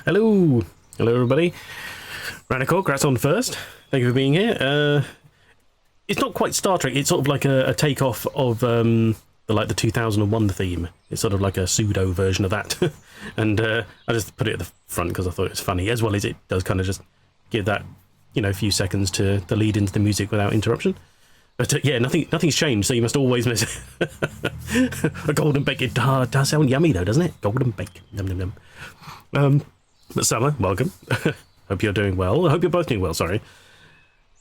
Hello. Hello, everybody. Ranicore, congrats on first. Thank you for being here. It's not quite Star Trek. It's sort of like a takeoff of the 2001 theme. It's sort of like a pseudo version of that. And I just put it at the front because I thought it was funny, as well as it does kind of just give that, few seconds to lead into the music without interruption. But yeah, nothing's changed, so you must always miss a golden bake. It does sound yummy though, doesn't it? Golden bake. Yum, yum, yum. But Summer, welcome. Hope you're doing well. I hope you're both doing well, sorry.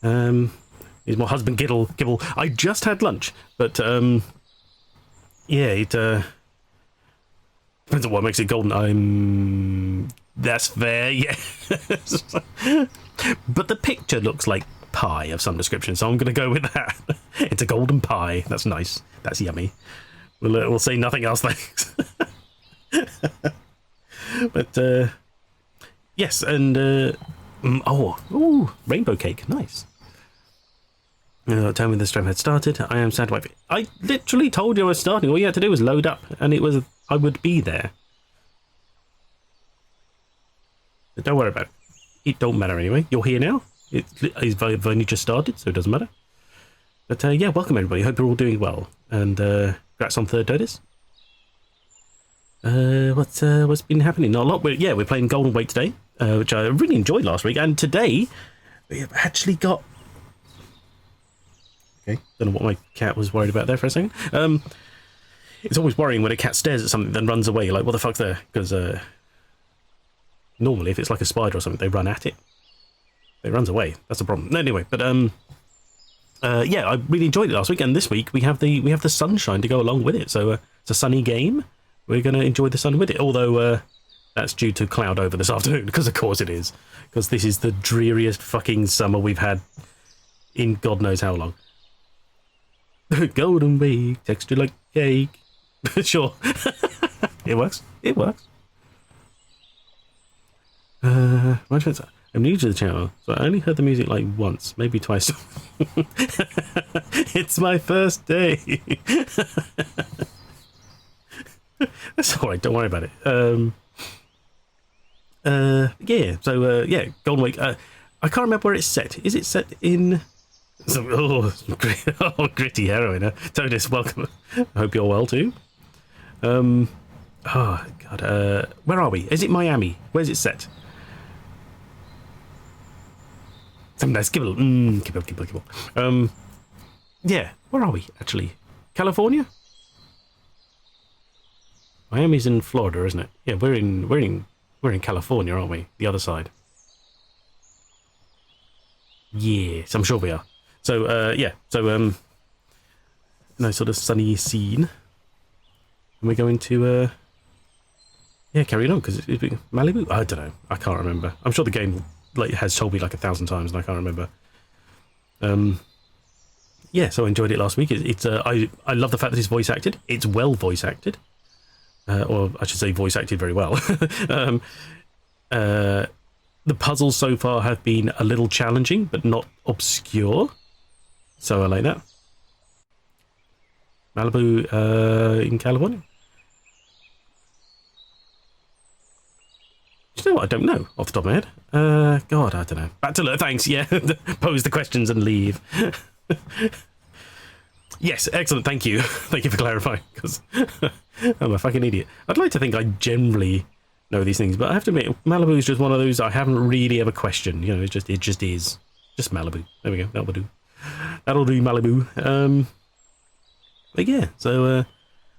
Is my husband Gibble. I just had lunch, but yeah, it depends on what makes it golden. That's fair, yeah. But the picture looks like pie of some description, so I'm going to go with that. It's a golden pie. That's nice. That's yummy. We'll say nothing else, thanks. But yes, and rainbow cake, nice. Tell me the stream had started. I am sad wife. I literally told you I was starting. All you had to do was load up, and I would be there. But don't worry about it. It don't matter anyway. You're here now. I've only just started, so it doesn't matter. But yeah, welcome everybody. Hope you're all doing well. And congrats on third Dodis. What's been happening? Not a lot. We're playing Golden Wake today, which I really enjoyed last week. And today we have actually got. Okay, don't know what my cat was worried about there for a second. It's always worrying when a cat stares at something then runs away. You're like, what the fuck's there? Because normally, if it's like a spider or something, they run at it. It runs away. That's the problem. Anyway, but yeah, I really enjoyed it last week, and this week we have the sunshine to go along with it. So it's a sunny game. We're going to enjoy the sun with it. Although that's due to cloud over this afternoon, because of course it is. Because this is the dreariest fucking summer we've had in God knows how long. Golden Wake, texture like cake. Sure, it works. It works. I'm new to the channel, so I only heard the music like once, maybe twice. It's my first day. That's alright, don't worry about it. Yeah, so yeah, Golden Wake. I can't remember where it's set. Is it set in... gritty heroin. Todis, welcome. I hope you're well too. Oh, God. Where are we? Is it Miami? Where's it set? Something nice. Give it. Yeah. Where are we actually? California? Miami's in Florida, isn't it? Yeah, we're in California, aren't we? The other side. Yes, I'm sure we are. So yeah. So nice sort of sunny scene. And we're going to yeah, carry on because it's Malibu. I don't know. I can't remember. I'm sure the game has told me like 1,000 times and I can't remember. Yeah, so I enjoyed it last week. I love the fact that it's voice acted. It's well voice acted, or I should say voice acted very well. The puzzles so far have been a little challenging, but not obscure. So I like that. Malibu in California. You know what? I don't know off the top of my head. God, I don't know. Back to look. Thanks. Yeah, pose the questions and leave. Yes, excellent. Thank you. Thank you for clarifying. Because I'm a fucking idiot. I'd like to think I generally know these things, but I have to admit, Malibu is just one of those I haven't really ever questioned. It just is. Just Malibu. There we go. That'll do. That'll do, Malibu. But yeah, so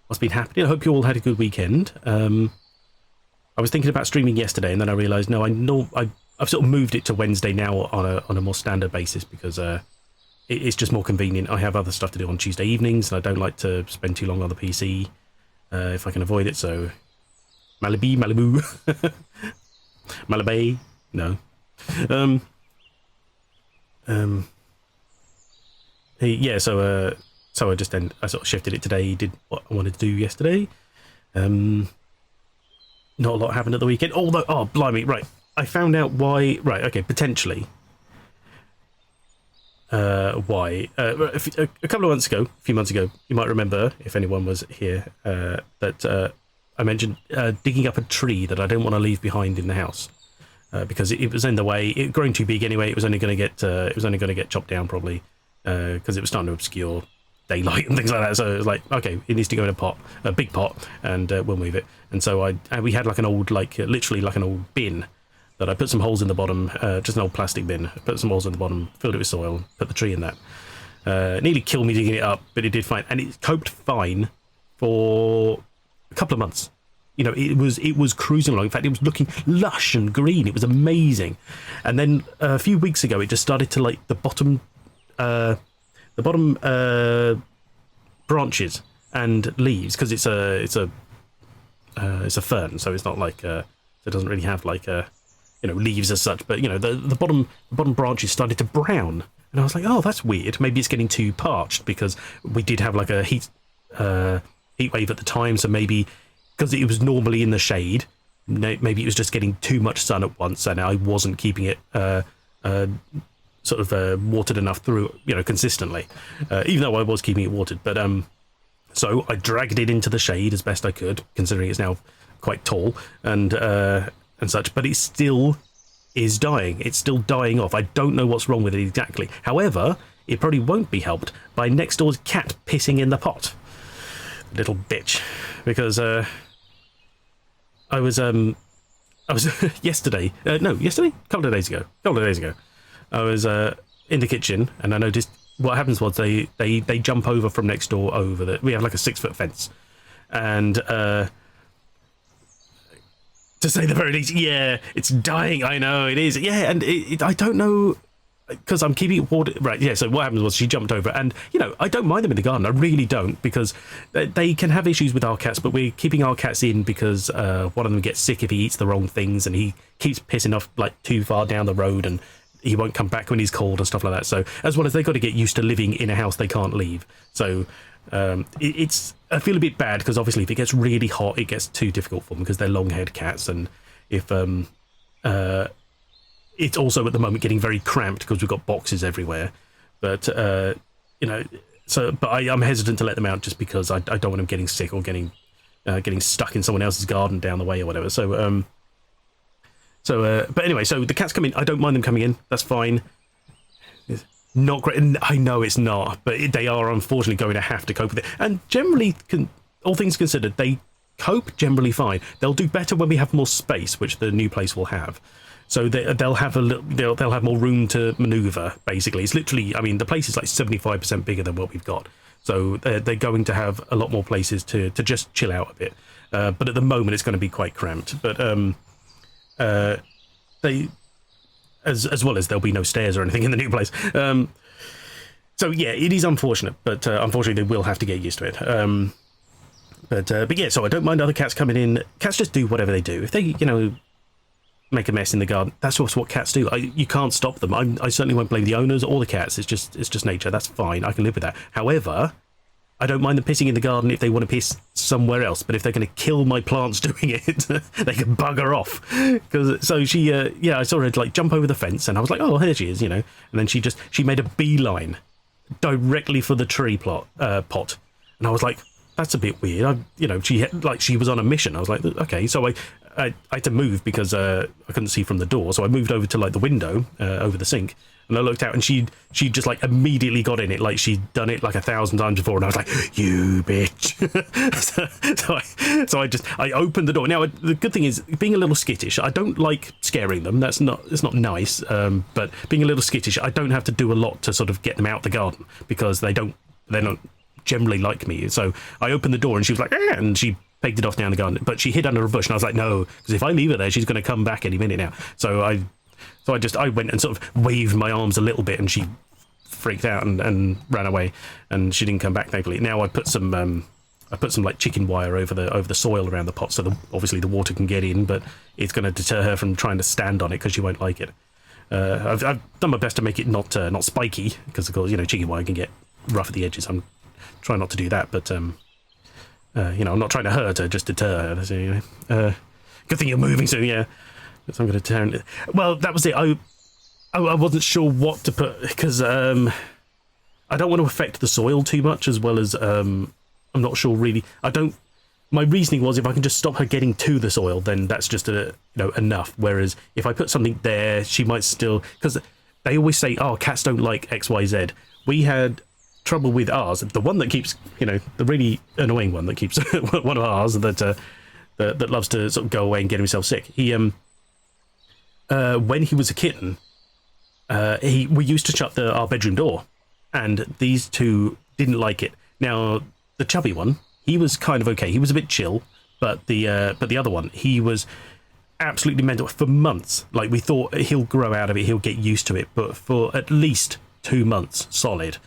what's been happening? I hope you all had a good weekend. I was thinking about streaming yesterday, and then I realised no, I've sort of moved it to Wednesday now on a more standard basis because it's just more convenient. I have other stuff to do on Tuesday evenings, and I don't like to spend too long on the PC if I can avoid it. So Malibu, Malibay, no. Yeah, so I just I sort of shifted it today. Did what I wanted to do yesterday. Not a lot happened at the weekend. Although, oh blimey, right, I found out why. Right, okay, potentially. Why? A couple of months ago, a few months ago, you might remember if anyone was here that I mentioned digging up a tree that I didn't want to leave behind in the house. because it was in the way. It growing too big anyway. It was only going to get chopped down probably because it was starting to obscure daylight and things like that. So it was like, okay, it needs to go in a big pot, and we'll move it. And so we had like an old, literally like an old bin that I put some holes in the bottom, just an old plastic bin. I put some holes in the bottom, filled it with soil, put the tree in that. It nearly killed me digging it up, but it did fine, and it coped fine for a couple of months. You know, it was cruising along. In fact, it was looking lush and green. It was amazing. And then a few weeks ago, it just started to the bottom branches and leaves, because it's a fern, so it's not like it doesn't really have leaves as such. But the bottom branches started to brown, and I was like, oh, that's weird. Maybe it's getting too parched, because we did have like a heat wave at the time, so maybe. Because it was normally in the shade, maybe it was just getting too much sun at once, and I wasn't keeping it watered enough through, consistently. Even though I was keeping it watered, but so I dragged it into the shade as best I could, considering it's now quite tall and such. But it still is dying. It's still dying off. I don't know what's wrong with it exactly. However, it probably won't be helped by next door's cat pissing in the pot. Little bitch, because I was yesterday, a couple of days ago, I was in the kitchen, and I noticed what happens was they jump over from next door over we have like a 6-foot fence, and to say the very least, yeah, it's dying. I know it is, yeah, and I don't know, because I'm keeping it watered, right? Yeah. So what happens was she jumped over, and I don't mind them in the garden. I really don't, because they can have issues with our cats, but we're keeping our cats in because one of them gets sick if he eats the wrong things, and he keeps pissing off too far down the road, and he won't come back when he's cold and stuff like that. So as well as they've got to get used to living in a house they can't leave. So I feel a bit bad, because obviously if it gets really hot, it gets too difficult for them, because they're long-haired cats, and if it's also at the moment getting very cramped because we've got boxes everywhere. But but I'm hesitant to let them out, just because I don't want them getting sick or getting stuck in someone else's garden down the way or whatever. But anyway, so the cats come in. I don't mind them coming in. That's fine. It's not great. I know it's not, but they are unfortunately going to have to cope with it. And generally, all things considered, they cope generally fine. They'll do better when we have more space, which the new place will have. So they'll have they'll have more room to manoeuvre. Basically, it's literally, I mean, the place is like 75% bigger than what we've got. So they're going to have a lot more places to just chill out a bit. But at the moment, it's going to be quite cramped. But they, as well as there'll be no stairs or anything in the new place. So yeah, it is unfortunate, but unfortunately they will have to get used to it. But yeah, so I don't mind other cats coming in. Cats just do whatever they do. If they, make a mess in the garden, that's just what cats do. You can't stop them. I certainly won't blame the owners or the cats. It's just nature. That's fine. I can live with that. However, I don't mind them pissing in the garden if they want to piss somewhere else. But if they're going to kill my plants doing it, they can bugger off. So she, I saw her jump over the fence, and I was like, oh, here she is, And then she made a beeline directly for the tree pot, and I was like, that's a bit weird. She was on a mission. I was like, okay, so I had to move because I couldn't see from the door, so I moved over to the window over the sink, and I looked out, and she just immediately got in it, like she'd done it 1,000 times before, and I was like, you bitch. so I opened the door. Now the good thing is, being a little skittish, I don't like scaring them. It's not nice. But being a little skittish, I don't have to do a lot to sort of get them out the garden, because they're not generally like me. So I opened the door, and she was like, and she pegged it off down the garden, but she hid under a bush, and I was like, no, because if I leave her there, she's going to come back any minute now. So I went and sort of waved my arms a little bit, and she freaked out and ran away, and she didn't come back, thankfully. Now I put some chicken wire over the soil around the pot, so obviously the water can get in, but it's going to deter her from trying to stand on it, because she won't like it. I've done my best to make it not spiky, because of course chicken wire can get rough at the edges. I'm trying not to do that, but I'm not trying to hurt her, just deter her. So, good thing you're moving soon, yeah. So I'm going to turn. Well, that was it. I wasn't sure what to put, because I don't want to affect the soil too much, as well as I'm not sure really. I don't my reasoning was if I can just stop her getting to the soil, then that's just enough. Whereas if I put something there, she might still, because they always say, oh, cats don't like XYZ. We had trouble with ours. The one that keeps, the really annoying one that keeps one of ours that loves to sort of go away and get himself sick. He when he was a kitten, we used to shut our bedroom door, and these two didn't like it. Now the chubby one, he was kind of okay. He was a bit chill, but the other one, he was absolutely mental for months. Like, we thought he'll grow out of it, he'll get used to it, but for at least 2 months solid,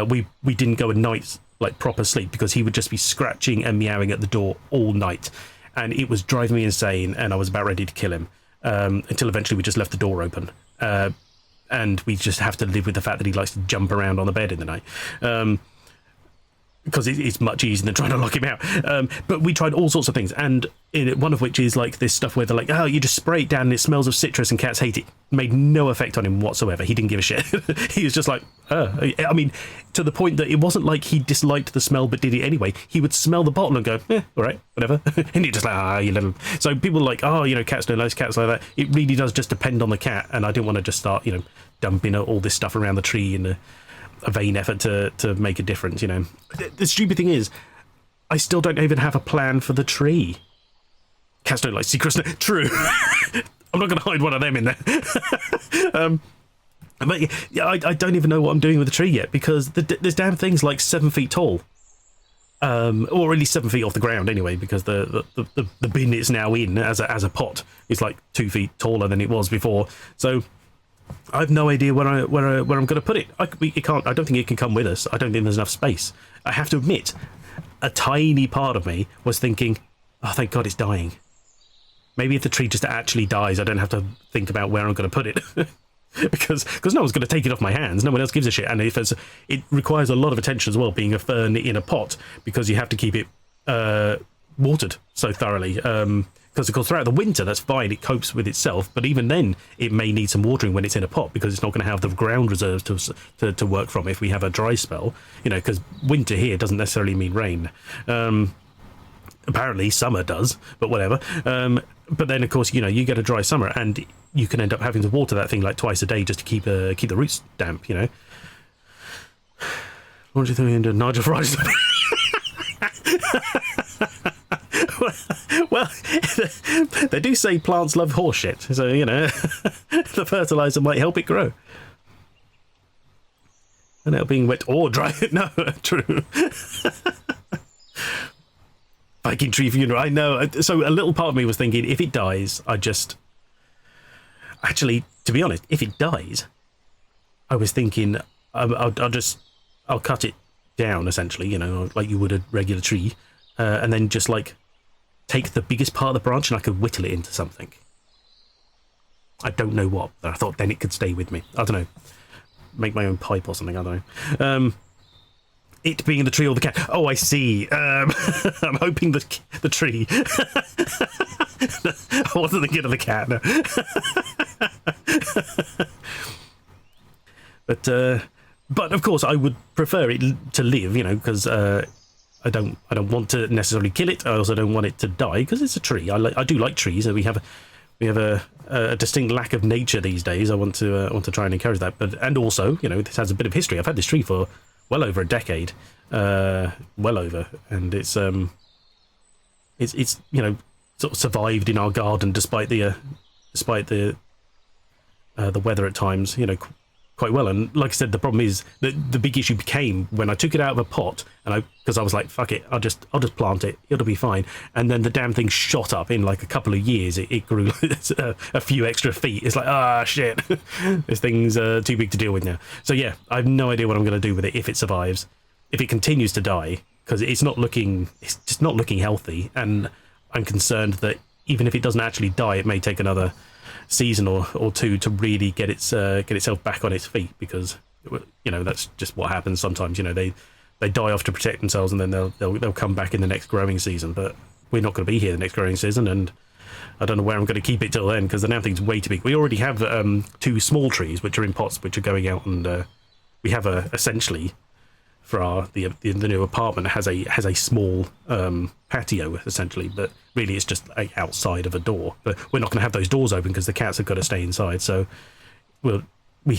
we didn't go a night's like proper sleep because he would just be scratching and meowing at the door all night, and it was driving me insane. And I was about ready to kill him until eventually we just left the door open, and we just have to live with the fact that he likes to jump around on the bed in the night. Because it's much easier than trying to lock him out. But we tried all sorts of things, and one of which is like this stuff where they're like, oh, you just spray it down and it smells of citrus and cats hate it. Made no effect on him whatsoever. He didn't give a shit. He was just like, I mean, to the point that it wasn't like he disliked the smell but did it anyway. He would smell the bottle and go, all right, whatever. And he'd just like, you little... So people are like, oh, cats don't like cats like that. It really does just depend on the cat, and I didn't want to just start, dumping all this stuff around the tree in a vain effort to make a difference. The stupid thing is, I still don't even have a plan for the tree. Cats don't like secrets. True. I'm not going to hide one of them in there. But yeah, I don't even know what I'm doing with the tree yet, because this damn thing's like 7 feet tall, or at least 7 feet off the ground anyway, because the bin it's now in as a pot is like 2 feet taller than it was before. So I have no idea where I'm going to put it. I don't think it can come with us. I don't think there's enough space. I have to admit, a tiny part of me was thinking, oh, thank God it's dying. Maybe if the tree just actually dies, I don't have to think about where I'm going to put it. because no one's going to take it off my hands. No one else gives a shit. And it requires a lot of attention as well, being a fern in a pot, because you have to keep it watered so thoroughly. Because, of course, throughout the winter, that's fine, it copes with itself, but even then, it may need some watering when it's in a pot, because it's not going to have the ground reserves to work from if we have a dry spell, because winter here doesn't necessarily mean rain. Apparently, summer does, but whatever. But then, of course, you get a dry summer, and you can end up having to water that thing like twice a day just to keep the roots damp, What do you think into Nigel Farage? Well, they do say plants love horse shit, so, the fertilizer might help it grow. And it being wet or dry. No, true. Viking tree funeral, I know. So a little part of me was thinking, if it dies, actually, to be honest, if it dies, I was thinking I'll cut it down, essentially, like you would a regular tree, and then just like take the biggest part of the branch and I could whittle it into something. I don't know what, but I thought then it could stay with me. I don't know. Make my own pipe or something, I don't know. It being the tree or the cat. Oh, I see. I'm hoping the tree. I wasn't thinking of the cat, no. But of course I would prefer it to live, because I don't want to necessarily kill it. I also don't want it to die, because it's a tree. I do like trees. We have a distinct lack of nature these days. I want to try and encourage that. And also, this has a bit of history. I've had this tree for well over a decade, well over, and it's sort of survived in our garden despite the weather at times, quite well. And like I said, the problem is that the big issue became when I took it out of a pot, and because I was like, fuck it, I'll just plant it, it'll be fine. And then the damn thing shot up in like a couple of years. It grew a few extra feet. It's like, shit, this thing's too big to deal with now. So yeah, I have no idea what I'm going to do with it if it survives. If it continues to die, because it's just not looking healthy, and I'm concerned that even if it doesn't actually die, it may take another season or two to really get itself back on its feet, because that's just what happens sometimes. They die off to protect themselves, and then they'll come back in the next growing season. But we're not going to be here the next growing season, and I don't know where I'm going to keep it till then, because the damn thing's way too big. We already have 2 small trees which are in pots, which are going out, and we have essentially for the new apartment has a small patio essentially, but really it's just outside of a door. But we're not going to have those doors open because the cats have got to stay inside. So we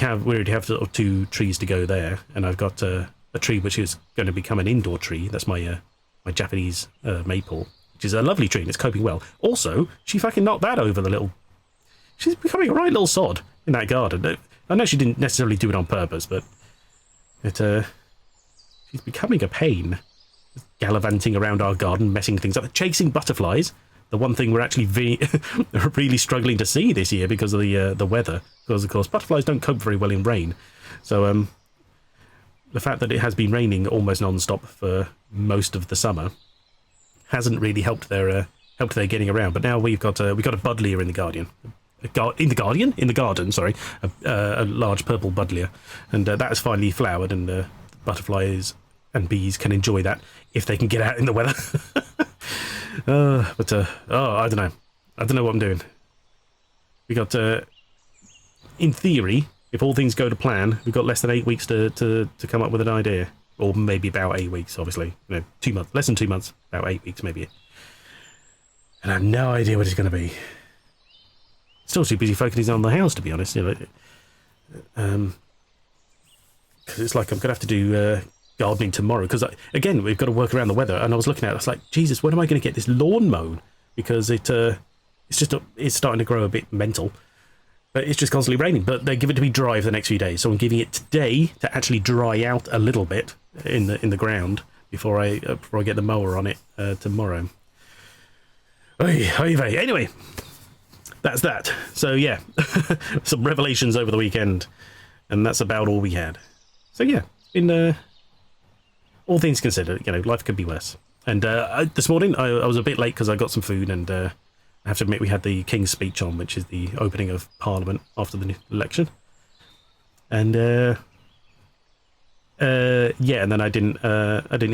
already have sort of 2 trees to go there, and I've got a tree which is going to become an indoor tree. That's my my Japanese maple, which is a lovely tree and it's coping well. Also, she fucking knocked that over, the little. She's becoming a right little sod in that garden. I know she didn't necessarily do it on purpose, but she's becoming a pain, gallivanting around our garden, messing things up, chasing butterflies. The one thing we're actually really struggling to see this year because of the weather, because of course butterflies don't cope very well in rain. So the fact that it has been raining almost non-stop for most of the summer hasn't really helped their getting around. But now we've got a buddleia in the garden. In the garden, sorry, a large purple buddleia, and that has finally flowered, and butterflies and bees can enjoy that if they can get out in the weather. I don't know what I'm doing. We got, in theory, if all things go to plan, we've got less than 8 weeks to come up with an idea, or maybe about 8 weeks. Obviously, 2 months, less than 2 months, about 8 weeks maybe, and I have no idea what it's going to be. Still too busy focusing on the house, to be honest. Because it's like I'm going to have to do gardening tomorrow. Because again, we've got to work around the weather. And I was looking at it, I was like, Jesus, when am I going to get this lawn mown? Because it's starting to grow a bit mental. But it's just constantly raining. But they give it to me dry for the next few days, so I'm giving it today to actually dry out a little bit in the ground before I get the mower on it tomorrow. Anyway. That's that. So yeah, some revelations over the weekend, and that's about all we had. So yeah, in all things considered, life could be worse. And this morning I was a bit late because I got some food, and I have to admit we had the King's Speech on, which is the opening of Parliament after the election. And and then I didn't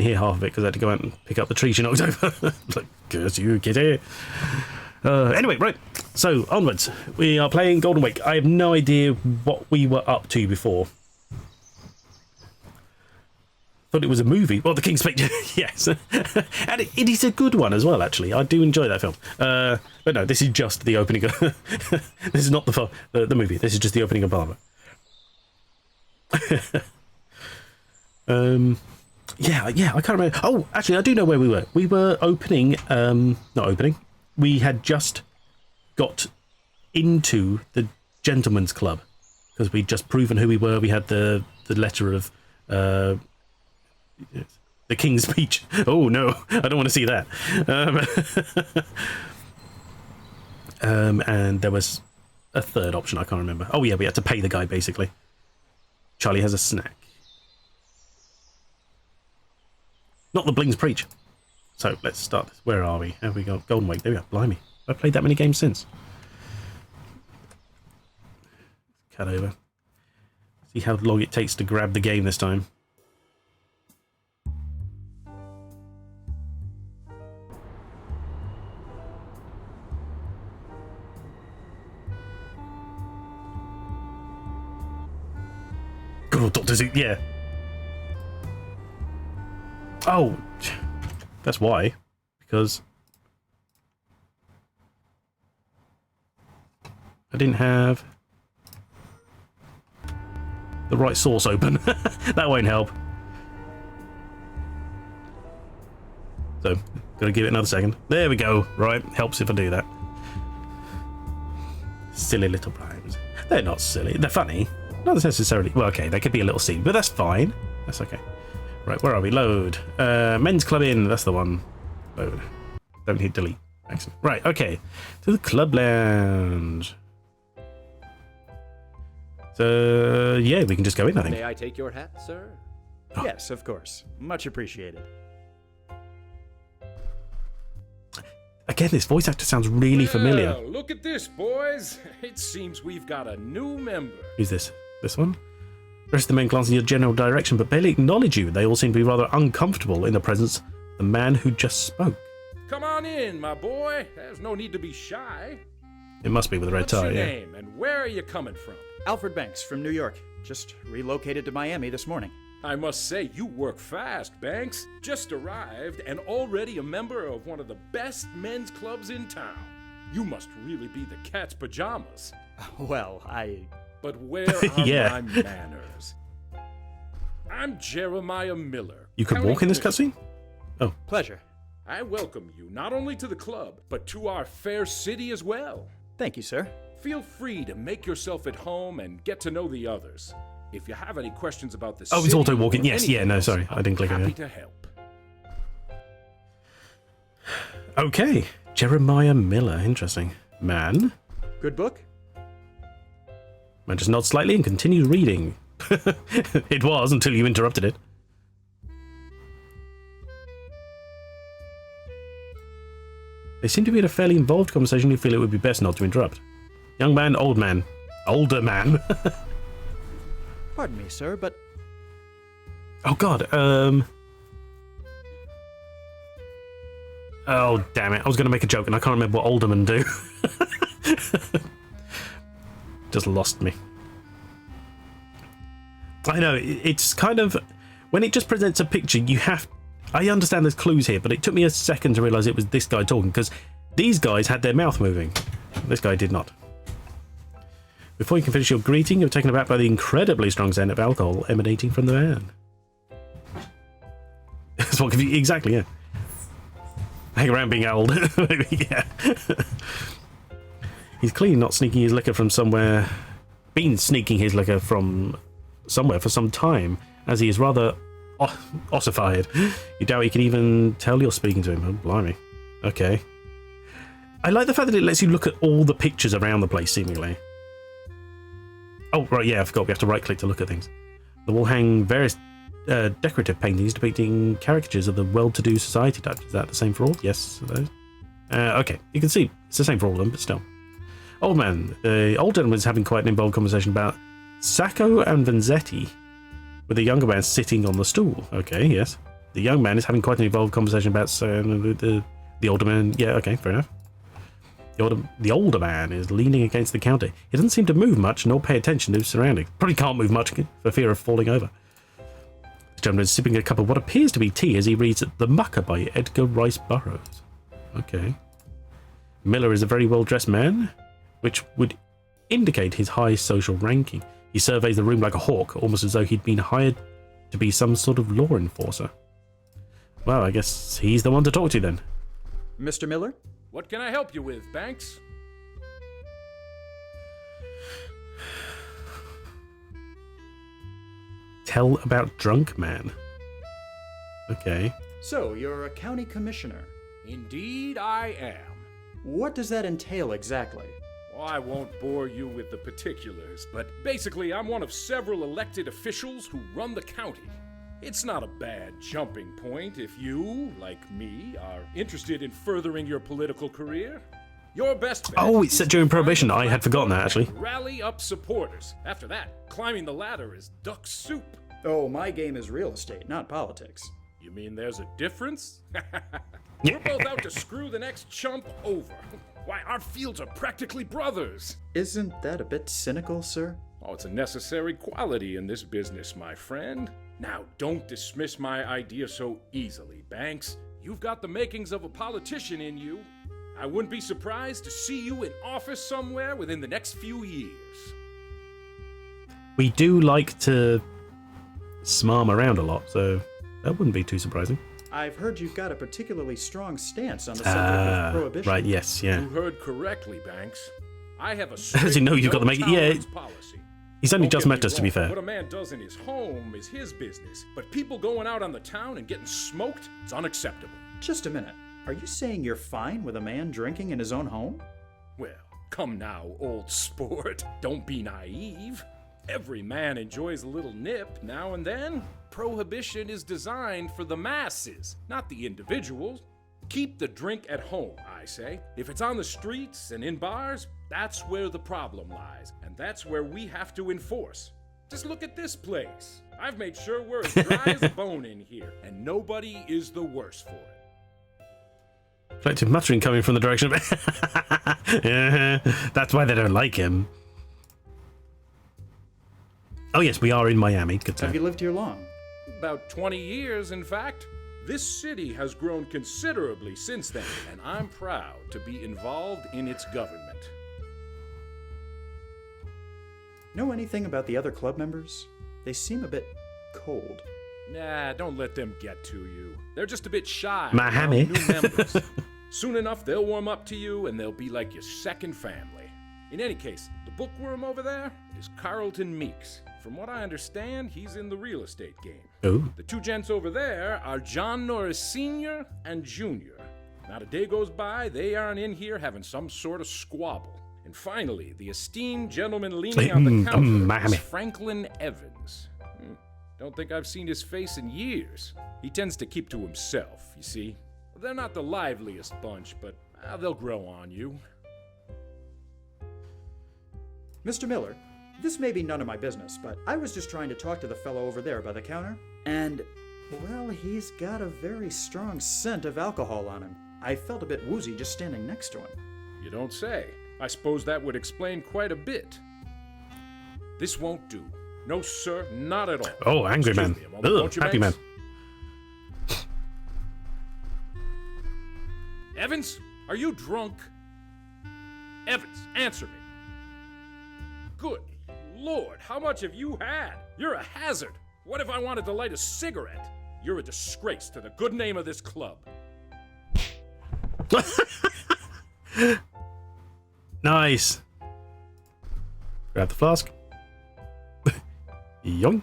hear half of it because I had to go out and pick up the tree she knocked over. Like, curse you, kitty. Anyway, right, so onwards. We are playing Golden Wake. I have no idea what we were up to before. Thought it was a movie. Well, The King's Speech, yes. And it is a good one as well, actually. I do enjoy that film. But no, this is just the opening of... This is not the movie. This is just the opening of Parliament. Yeah, I can't remember. Oh, actually, I do know where we were. We were opening... not opening. We had just got into the Gentleman's Club because we'd just proven who we were. We had the letter of the King's Speech. Oh no, I don't want to see that. And there was a third option. I can't remember. Oh yeah, we had to pay the guy basically. Charlie has a snack. Not the Blings Preach. So let's start this. Where are we? Have we got Golden Wake? There we are. Blimey. I've played that many games since. Cut over. See how long it takes to grab the game this time. Good old Dr. Zoot, yeah. Oh, that's why. Because I didn't have the right source open. That won't help. So, gotta give it another second. There we go. Right, helps if I do that. Silly little rhymes. They're not silly. They're funny. Not necessarily. Well, okay, they could be a little silly, but that's fine. That's okay. Right, where are we? Load. Men's Club in. That's the one. Load. Don't hit delete. Excellent. Right, okay. To the Club Lounge. So, yeah, we can just go in, I think. May I take your hat, sir? Oh. Yes, of course. Much appreciated. Again, this voice actor sounds really familiar. Look at this, boys. It seems we've got a new member. Who's this? This one? The rest of the men glance in your general direction, but barely acknowledge you. They all seem to be rather uncomfortable in the presence of the man who just spoke. Come on in, my boy. There's no need to be shy. It must be with a red tie, What's your yeah. name, and where are you coming from? Alfred Banks from New York. Just relocated to Miami this morning. I must say, you work fast, Banks. Just arrived and already a member of one of the best men's clubs in town. You must really be the cat's pajamas. Well, But where are Yeah. my manners? I'm Jeremiah Miller. You could county walk in this commissioner. cutscene? pleasure. I welcome you not only to the club, but to our fair city as well. Thank you, sir. Feel free to make yourself at home and get to know the others. If you have any questions about the Oh, it's city auto walking. or Yes, yeah, anything no, else, sorry, I didn't click on happy it. to help. Okay, Jeremiah Miller. Interesting. Man. Good book? Man just nods slightly and continues reading. It was until you interrupted it. They seem to be in a fairly involved conversation. You feel it would be best not to interrupt. Young man, old man. Older man. Pardon me, sir, but Oh god, Oh, damn it. I was going to make a joke and I can't remember what aldermen do. Just lost me. I know, it's kind of... When it just presents a picture, you have... I understand there's clues here, but it took me a second to realise it was this guy talking, because these guys had their mouth moving. This guy did not. Before you can finish your greeting, you're taken aback by the incredibly strong scent of alcohol emanating from the man. That's what exactly, yeah. Hang around being old. Maybe, yeah. He's clearly not sneaking his liquor from somewhere. Been sneaking his liquor from somewhere for some time, as he is rather ossified. You doubt he can even tell you're speaking to him. Oh, blimey. Okay. I like the fact that it lets you look at all the pictures around the place, seemingly. Oh, right, yeah, I forgot we have to right-click to look at things. The wall hang various decorative paintings depicting caricatures of the well-to-do society types. Is that the same for all? Yes, those. Okay, you can see it's the same for all of them, but still. Old man. The old gentleman is having quite an involved conversation about Sacco and Vanzetti, with the younger man sitting on the stool. Okay, yes. The young man is having quite an involved conversation about the older man. Yeah, okay, fair enough. The older man is leaning against the counter. He doesn't seem to move much nor pay attention to his surroundings. Probably can't move much for fear of falling over. The gentleman is sipping a cup of what appears to be tea as he reads The Mucker by Edgar Rice Burroughs. Okay. Miller is a very well-dressed man, which would indicate his high social ranking. He surveys the room like a hawk, almost as though he'd been hired to be some sort of law enforcer. Well, I guess he's the one to talk to then. Mr. Miller? What can I help you with, Banks? Tell about Drunk Man. Okay. So, you're a county commissioner. Indeed, I am. What does that entail exactly? Well, I won't bore you with the particulars, but basically, I'm one of several elected officials who run the county. It's not a bad jumping point if you, like me, are interested in furthering your political career. Your best bet Oh, it's is set to during find a Prohibition. I had forgotten that, platform actually. and rally up supporters. After that, climbing the ladder is duck soup. Oh, my game is real estate, not politics. You mean there's a difference? We're both out to screw the next chump over. Why, our fields are practically brothers. Isn't that a bit cynical, sir? Oh, it's a necessary quality in this business, my friend. Now, don't dismiss my idea so easily, Banks. You've got the makings of a politician in you. I wouldn't be surprised to see you in office somewhere within the next few years. We do like to smarm around a lot, so that wouldn't be too surprising. I've heard you've got a particularly strong stance on the subject of prohibition. Right, yes, yeah. You heard correctly, Banks. I have a As you know, you've got to make it- yeah. no-tolerance policy. He's only Don't just get met me us, to be wrong, fair. What a man does in his home is his business, but people going out on the town and getting smoked, it's unacceptable. Just a minute. Are you saying you're fine with a man drinking in his own home? Well, come now, old sport. Don't be naive. Every man enjoys a little nip now and then. Prohibition is designed for the masses, not the individuals. Keep the drink at home, I say. If it's on the streets and in bars, that's where the problem lies, and that's where we have to enforce. Just look at this place. I've made sure we're as dry as a bone in here, and nobody is the worse for it. Collective muttering coming from the direction of... That's why they don't like him. Oh yes, we are in Miami. Good Have time. you lived here long? About 20 years, in fact. This city has grown considerably since then, and I'm proud to be involved in its government. Know anything about the other club members? They seem a bit cold. Nah, don't let them get to you. They're just a bit shy. Miami. around new members. Soon enough, they'll warm up to you, and they'll be like your second family. In any case, the bookworm over there is Carlton Meeks. From what I understand, he's in the real estate game. Oh. The two gents over there are John Norris Sr. and Jr. Not a day goes by, they aren't in here having some sort of squabble. And finally, the esteemed gentleman leaning on the counter Miami. is Franklin Evans. Don't think I've seen his face in years. He tends to keep to himself, you see. They're not the liveliest bunch, but they'll grow on you. Mr. Miller, this may be none of my business, but I was just trying to talk to the fellow over there by the counter, and, well, he's got a very strong scent of alcohol on him. I felt a bit woozy just standing next to him. You don't say. I suppose that would explain quite a bit. This won't do. No, sir, not at all. Oh, angry man. Excuse me a moment, won't you, Happy man. Banks? Evans, are you drunk? Evans, answer me. Good Lord, how much have you had? You're a hazard. What if I wanted to light a cigarette? You're a disgrace to the good name of this club. Nice. Grab the flask. Yoink.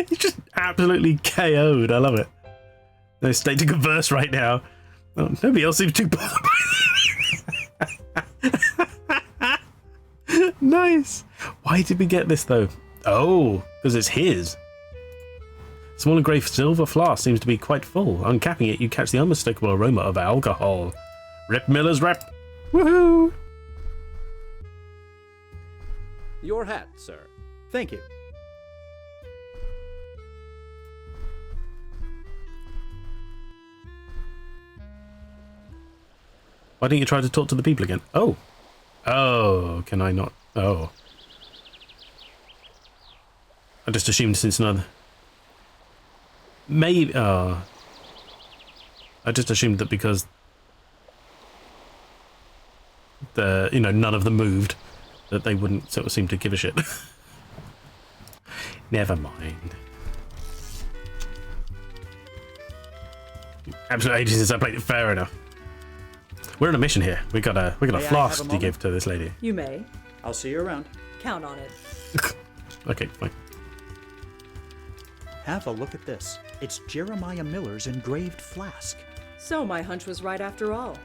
He's just absolutely KO'd. I love it. No state to converse right now. Oh, nobody else seems too bothered by it. Nice. Why did we get this though? Oh, because it's his. Small engraved silver flask seems to be quite full. Uncapping it, you catch the unmistakable aroma of alcohol. Rip Miller's rep. Woohoo! Your hat, sir. Thank you. Why didn't you try to talk to the people again? Oh. Oh, can I not? Oh. I just assumed since none. Maybe. I just assumed that because none of them moved, that they wouldn't sort of seem to give a shit. Never mind. Absolute ages since I played it. Fair enough. We're on a mission here. We got a May I have flask a to moment? give to this lady. You may. I'll see you around. Count on it. Okay, fine. Have a look at this. It's Jeremiah Miller's engraved flask. So my hunch was right after all.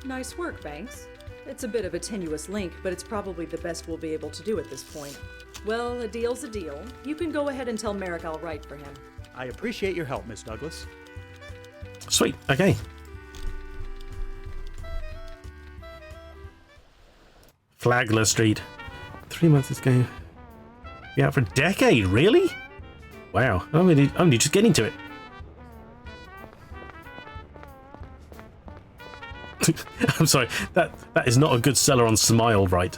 Nice work, Banks. It's a bit of a tenuous link, but it's probably the best we'll be able to do at this point. Well, a deal's a deal. You can go ahead and tell Merrick I'll write for him. I appreciate your help, Miss Douglas. Sweet. Okay. Flagler Street. 3 months this game. Be out for a decade, really? Wow. I'm only just getting to it. I'm sorry. That is not a good seller on Smile, right?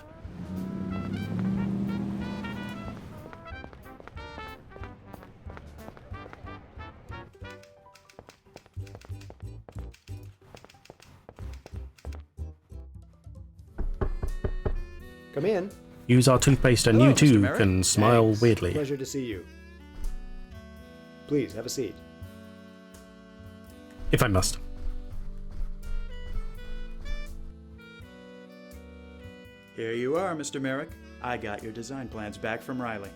Come in. Use our toothpaste and Hello, you Mr. too Merrick. can smile Thanks. weirdly. Pleasure to see you. Please, have a seat. If I must. Here you are, Mr. Merrick. I got your design plans back from Riley.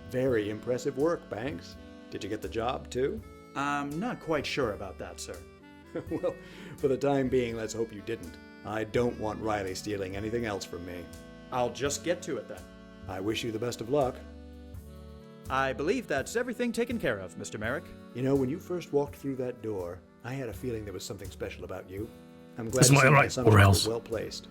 Very impressive work, Banks. Did you get the job, too? I'm not quite sure about that, sir. Well, for the time being, let's hope you didn't. I don't want Riley stealing anything else from me. I'll just get to it then. I wish you the best of luck. I believe that's everything taken care of, Mr. Merrick. You know, when you first walked through that door, I had a feeling there was something special about you. I'm glad Smile to see my right, son or was else. well placed.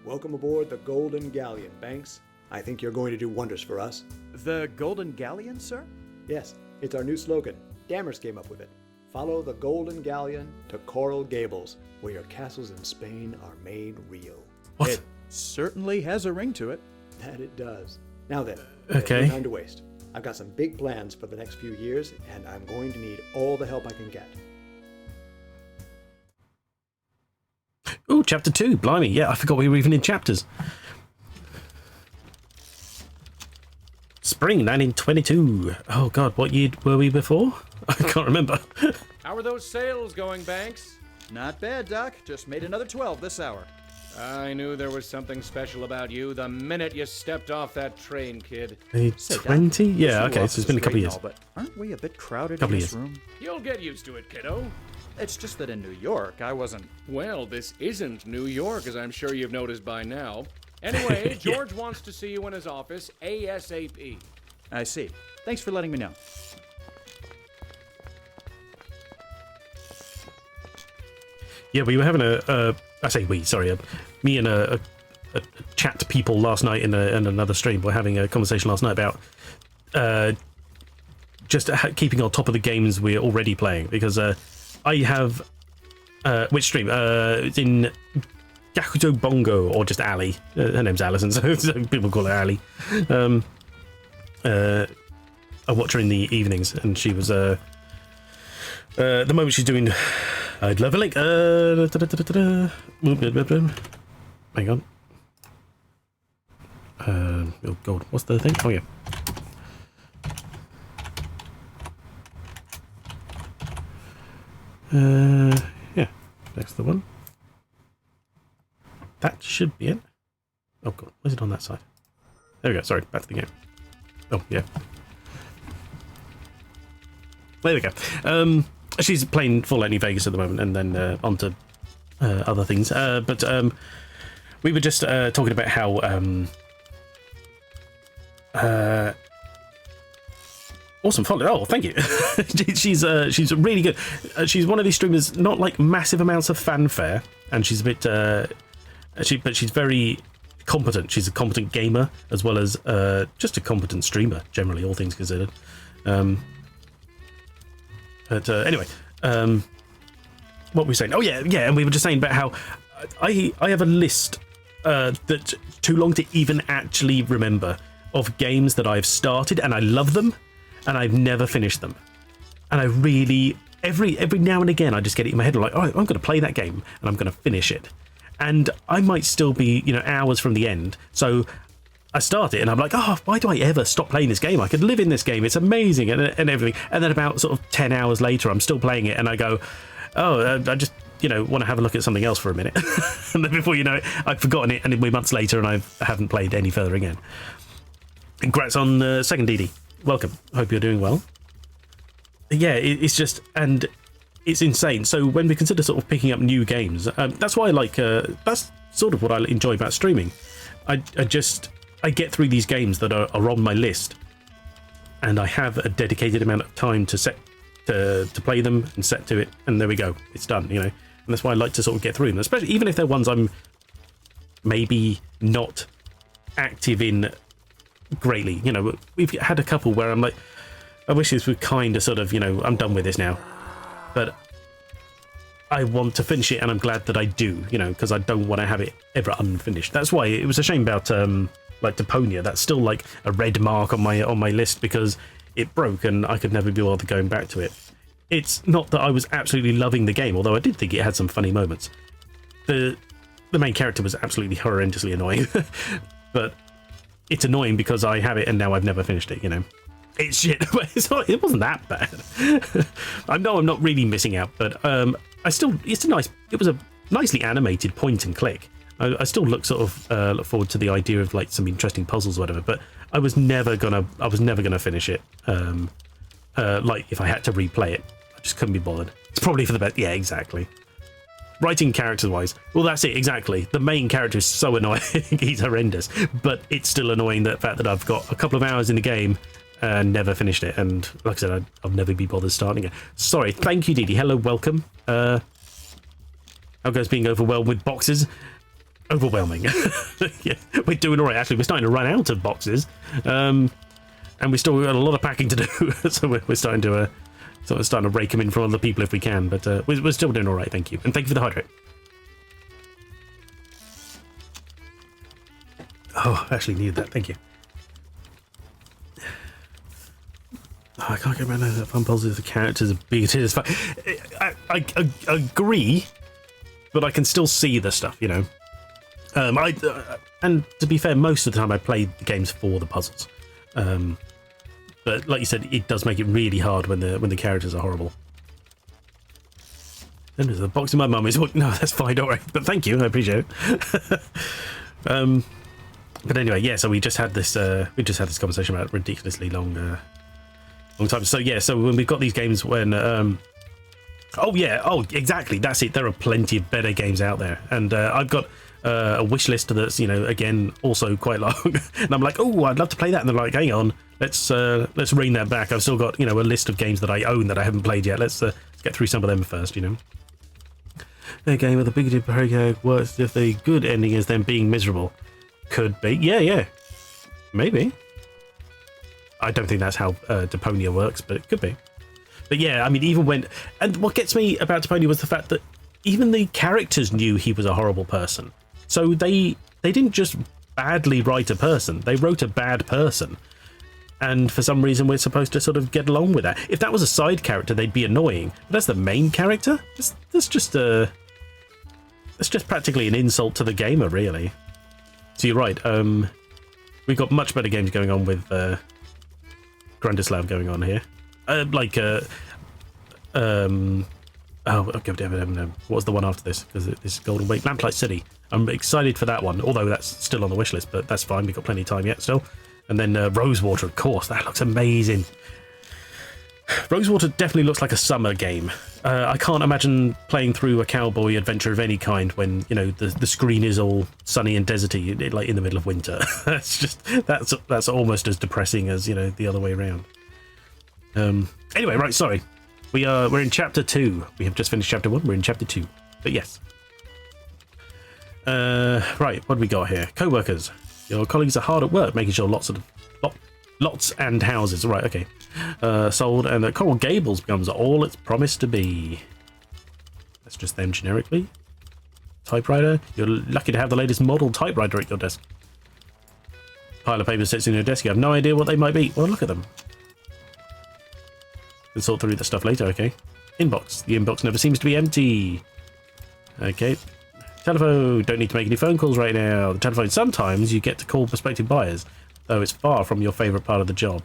Welcome aboard the Golden Galleon, Banks. I think you're going to do wonders for us. The Golden Galleon, sir? Yes, it's our new slogan. Dammers came up with it. Follow the Golden Galleon to Coral Gables, where your castles in Spain are made real. What? It certainly has a ring to it. That it does. Now then, Okay. there's no time to waste. I've got some big plans for the next few years, and I'm going to need all the help I can get. Oh, chapter 2. Blimey. Yeah, I forgot we were even in chapters. Spring 1922. Oh, God, what year were we before? I can't remember. How are those sales going, Banks? Not bad, Doc. Just made another 12 this hour. I knew there was something special about you the minute you stepped off that train, kid. Say, Doc, 20? this Yeah, new okay, so office it's been a is couple of great years. and all, But aren't we a bit crowded Couple in of this years. room? You'll get used to it, kiddo. It's just that in New York, I wasn't. Well, this isn't New York, as I'm sure you've noticed by now. Anyway, George wants to see you in his office ASAP. I see. Thanks for letting me know. Yeah, we were having me and a chat people last night in another stream. We're having a conversation last night about just keeping on top of the games we're already playing, because I have which stream? It's in Gakuto Bongo, or just Ali. Her name's Alison, so people call her Ali. I watch her in the evenings, and she was the moment she's doing. I'd love a link. Hang on. Oh God, what's the thing? Oh yeah. Yeah, that's the one. That should be it. Oh God, where's it on that side? There we go. Sorry, back to the game. Oh yeah. There we go. She's playing Full Lightning Vegas at the moment, and then on to other things. But we were just talking about how awesome follow. Oh, thank you. she's really good. She's one of these streamers, not like massive amounts of fanfare, and she's a bit. But she's very competent. She's a competent gamer as well as just a competent streamer, generally, all things considered. But anyway, what were we saying? Oh yeah, and we were just saying about how I have a list that's too long to even actually remember of games that I've started and I love them, and I've never finished them. And I really every now and again I just get it in my head, like, oh, I'm going to play that game and I'm going to finish it, and I might still be hours from the end. So I start it and I'm like, oh, why do I ever stop playing this game? I could live in this game. It's amazing and everything. And then about sort of 10 hours later, I'm still playing it and I go, oh, I just, want to have a look at something else for a minute. And then before you know it, I've forgotten it, and it'll be months later and I haven't played any further again. Congrats on second DD. Welcome. Hope you're doing well. Yeah, it's just, and it's insane. So when we consider sort of picking up new games, that's why I like, that's sort of what I enjoy about streaming. I get through these games that are on my list, and I have a dedicated amount of time to play them and set to it, and there we go, it's done, and that's why I like to sort of get through them, especially even if they're ones I'm maybe not active in greatly. We've had a couple where I'm like, I wish this would kind of sort of, I'm done with this now, but I want to finish it, and I'm glad that I do, because I don't want to have it ever unfinished. That's why it was a shame about like Deponia. That's still like a red mark on my list, because it broke and I could never be bothered going back to it. It's not that I was absolutely loving the game, although I did think it had some funny moments. The main character was absolutely horrendously annoying, but it's annoying because I have it and now I've never finished it. It's shit, but it wasn't that bad. I know I'm not really missing out, but it was a nicely animated point and click. I still look forward to the idea of like some interesting puzzles or whatever, but I was never gonna finish it. Like if I had to replay it, I just couldn't be bothered. It's probably for the best. Yeah, exactly. Writing characters wise, well, that's it exactly. The main character is so annoying; he's horrendous. But it's still annoying, the fact that I've got a couple of hours in the game and never finished it. And like I said, I'll never be bothered starting it. Sorry. Thank you, Didi. Hello, welcome. How goes being overwhelmed with boxes? Overwhelming. Yeah, we're doing all right. Actually, we're starting to run out of boxes, and we still got a lot of packing to do. So we're starting to So we're starting to rake them in from other people if we can, but we're still doing all right, thank you. And thank you for the hydrate. Oh, I actually needed that, thank you. Oh, I can't get around that fun puzzle if the characters are big as it is. I agree, but I can still see the stuff, you know. And to be fair, most of the time I play the games for the puzzles. But like you said, it does make it really hard when the characters are horrible. Then there's a box in my mum is no, that's fine, don't worry. But thank you, I appreciate it. But anyway, yeah. So we just had this conversation about ridiculously long time. So yeah. So when we've got these games when exactly, that's it. There are plenty of better games out there, and I've got a wish list that's, you know, again also quite long. And I'm like, oh, I'd love to play that, and they're like, hang on, let's rein that back. I've still got, you know, a list of games that I own that I haven't played yet. Let's get through some of them first, you know. A game with a bigoted protagonist works if the good ending is them being miserable. Could be, yeah, maybe. I don't think that's how Deponia works, but it could be. But yeah, I mean, even when, and what gets me about Deponia was the fact that even the characters knew he was a horrible person. So they didn't just badly write a person, they wrote a bad person. And for some reason we're supposed to sort of get along with that. If that was a side character, they'd be annoying. But that's the main character? That's just practically an insult to the gamer, really. So you're right, we've got much better games going on with Grandislav going on here. What was the one after this? Because this is Golden Wake, Lamplight City. I'm excited for that one, although that's still on the wish list, but that's fine. We've got plenty of time yet still. And then Rosewater, of course, that looks amazing. Rosewater definitely looks like a summer game. I can't imagine playing through a cowboy adventure of any kind when, you know, the screen is all sunny and deserty, like in the middle of winter. that's almost as depressing as, you know, the other way around. Anyway, right, sorry. We're in chapter 2. We have just finished chapter 1. We're in chapter 2. But yes. Right, what do we got here? Co-workers. Your colleagues are hard at work, making sure lots and houses. Right, okay. Sold, and that Coral Gables becomes all it's promised to be. That's just them generically. Typewriter. You're lucky to have the latest model typewriter at your desk. Pile of paper sits in your desk. You have no idea what they might be. Well, look at them. Can sort through the stuff later, okay. Inbox. The inbox never seems to be empty. Okay. Telephone. Don't need to make any phone calls right now. The telephone. Sometimes you get to call prospective buyers, though it's far from your favourite part of the job.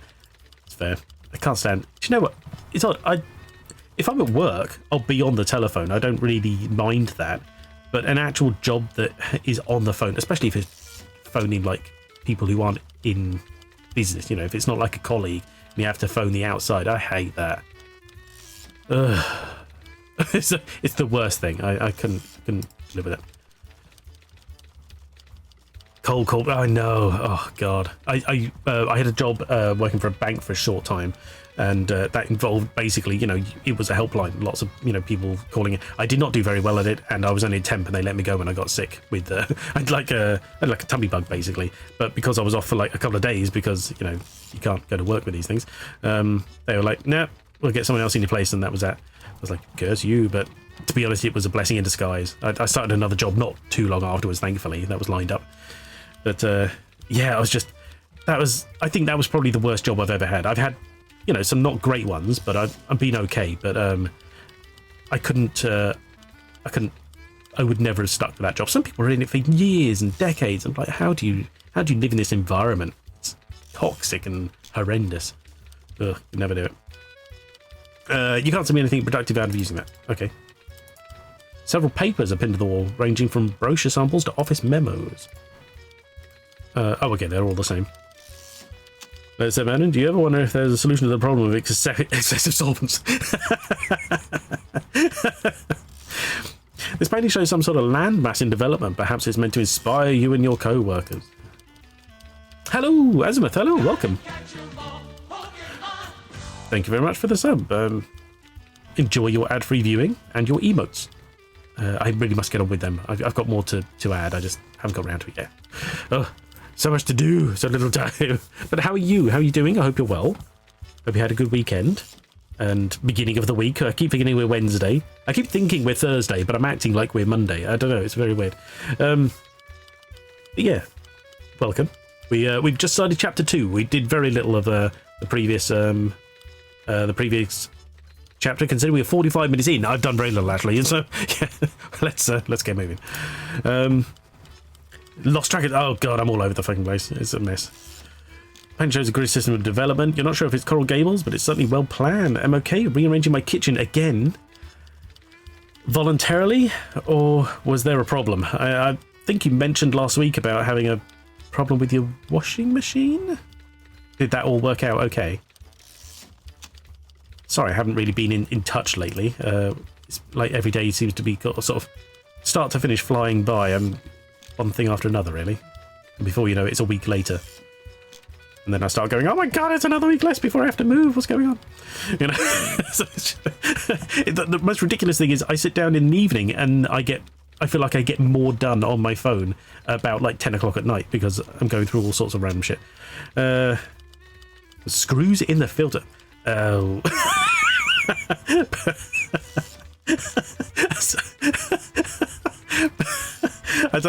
It's fair. I can't stand. Do you know what? It's odd. If I'm at work, I'll be on the telephone. I don't really mind that. But an actual job that is on the phone, especially if it's phoning like people who aren't in business, you know, if it's not like a colleague and you have to phone the outside, I hate that. It's the worst thing. I couldn't live with it. Cold call. I know. Oh god. I had a job working for a bank for a short time, and that involved basically, you know, it was a helpline. Lots of, you know, people calling it. I did not do very well at it, and I was only a temp, and they let me go when I got sick with I had like a tummy bug basically. But because I was off for like a couple of days, because, you know, you can't go to work with these things, they were like, nah, we'll get someone else in your place, and that was that. I was like, curse you. But to be honest, it was a blessing in disguise. I started another job not too long afterwards, thankfully. That was lined up. But yeah, I think that was probably the worst job I've ever had. I've had, you know, some not great ones, but I've been okay. But I would never have stuck with that job. Some people are in it for years and decades. I'm like, how do you live in this environment? It's toxic and horrendous. Ugh, you'd never do it. You can't tell me anything productive out of using that. Okay. Several papers are pinned to the wall, ranging from brochure samples to office memos. Oh, okay, they're all the same. Let's say, Madden, do you ever wonder if there's a solution to the problem of excessive solvents? This painting shows some sort of landmass in development. Perhaps it's meant to inspire you and your co-workers. Hello, Azimuth. Hello, welcome. Thank you very much for the sub. Enjoy your ad-free viewing and your emotes. I really must get on with them. I've got more to add. I just haven't got around to it yet. Oh, so much to do, so little time. But how are you? How are you doing? I hope you're well. Hope you had a good weekend. and beginning of the week. I keep thinking we're Wednesday. I keep thinking we're Thursday, but I'm acting like we're Monday. I don't know. It's very weird. But yeah, welcome. We've just started chapter 2. We did very little of the previous chapter. Considering we're 45 minutes in, I've done very little actually. And so yeah, let's get moving. Lost track of. Oh god, I'm all over the fucking place. It's a mess. Plan shows a good system of development. You're not sure if it's Coral Gables, but it's certainly well planned. I'm okay rearranging my kitchen again. Voluntarily, or was there a problem? I think you mentioned last week about having a problem with your washing machine. Did that all work out okay? Sorry, I haven't really been in touch lately. It's like every day seems to be sort of start to finish flying by. One thing after another, really. And before you know it, it's a week later. And then I start going, oh my god, it's another week less before I have to move. What's going on? You know, so the most ridiculous thing is I sit down in the evening and I feel like I get more done on my phone about like 10 o'clock at night because I'm going through all sorts of random shit. Screws in the filter. Oh. I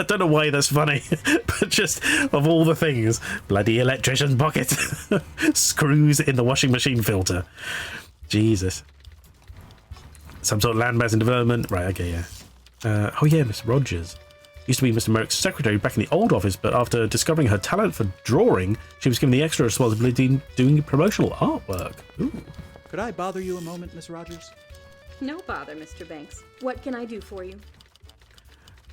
don't know why that's funny, but just of all the things, bloody electrician's pocket. Screws in the washing machine filter. Jesus. Some sort of landmass and development. Right, okay, yeah. Oh yeah, Miss Rogers. Used to be Mr. Merrick's secretary back in the old office, but after discovering her talent for drawing, she was given the extra responsibility of doing promotional artwork. Ooh. Could I bother you a moment, Miss Rogers? No bother, Mr. Banks. What can I do for you?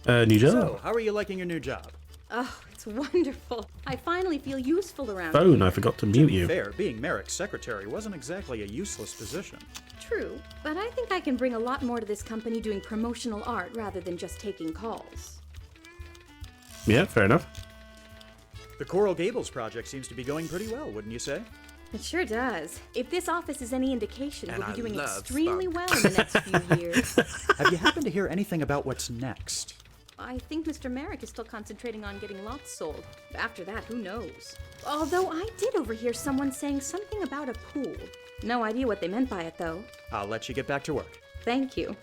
New job. So, how are you liking your new job? Oh, it's wonderful. I finally feel useful around Phone, here. I forgot to mute you. Fair, being Merrick's secretary wasn't exactly a useless position. True, but I think I can bring a lot more to this company doing promotional art rather than just taking calls. Yeah, fair enough. The Coral Gables project seems to be going pretty well, wouldn't you say? It sure does. If this office is any indication, And we'll be I doing love extremely fun. well in the next few years. Have you happened to hear anything about what's next? I think Mr. Merrick is still concentrating on getting lots sold. After that, who knows? Although I did overhear someone saying something about a pool. No idea what they meant by it, though. I'll let you get back to work. Thank you.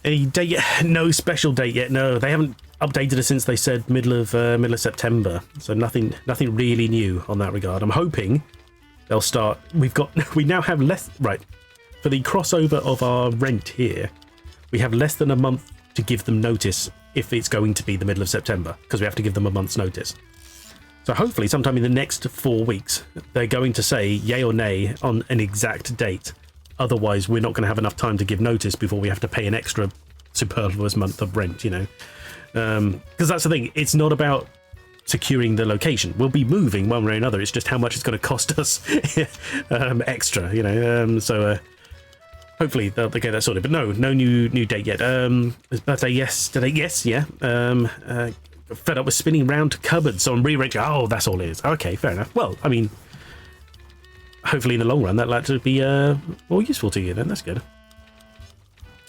Any date yet? No special date yet. No, they haven't updated us since they said middle of September. So nothing really new on that regard. I'm hoping they'll start. We now have less right for the crossover of our rent here. We have less than a month to give them notice if it's going to be the middle of September because we have to give them a month's notice. So hopefully sometime in the next 4 weeks they're going to say yay or nay on an exact date. Otherwise, we're not going to have enough time to give notice before we have to pay an extra superfluous month of rent, you know. Because that's the thing. It's not about securing the location. We'll be moving one way or another. It's just how much it's going to cost us extra, you know. So hopefully they'll get that sorted. But no new date yet. His birthday yesterday. Yes, yeah. Fed up with spinning round cupboards, so I'm rearranging. Oh, that's all it is. Okay, fair enough. Well, I mean, hopefully in the long run that'll actually be more useful to you then. That's good.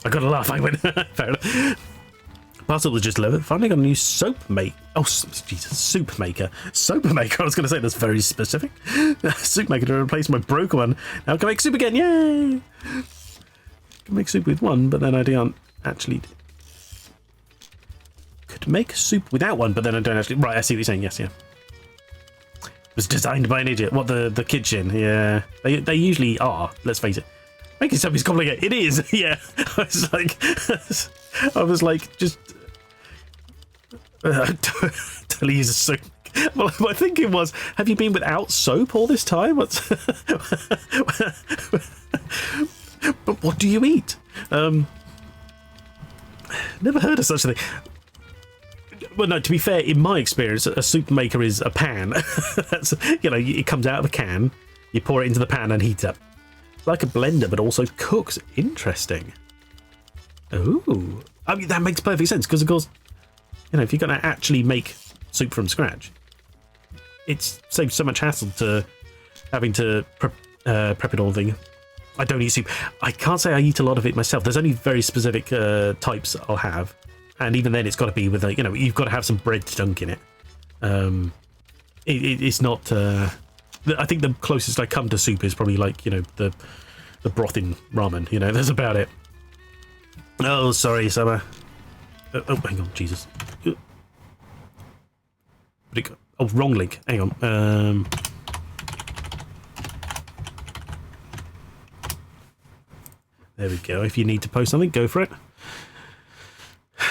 I gotta laugh. I went fair enough. Parcel was just delivered. Finally got a new soap maker. Oh Jesus, soup maker. Soap maker. I was gonna say that's very specific. Soup maker to replace my broken one. Now I can make soup again. Yay! Can make soup with one, but then I don't actually. Could make soup without one, but then I don't actually. Right, I see what you're saying. Yes, yeah. Was designed by an idiot. What, the kitchen? Yeah, they usually are. Let's face it. Making something complicated. It is. Yeah. I was like, just totally use a soap. Well, my thinking was, have you been without soap all this time? What's? But what do you eat? Never heard of such a thing. Well, no, to be fair, in my experience, a soup maker is a pan. That's, you know, it comes out of a can, you pour it into the pan and heat it up. Like a blender, but also cooks. Interesting. Ooh. I mean, that makes perfect sense, because, of course, you know, if you're going to actually make soup from scratch, it saves so much hassle to having to prep it all thing. I don't eat soup. I can't say I eat a lot of it myself. There's only very specific types I'll have. And even then, it's got to be with, you know, you've got to have some bread to dunk in it. It's not. I think the closest I come to soup is probably like, you know, the broth in ramen. You know, that's about it. Oh, sorry, Summer. Oh, hang on, Jesus. Oh, wrong link. Hang on. There we go. If you need to post something, go for it.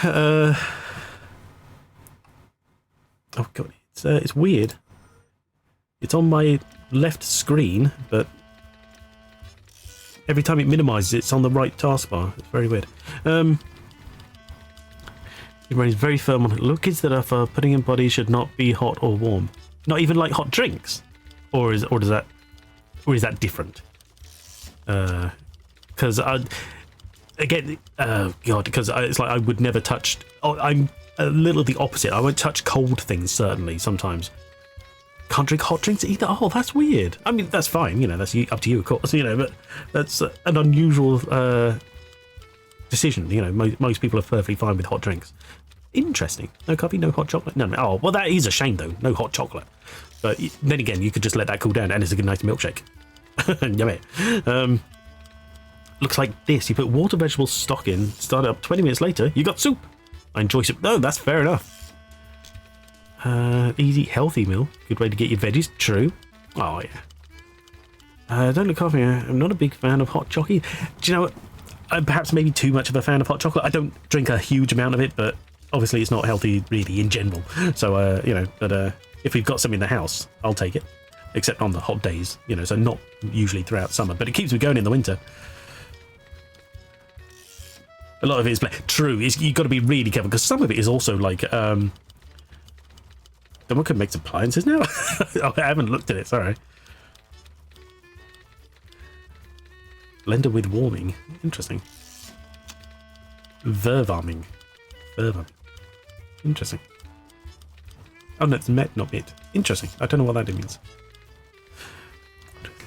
Oh god, it's weird. It's on my left screen, but every time it minimises, it's on the right taskbar. It's very weird. It remains very firm on it. Liquids that are for putting in body should not be hot or warm. Not even like hot drinks, or is that different? Because it's like I would never touch. I'm a little the opposite. I won't touch cold things, certainly. Sometimes can't drink hot drinks either. Oh, that's weird. I mean, that's fine. You know, that's up to you, of course. You know, but that's an unusual decision. You know, most people are perfectly fine with hot drinks. Interesting. No coffee, no hot chocolate. No. Oh, well, that is a shame though. No hot chocolate. But then again, you could just let that cool down, and it's a good nice milkshake. Yummy. Looks like this. You put water, vegetable stock in, start it up 20 minutes later, you got soup. I enjoy soup. No, that's fair enough. Easy, healthy meal. Good way to get your veggies. True. Oh, yeah. Don't look coffee. I'm not a big fan of hot chocolate. Do you know what? I'm perhaps maybe too much of a fan of hot chocolate. I don't drink a huge amount of it, but obviously it's not healthy really in general. So, you know, but if we've got some in the house, I'll take it. Except on the hot days, you know, so not usually throughout summer. But it keeps me going in the winter. A lot of it is true. You've got to be really careful because some of it is also like someone can make appliances now. Oh, I haven't looked at it. Sorry. Blender with warming. Interesting. Verwarming. Interesting. Oh no, it's met, not mit. Interesting. I don't know what that means.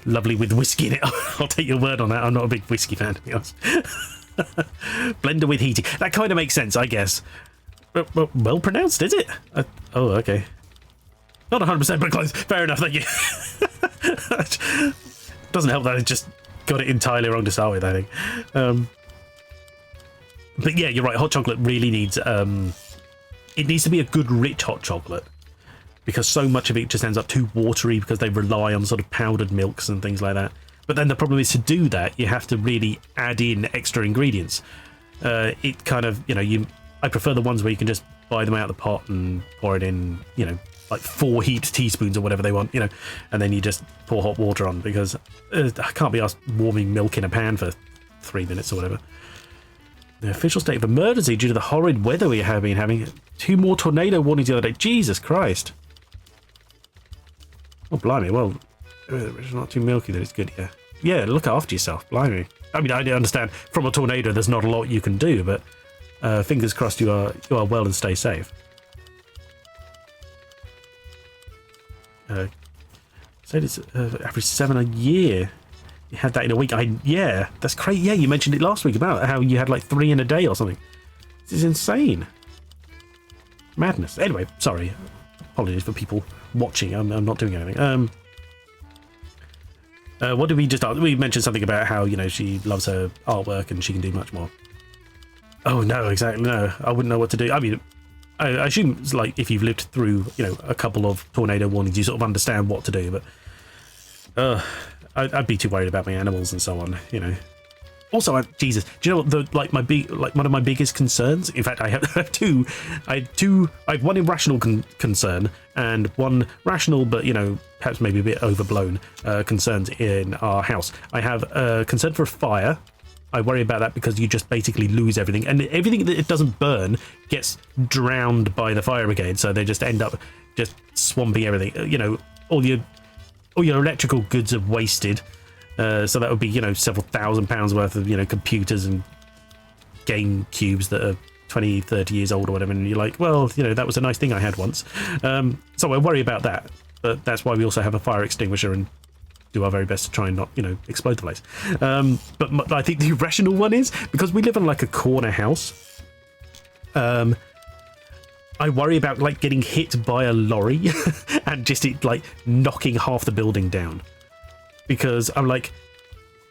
Lovely with whiskey in it. I'll take your word on that. I'm not a big whiskey fan, to be honest. Blender with heating. That kind of makes sense, I guess. Well pronounced, is it? Oh, okay. Not 100%, but close. Fair enough, thank you. Doesn't help that I just got it entirely wrong to start with, I think. But yeah, you're right. Hot chocolate really needs... it needs to be a good, rich hot chocolate. Because so much of it just ends up too watery because they rely on sort of powdered milks and things like that. But then the problem is to do that, you have to really add in extra ingredients. It kind of, you know, I prefer the ones where you can just buy them out of the pot and pour it in, you know, like 4 heaped teaspoons or whatever they want, you know, and then you just pour hot water on because I can't be asked warming milk in a pan for 3 minutes or whatever. The official state of emergency due to the horrid weather we have been having. 2 more tornado warnings the other day. Jesus Christ. Oh, blimey. Well, it's not too milky that it's good, yeah. Yeah, look after yourself, blimey. I mean, I understand from a tornado there's not a lot you can do, but fingers crossed you are well and stay safe. Said it's average 7 a year. You had that in a week. Yeah, that's crazy. Yeah, you mentioned it last week about how you had like 3 in a day or something. This is insane. Madness. Anyway, sorry. Apologies for people watching. I'm not doing anything. What did we just... We mentioned something about how, you know, she loves her artwork and she can do much more. Oh, no, exactly, no. I wouldn't know what to do. I mean, I assume it's like if you've lived through, you know, a couple of tornado warnings, you sort of understand what to do, but... I'd be too worried about my animals and so on, you know. Also, Jesus, do you know what one of my biggest concerns? In fact, I have two. I have one irrational concern and one rational, but you know, perhaps maybe a bit overblown concerns in our house. I have a concern for a fire. I worry about that because you just basically lose everything, and everything that it doesn't burn gets drowned by the fire brigade. So they just end up just swamping everything. You know, all your electrical goods are wasted, so that would be, you know, several £1,000s worth of, you know, computers and game cubes that are 20-30 years old or whatever, and you're like, well, you know, that was a nice thing I had once. So I worry about that, but that's why we also have a fire extinguisher and do our very best to try and not, you know, explode the place. But I think the irrational one is because we live in like a corner house, I worry about like getting hit by a lorry and just it like knocking half the building down, because I'm like,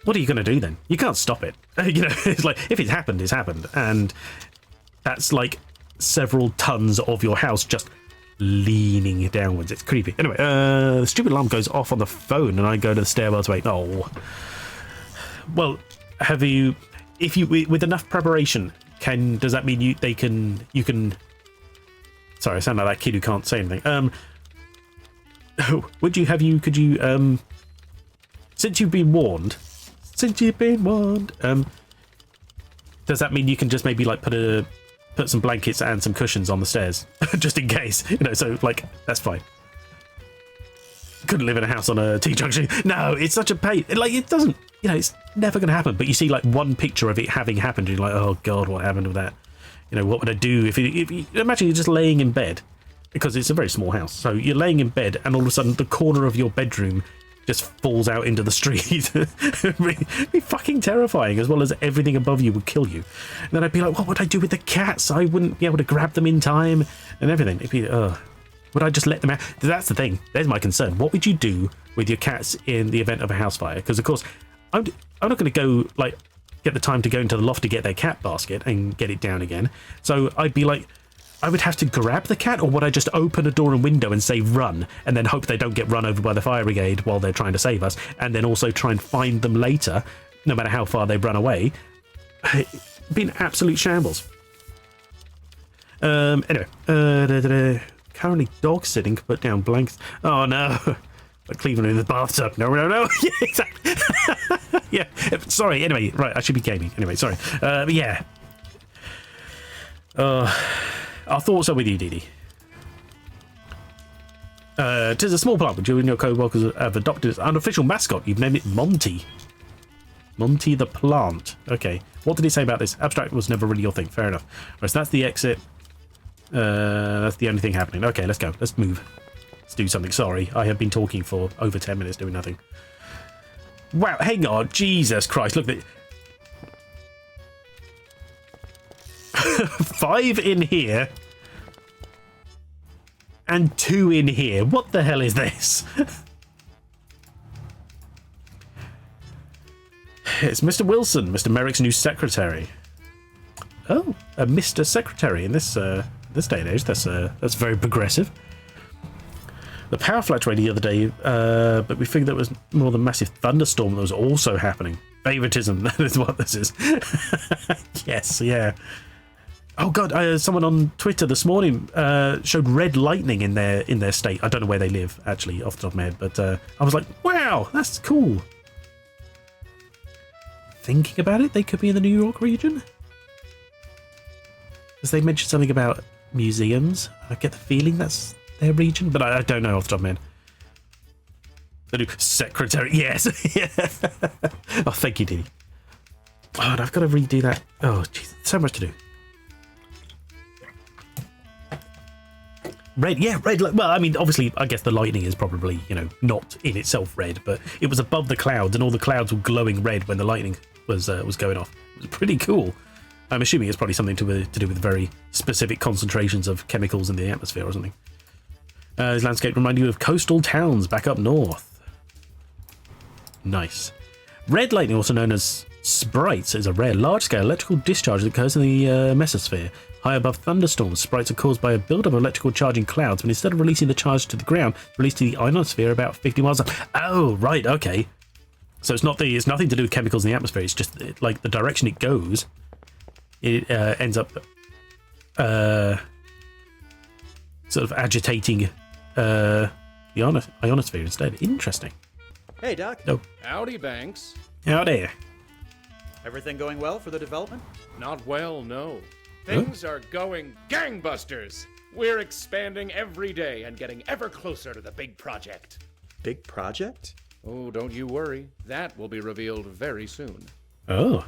what are you going to do then? You can't stop it. You know, it's like, if it's happened, it's happened, and that's like several tons of your house just leaning downwards. It's creepy. Anyway, the stupid alarm goes off on the phone, and I go to the stairwell to wait. Oh, well, have you? If you with enough preparation, does that mean you can? Sorry, I sound like that kid who can't say anything. Could you since you've been warned, does that mean you can just maybe like put some blankets and some cushions on the stairs just in case, you know? So like that's fine. Couldn't live in a house on a T-junction. No, it's such a pain. Like it doesn't, you know, it's never going to happen. But you see like one picture of it having happened, and you're like, oh god, what happened with that? You know, what would I do if you imagine you're just laying in bed, because it's a very small house. So you're laying in bed, and all of a sudden the corner of your bedroom just falls out into the street. It'd be fucking terrifying, as well as everything above you would kill you. And then I'd be like, what would I do with the cats? I wouldn't be able to grab them in time and everything. It'd be, would I just let them out? That's the thing. There's my concern. What would you do with your cats in the event of a house fire? Because of course, I'm not going to go like get the time to go into the loft to get their cat basket and get it down again. So I'd be like, I would have to grab the cat, or would I just open a door and window and say run, and then hope they don't get run over by the fire brigade while they're trying to save us, and then also try and find them later, no matter how far they've run away? It'd be an absolute shambles. Anyway, currently dog sitting, put down blankets. Oh no, like Cleveland in the bathtub. No. Yeah, exactly. Yeah, sorry. Anyway, right, I should be gaming. Anyway, sorry. But yeah. Our thoughts are with you, Dee. Tis a small plant, but you and your co-workers have adopted its unofficial mascot. You've named it Monty. Monty the plant. Okay. What did he say about this? Abstract was never really your thing. Fair enough. Right, so that's the exit. That's the only thing happening. Okay, let's go. Let's move. Let's do something. Sorry, I have been talking for over 10 minutes doing nothing. Wow, hang on. Jesus Christ. Look at it. 5 in here and 2 in here. What the hell is this? It's Mr. Wilson, Mr. Merrick's new secretary. Oh, a Mr. Secretary in this this day and age. That's very progressive. The power fluctuated the other day, but we figured that was more than massive thunderstorm that was also happening. Favoritism, that is what this is. Yes, yeah. Oh god, someone on Twitter this morning showed red lightning in their state. I don't know where they live, actually, off the top of my head, but I was like, wow, that's cool. Thinking about it, they could be in the New York region. Because they mentioned something about museums. I get the feeling that's their region, but I don't know off the top of my head. The new secretary, yes. Yeah. Oh, thank you, Dee. Oh, and I've got to redo that. Oh, jeez, so much to do. Red, yeah, red. Well, I mean, obviously, I guess the lightning is probably, you know, not in itself red, but it was above the clouds, and all the clouds were glowing red when the lightning was going off. It was pretty cool. I'm assuming it's probably something to do with very specific concentrations of chemicals in the atmosphere or something. This landscape reminds you of coastal towns back up north. Nice. Red lightning, also known as sprites, is a rare, large-scale electrical discharge that occurs in the mesosphere. High above thunderstorms, sprites are caused by a build-up of electrical charge in clouds, but instead of releasing the charge to the ground, released to the ionosphere about 50 miles up. Oh, right, okay. So it's nothing to do with chemicals in the atmosphere. It's just like the direction it goes, it ends up sort of agitating the ionosphere instead. Interesting. Hey, Doc. No. Howdy, Banks. Out there. Everything going well for the development? Not well, no. Things are going gangbusters. We're expanding every day and getting ever closer to the big project. Big project? Oh, don't you worry. That will be revealed very soon. Oh.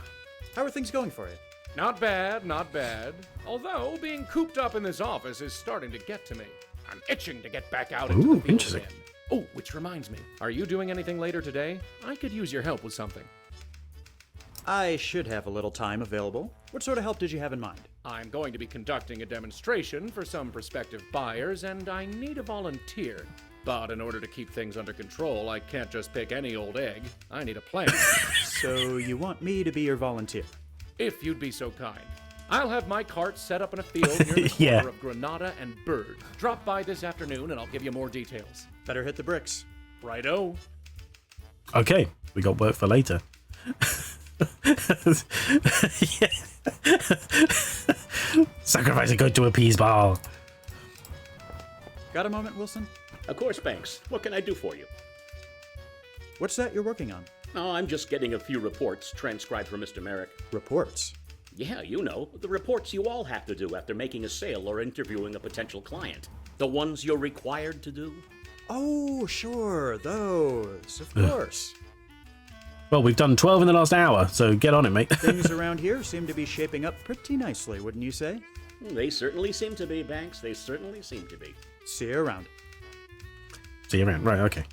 How are things going for you? Not bad, not bad. Although, being cooped up in this office is starting to get to me. I'm itching to get back out into the field interesting. again. Oh, which reminds me. Are you doing anything later today? I could use your help with something. I should have a little time available. What sort of help did you have in mind? I'm going to be conducting a demonstration for some prospective buyers, and I need a volunteer. But in order to keep things under control, I can't just pick any old egg. I need a plan. So you want me to be your volunteer? If you'd be so kind. I'll have my cart set up in a field near the corner Yeah. of Granada and Bird. Drop by this afternoon and I'll give you more details. Better hit the bricks. Righto. Okay, we got work for later. Sacrifice a goat to appease Baal. Got a moment, Wilson? Of course, Banks. What can I do for you? What's that you're working on? Oh, I'm just getting a few reports transcribed for Mr. Merrick. Reports. Yeah, you know, the reports you all have to do after making a sale or interviewing a potential client. The ones you're required to do. Oh, sure, those. Of course. Well, we've done 12 in the last hour, so get on it, mate. Things around here seem to be shaping up pretty nicely, wouldn't you say? They certainly seem to be, Banks. They certainly seem to be. See you around. See you around. Right, okay.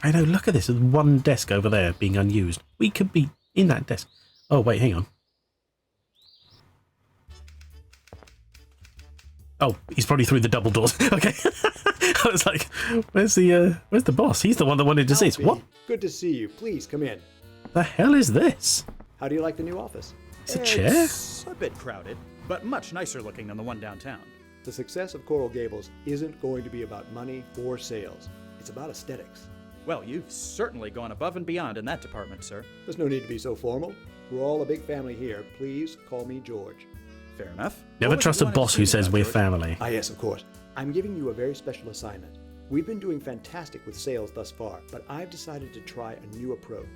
I know, look at this. There's one desk over there being unused. We could be in that desk. Oh, wait, hang on. Oh, he's probably through the double doors. Okay. I was like, where's the boss? He's the one that wanted to see us. Alfie, What Good to see you. Please come in. the hell is this? How do you like the new office? It's a chair? It's a bit crowded, but much nicer looking than the one downtown. The success of Coral Gables isn't going to be about money or sales. It's about aesthetics. Well, you've certainly gone above and beyond in that department, sir. There's no need to be so formal. We're all a big family here. Please call me George. Fair enough. Never What was trust it a you wanted boss to who see me says about, we're George? family. Ah, yes, of course. I'm giving you a very special assignment. We've been doing fantastic with sales thus far, but I've decided to try a new approach.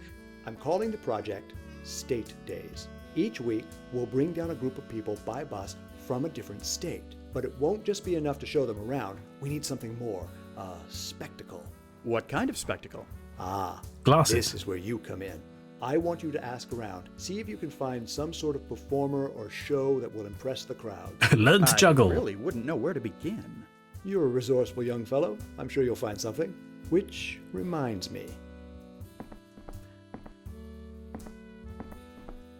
I'm calling the project State Days. Each week, we'll bring down a group of people by bus from a different state. But it won't just be enough to show them around. We need something more. A spectacle. What kind of spectacle? Ah, Glasses. this is where you come in. I want you to ask around. See if you can find some sort of performer or show that will impress the crowd. Learn to juggle. I really wouldn't know where to begin. You're a resourceful young fellow. I'm sure you'll find something. Which reminds me.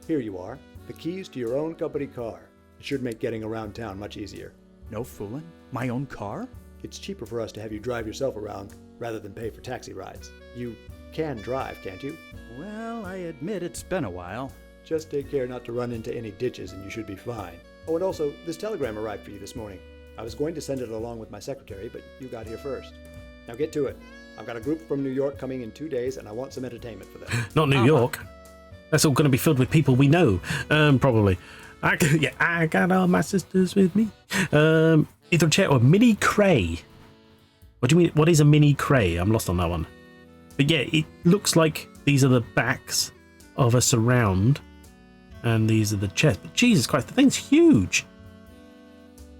Here you are. The keys to your own company car. It should make getting around town much easier. No fooling? My own car? It's cheaper for us to have you drive yourself around rather than pay for taxi rides. You can drive, can't you? Well, I admit it's been a while. Just take care not to run into any ditches and you should be fine. Oh, and also, this telegram arrived for you this morning. I was going to send it along with my secretary, but you got here first. Now get to it. I've got a group from New York coming in 2 days, and I want some entertainment for them. Not New York. That's all going to be filled with people we know. Probably. I got all my sisters with me. Either a chair or a mini cray. What do you mean? What is a mini cray? I'm lost on that one. But yeah, it looks like these are the backs of a surround, and these are the chairs. But Jesus Christ, the thing's huge.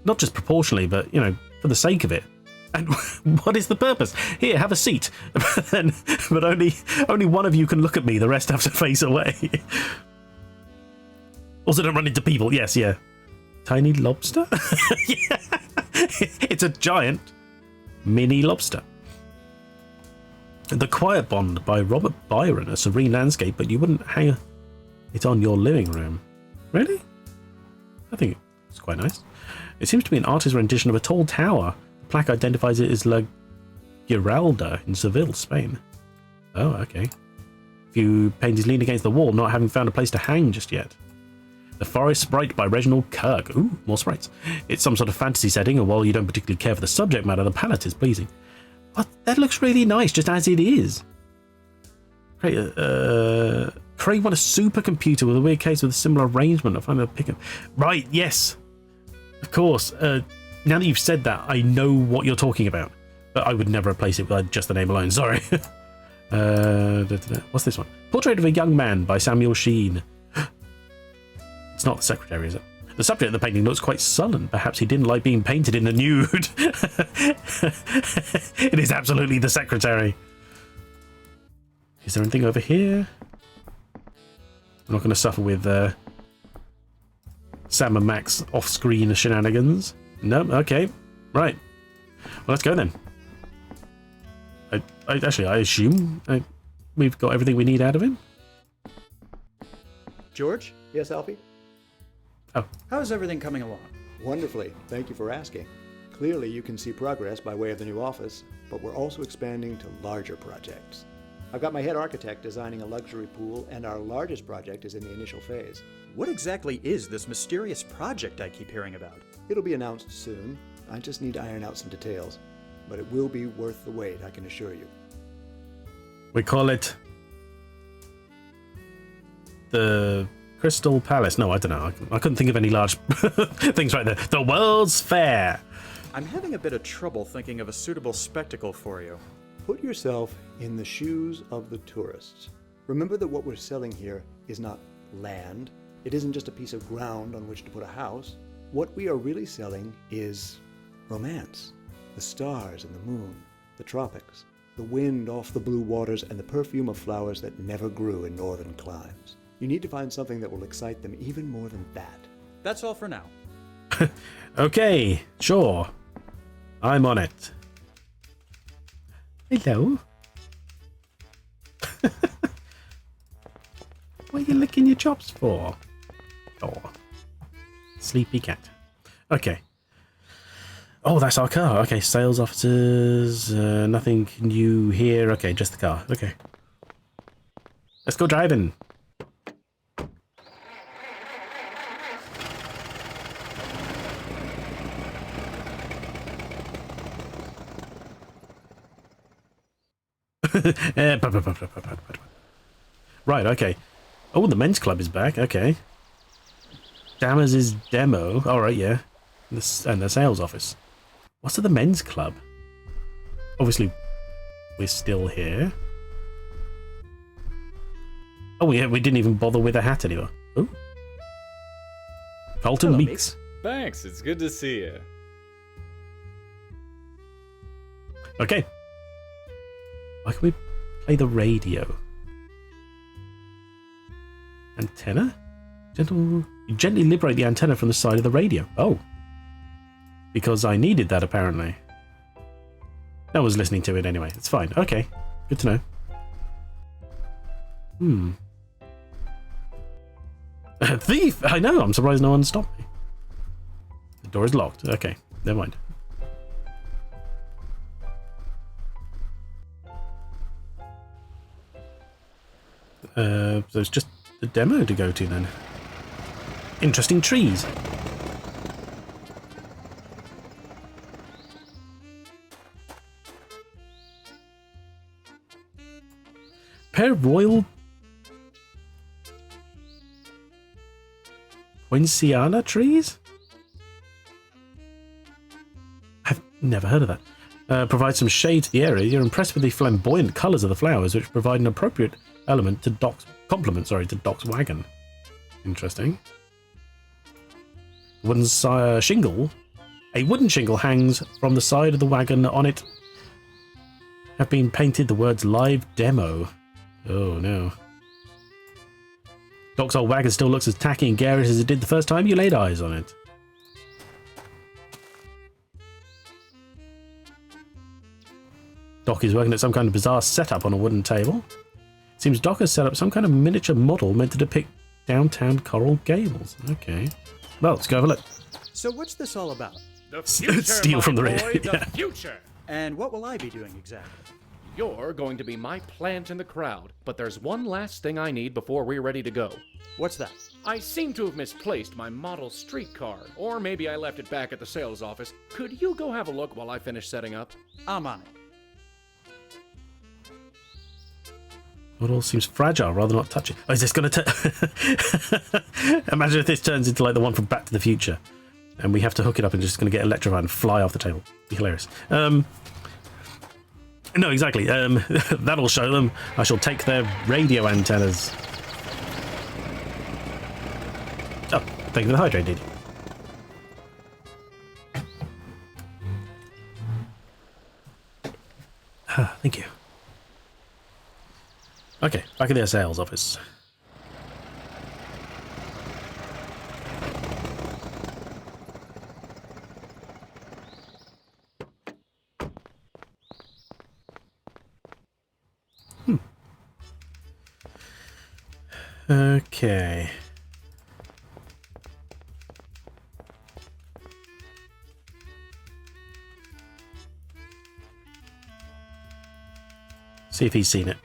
Not just proportionally, but you know, for the sake of it. And what is the purpose? Here, have a seat. but only one of you can look at me. The rest have to face away. Also, don't run into people. Yes, yeah. Tiny lobster? Yeah. It's a giant mini lobster. The Quiet Bond by Robert Byron, a serene landscape, but you wouldn't hang it on your living room. Really? I think it's quite nice. It seems to be an artist's rendition of a tall tower. The plaque identifies it as La Giralda in Seville, Spain. Oh, okay. A few paintings lean against the wall, not having found a place to hang just yet. The Forest Sprite by Reginald Kirk. Ooh, more sprites. It's some sort of fantasy setting, and while you don't particularly care for the subject matter, the palette is pleasing. But that looks really nice, just as it is. Craig won a supercomputer with a weird case with a similar arrangement. I find a pick up. Right, yes. Of course. Now that you've said that, I know what you're talking about. But I would never replace it with just the name alone, sorry. What's this one? Portrait of a Young Man by Samuel Sheen. It's not the secretary, is it? The subject of the painting looks quite sullen. Perhaps he didn't like being painted in the nude. It is absolutely the secretary. Is there anything over here? I'm not going to suffer with Sam and Max off-screen shenanigans. No, okay. Right. Well, let's go then. I assume we've got everything we need out of him. George, Yes, Alfie? Oh, How's everything coming along? Wonderfully. Thank you for asking. Clearly, you can see progress by way of the new office, but we're also expanding to larger projects. I've got my head architect designing a luxury pool, and our largest project is in the initial phase. What exactly is this mysterious project I keep hearing about? It'll be announced soon. I just need to iron out some details. But it will be worth the wait, I can assure you. we call it the Crystal Palace. No, I don't know. I couldn't think of any large things right there. The World's Fair. I'm having a bit of trouble thinking of a suitable spectacle for you. Put yourself in the shoes of the tourists. Remember that what we're selling here is not land. It isn't just a piece of ground on which to put a house. What we are really selling is romance. The stars and the moon, the tropics, the wind off the blue waters, and the perfume of flowers that never grew in northern climes. You need to find something that will excite them even more than that. That's all for now. Okay, sure. I'm on it. Hello. What are you licking your chops for? Oh, sleepy cat. Okay. Oh, that's our car. Okay, sales officers. Nothing new here. Okay, just the car. Okay. Let's go driving. Right, okay. Oh, the men's club is back. Okay. Dammers' demo. All right, yeah. And the sales office. What's at the men's club? Obviously, we're still here. Oh, yeah, we didn't even bother with a hat anymore. Oh. Carlton Hello, Meeks. Thanks, it's good to see you. Okay. Why can we play the radio? Antenna? You gently liberate the antenna from the side of the radio. Oh. Because I needed that, apparently. I was listening to it anyway. It's fine. Okay. Good to know. A thief! I know. I'm surprised no one stopped me. The door is locked. Okay. Never mind. There's just the demo to go to then. Interesting trees. Pair of royal Poinciana trees? I've never heard of that. Provide some shade to the area. You're impressed with the flamboyant colours of the flowers, which provide an appropriate element to complement to Doc's wagon. Interesting. Wooden shingle. A wooden shingle hangs from the side of the wagon. On it have been painted the words live demo. Oh no. Doc's old wagon still looks as tacky and garish as it did the first time you laid eyes on it. Doc is working at some kind of bizarre setup on a wooden table. It seems Doc has set up some kind of miniature model meant to depict downtown Coral Gables. Okay. Well, let's go have a look. So what's this all about? The future, Steal from the boy, radio. the future. And what will I be doing exactly? You're going to be my plant in the crowd, but there's one last thing I need before we're ready to go. What's that? I seem to have misplaced my model streetcar, or maybe I left it back at the sales office. Could you go have a look while I finish setting up? I'm on it. Model seems fragile, rather not touch it. Oh, is this going to Imagine if this turns into like the one from Back to the Future, and we have to hook it up and just going to get electrified and fly off the table. Be hilarious. No, exactly. That'll show them. I shall take their radio antennas. Oh, thank you for the hydrate, dude. Thank you. Okay, back at their sales office. Okay. See if he's seen it.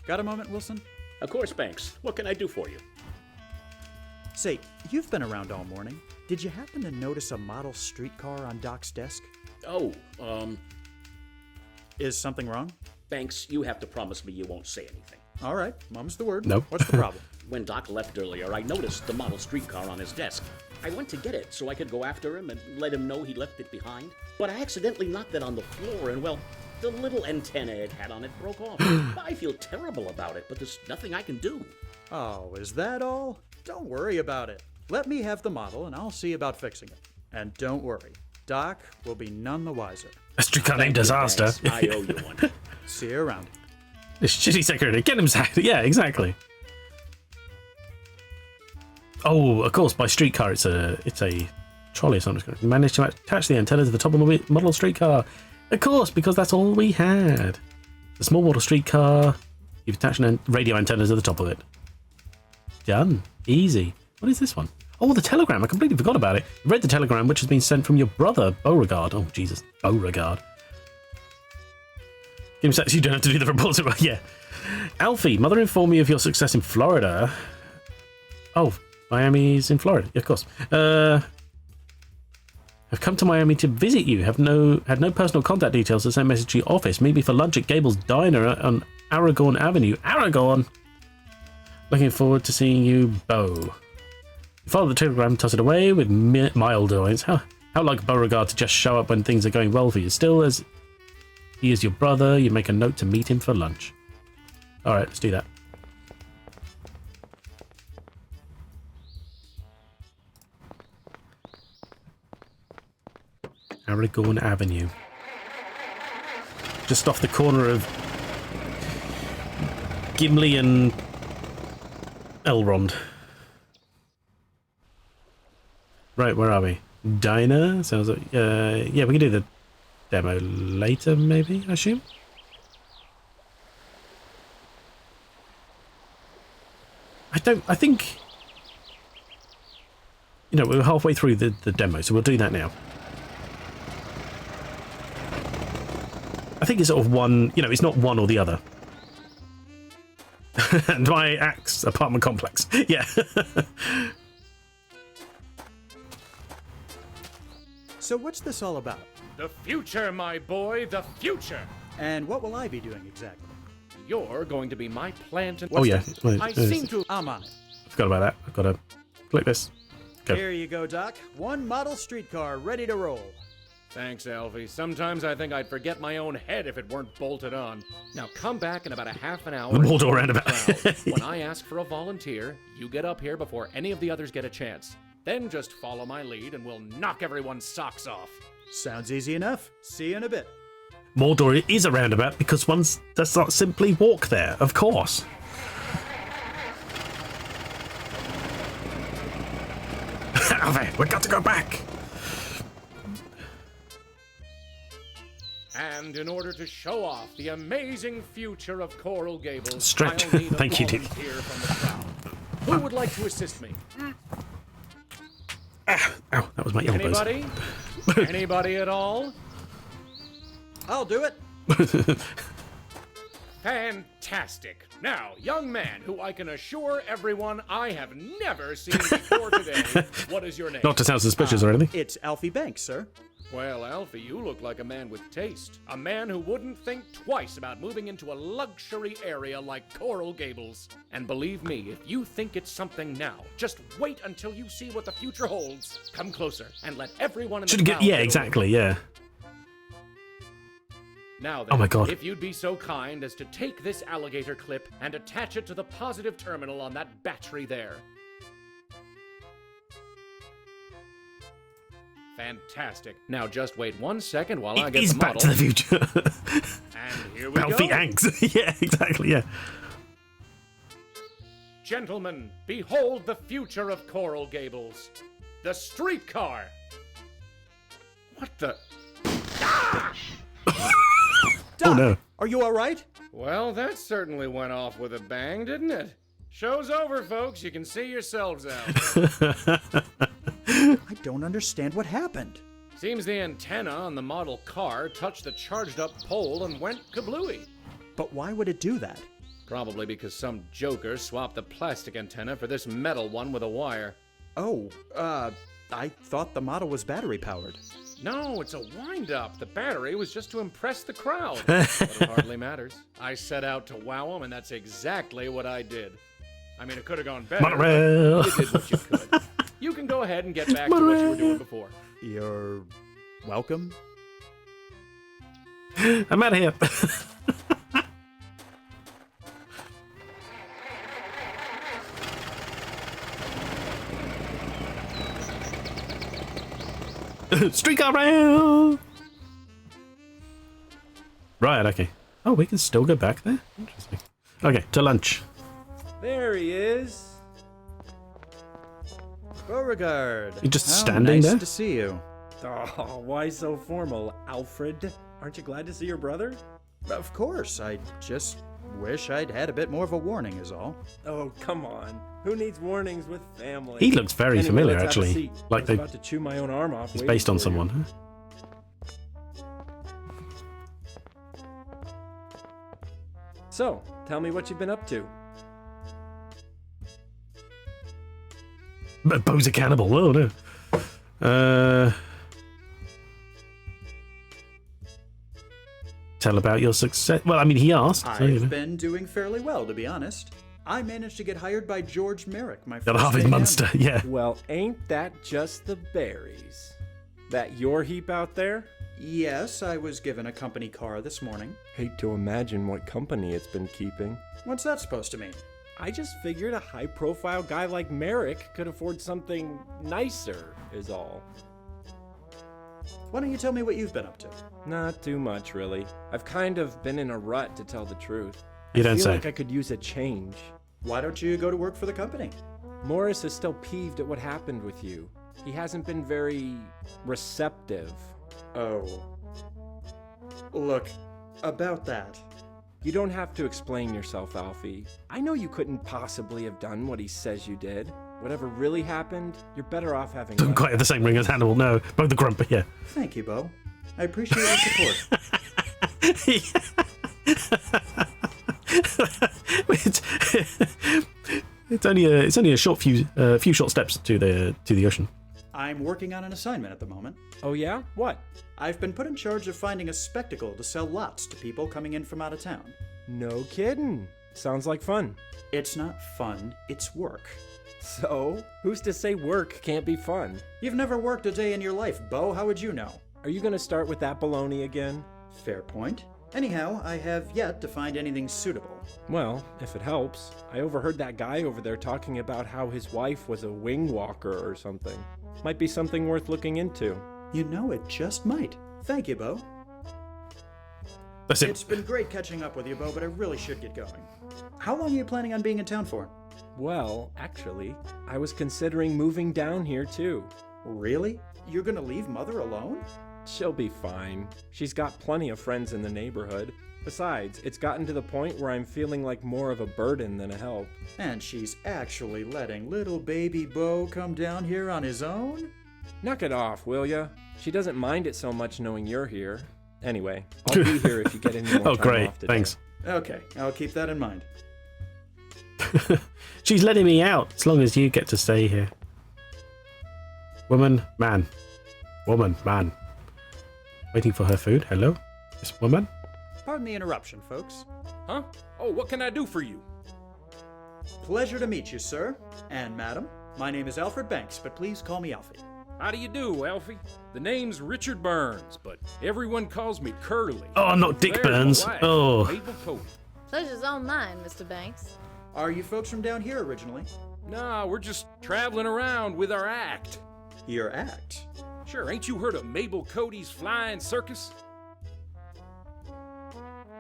Got a moment, Wilson? Of course, Banks. What can I do for you? Say, you've been around all morning. Did you happen to notice a model streetcar on Doc's desk? Oh, Is something wrong? Banks, you have to promise me you won't say anything. All right, mum's the word. Nope. What's the problem? When Doc left earlier, I noticed the model streetcar on his desk. I went to get it so I could go after him and let him know he left it behind. But I accidentally knocked it on the floor and, well, the little antenna it had on it broke off. I feel terrible about it, but there's nothing I can do. Oh, is that all? Don't worry about it. Let me have the model and I'll see about fixing it. And don't worry, Doc will be none the wiser. A streetcar named Disaster. Banks, I owe you one. See you around. This shitty secretary. Get him sacked. Yeah, exactly. Oh, of course, by streetcar, it's a trolley or something. Managed to attach the antenna to the top of the model streetcar. Of course, because that's all we had. The small model streetcar. You've attached a radio antenna to the top of it. Done. Easy. What is this one? Oh, the telegram. I completely forgot about it. You read the telegram, which has been sent from your brother, Beauregard. Oh, Jesus. Beauregard. Give him you don't have to do the reports. Yeah. Alfie, mother informed me of your success in Florida. Oh, Miami's in Florida. Yeah, of course. I've come to Miami to visit you. Had no personal contact details to send message to your office. Maybe for lunch at Gable's Diner on Aragon Avenue. Aragon! Looking forward to seeing you, Beau. You follow the telegram, toss it away with mild annoyance. How like Beauregard to just show up when things are going well for you. Still, as he is your brother, you make a note to meet him for lunch. Alright, let's do that. Aragon Avenue. Just off the corner of Gimli and Elrond. Right, where are we? Diner? Sounds like... yeah, we can do the demo later, maybe, I assume? I think... You know, we're halfway through the demo, so we'll do that now. I think it's sort of one... You know, it's not one or the other. And my axe apartment complex. Yeah. So what's this all about? The future, my boy, the future! And what will I be doing exactly? You're going to be my plant and... Oh, yeah. I seem to... I'm on it. Forgot about that. I've got to click this. Go. Here you go, Doc. One model streetcar ready to roll. Thanks, Alfie. Sometimes I think I'd forget my own head if it weren't bolted on. Now come back in about a half an hour. The Mordor roundabout. When I ask for a volunteer, you get up here before any of the others get a chance. Then just follow my lead and we'll knock everyone's socks off. Sounds easy enough. See you in a bit. Mordor is a roundabout because one does not simply walk there, of course. Alfie, we've got to go back. And in order to show off the amazing future of Coral Gables, Stretch. I'll need a Thank you, Dee. volunteer from the crowd. Who would like to assist me? Ow, that was my elbows. Anybody? Anybody at all? I'll do it. Fantastic. Now, young man who I can assure everyone I have never seen before today, what is your name? Not to sound suspicious or anything. It's Alfie Banks, sir. Well, Alfie, you look like a man with taste. A man who wouldn't think twice about moving into a luxury area like Coral Gables. And believe me, if you think it's something now, just wait until you see what the future holds. Come closer and let everyone in the crowd Yeah, know. exactly, yeah. Now then, Oh my God. if you'd be so kind as to take this alligator clip and attach it to the positive terminal on that battery there. Fantastic. Now just wait 1 second while I get He's the Back model. to the Future. And here we Alfie go. Hanks. Yeah, exactly, yeah. Gentlemen, behold the future of Coral Gables. The streetcar. What the... Doc, Oh, no. Are you all right? Well, that certainly went off with a bang, didn't it? Show's over, folks. You can see yourselves out. I don't understand what happened. Seems the antenna on the model car touched the charged up pole and went kablooey. But why would it do that? Probably because some joker swapped the plastic antenna for this metal one with a wire. Oh, I thought the model was battery powered. No, it's a wind-up. The battery was just to impress the crowd. But it hardly matters. I set out to wow them, and that's exactly what I did. I mean, it could have gone better. Monorail. But you did what you could. You can go ahead and get back to what you were doing before. You're welcome. I'm out of here. Streetcar rail! Right, okay. Oh, we can still go back there? Interesting. Okay, to lunch. There he is. Beauregard. You're just How standing nice there? to see you. Oh, why so formal, Alfred? Aren't you glad to see your brother? Of course, I just wish I'd had a bit more of a warning is all. Oh, come on. Who needs warnings with family? He looks very Anyway, familiar, let's have a actually. seat. Like I was they, about to chew my own arm off. it's waiting based on for you. someone, huh? So, tell me what you've been up to. But Bo's a cannibal. Oh, no. Tell about your success. Well, I mean, he asked. So, you know. I've been doing fairly well, to be honest. I managed to get hired by George Merrick, my The first Harvard day Monster, down. yeah. Well, ain't that just the berries? That your heap out there? Yes, I was given a company car this morning. Hate to imagine what company it's been keeping. What's that supposed to mean? I just figured a high-profile guy like Merrick could afford something nicer, is all. Why don't you tell me what you've been up to? Not too much, really. I've kind of been in a rut, to tell the truth. You don't I feel say. like I could use a change. Why don't you go to work for the company? Morris is still peeved at what happened with you. He hasn't been very receptive. Oh. Look, about that. You don't have to explain yourself, Alfie. I know you couldn't possibly have done what he says you did. Whatever really happened, you're better off having Doesn't left. quite have the same ring as Hannibal, no. Both the grump, yeah. Thank you, Bo. I appreciate your support. it's only a short few short steps to the ocean. I'm working on an assignment at the moment. Oh yeah? What? I've been put in charge of finding a spectacle to sell lots to people coming in from out of town. No kidding. Sounds like fun. It's not fun, it's work. So, who's to say work can't be fun? You've never worked a day in your life, Bo. How would you know? Are you gonna start with that baloney again? Fair point. Anyhow, I have yet to find anything suitable. Well, if it helps, I overheard that guy over there talking about how his wife was a wing walker or something. Might be something worth looking into. You know, it just might. Thank you, Bo. That's it. It's been great catching up with you, Bo, but I really should get going. How long are you planning on being in town for? Well, actually, I was considering moving down here too. Really? You're gonna leave Mother alone? She'll be fine. She's got plenty of friends in the neighborhood. Besides, it's gotten to the point where I'm feeling like more of a burden than a help. And she's actually letting little baby Bo come down here on his own? Knock it off, will ya? She doesn't mind it so much knowing you're here. Anyway, I'll be here if you get any more Oh, time great. off today. Thanks. Okay, I'll keep that in mind. She's letting me out as long as you get to stay here. Woman, man. Woman, man. Waiting for her food. Hello? This woman? Pardon the interruption, folks. Huh? Oh, what can I do for you? Pleasure to meet you, sir. And madam. My name is Alfred Banks, but please call me Alfie. How do you do, Alfie? The name's Richard Burns, but everyone calls me Curly. Oh, not Dick There's my Burns. wife, Oh. Mabel Cody. Pleasure's all mine, Mr. Banks. Are you folks from down here originally? Nah, we're just traveling around with our act. Your act? Sure, ain't you heard of Mabel Cody's Flying Circus?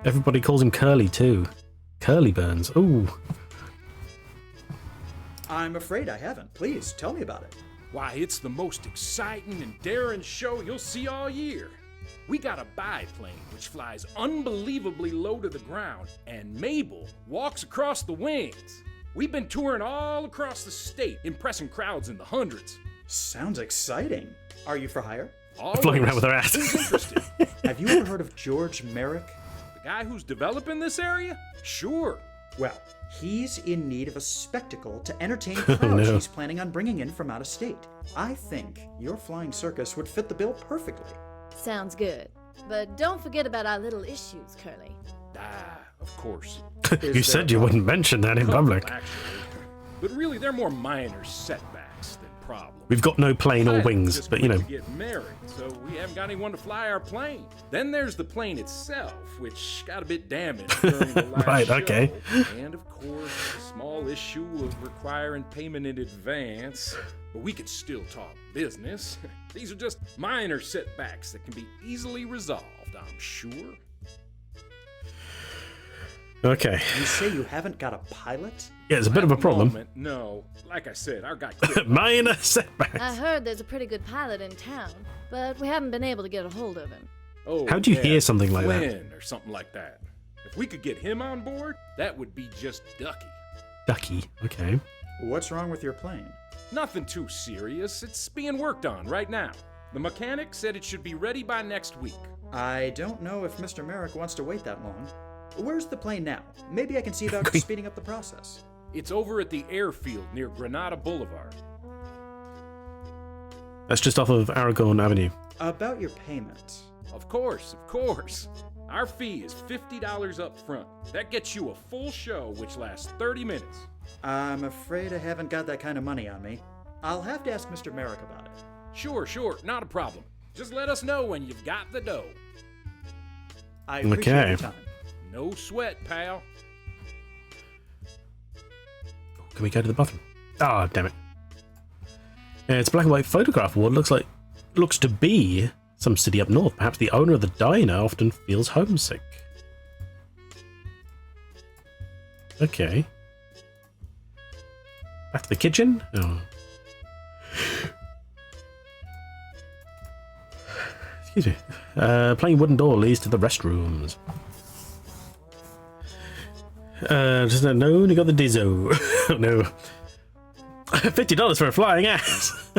Everybody calls him Curly, too. Curly Burns. Ooh. I'm afraid I haven't. Please, tell me about it. Why, it's the most exciting and daring show you'll see all year. We got a biplane which flies unbelievably low to the ground, and Mabel walks across the wings. We've been touring all across the state, impressing crowds in the hundreds. Sounds exciting. Are you for hire? Always. Flying around with her ass. Who's interested? Have you ever heard of George Merrick? The guy who's developing this area? Sure. Well, he's in need of a spectacle to entertain crowds he's planning on bringing in from out of state. I think your flying circus would fit the bill perfectly. Sounds good. But don't forget about our little issues, Curly. Ah, of course. You said you wouldn't mention that in public. Actually. But really, they're more minor setbacks than problems. We've got no plane or Pilot wings, just but you know. went to get married, so we haven't got anyone to fly our plane. Then there's the plane itself, which got a bit damaged during the last Right, show. okay. And of course, the small issue of requiring payment in advance. But we could still talk business. These are just minor setbacks that can be easily resolved, I'm sure. Okay. You say you haven't got a pilot? Yeah, it's a bit of a At the problem. moment, no. Like I said, our guy quit. Minor setbacks. I heard there's a pretty good pilot in town, but we haven't been able to get a hold of him. Oh, How do you yeah, hear something like that? Flynn or something like that. If we could get him on board, that would be just ducky. Ducky. Okay. What's wrong with your plane? Nothing too serious. It's being worked on right now. The mechanic said it should be ready by next week. I don't know if Mr. Merrick wants to wait that long. Where's the plane now? Maybe I can see about speeding up the process. It's over at the airfield near Granada Boulevard. That's just off of Aragon Avenue. About your payment. Of course, of course. Our fee is $50 up front. That gets you a full show, which lasts 30 minutes. I'm afraid I haven't got that kind of money on me. I'll have to ask Mr. Merrick about it. Sure, not a problem. Just let us know when you've got the dough. I appreciate Okay. your time. No sweat, pal. Can we go to the bathroom? Ah, damn it. Yeah, it's a black and white photograph of what looks to be some city up north. Perhaps the owner of the diner often feels homesick. Okay. Back to the kitchen? Oh. Excuse me. Plain wooden door leads to the restrooms. Just no, you got the Dizzo. Oh, no. $50 for a flying ass.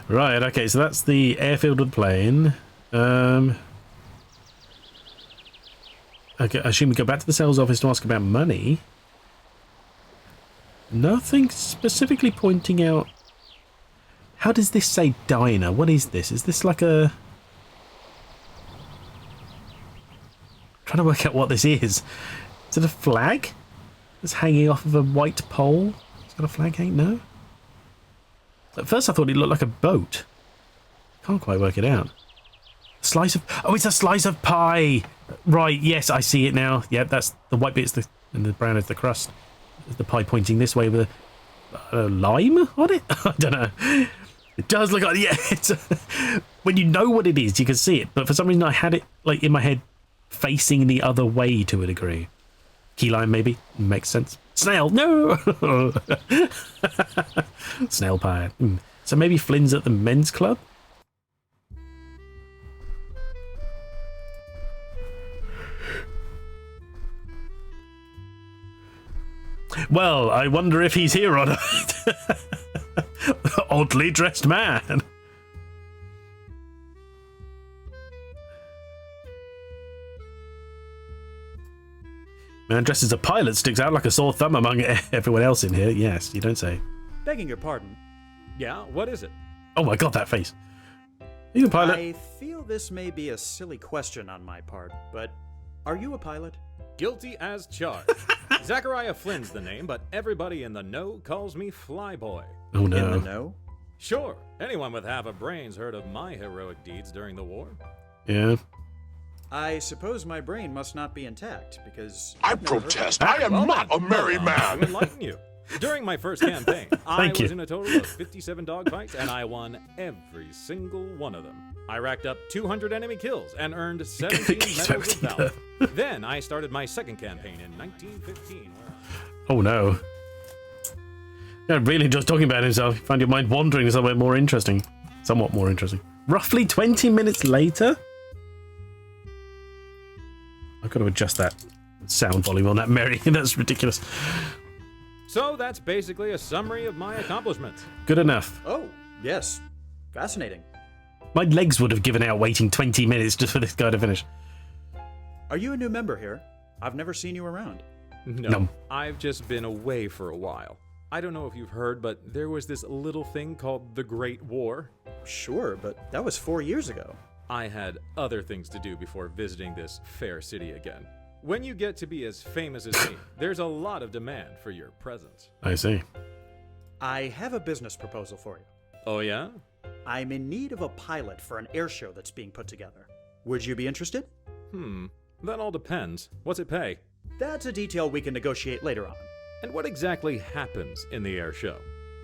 Right, okay, so that's the airfield with the plane. Okay, I assume we go back to the sales office to ask about money. Nothing specifically pointing out. How does this say diner? What is this? Is this like a... Trying to work out what this is. Is it a flag that's hanging off of a white pole? It's got a flag hanging? No? At first I thought it looked like a boat. Can't quite work it out. Slice of... Oh, it's a slice of pie! Right, yes, I see it now. Yeah, that's the white bit's the... and the brown is the crust. The pie pointing this way with a lime on it? I don't know. It does look like... Yeah, it's when you know what it is, you can see it. But for some reason I had it like in my head facing the other way to a degree. Key lime, maybe? Makes sense. Snail! No! Snail pie. So maybe Flynn's at the men's club? Well, I wonder if he's here or not. Oddly dressed man. Man dressed as a pilot sticks out like a sore thumb among everyone else in here. Yes, you don't say. Begging your pardon. Yeah, what is it? Oh my god, that face. Are you a pilot? I feel this may be a silly question on my part, but are you a pilot? Guilty as charged. Zachariah Flynn's the name, but everybody in the know calls me Flyboy. Oh no. In the know? Sure, anyone with half a brain's heard of my heroic deeds during the war. Yeah. I suppose my brain must not be intact, because... I protest. I am not a merry man. To enlighten you. During my first campaign, I was in a total of 57 dogfights, and I won every single one of them. I racked up 200 enemy kills and earned 17 medals of valor. Then I started my second campaign in 1915. Oh no. Yeah, really just talking about himself. Find your mind wandering somewhere more interesting. Somewhat more interesting. Roughly 20 minutes later? I've got to adjust that sound volume on that Mary. That's ridiculous. So that's basically a summary of my accomplishments. Good enough. Oh, yes. Fascinating. My legs would have given out waiting 20 minutes just for this guy to finish. Are you a new member here? I've never seen you around. No, I've just been away for a while. I don't know if you've heard, but there was this little thing called the Great War. Sure, but that was 4 years ago. I had other things to do before visiting this fair city again. When you get to be as famous as me, there's a lot of demand for your presence. I see. I have a business proposal for you. Oh, yeah? I'm in need of a pilot for an air show that's being put together. Would you be interested? That all depends. What's it pay? That's a detail we can negotiate later on. And what exactly happens in the air show?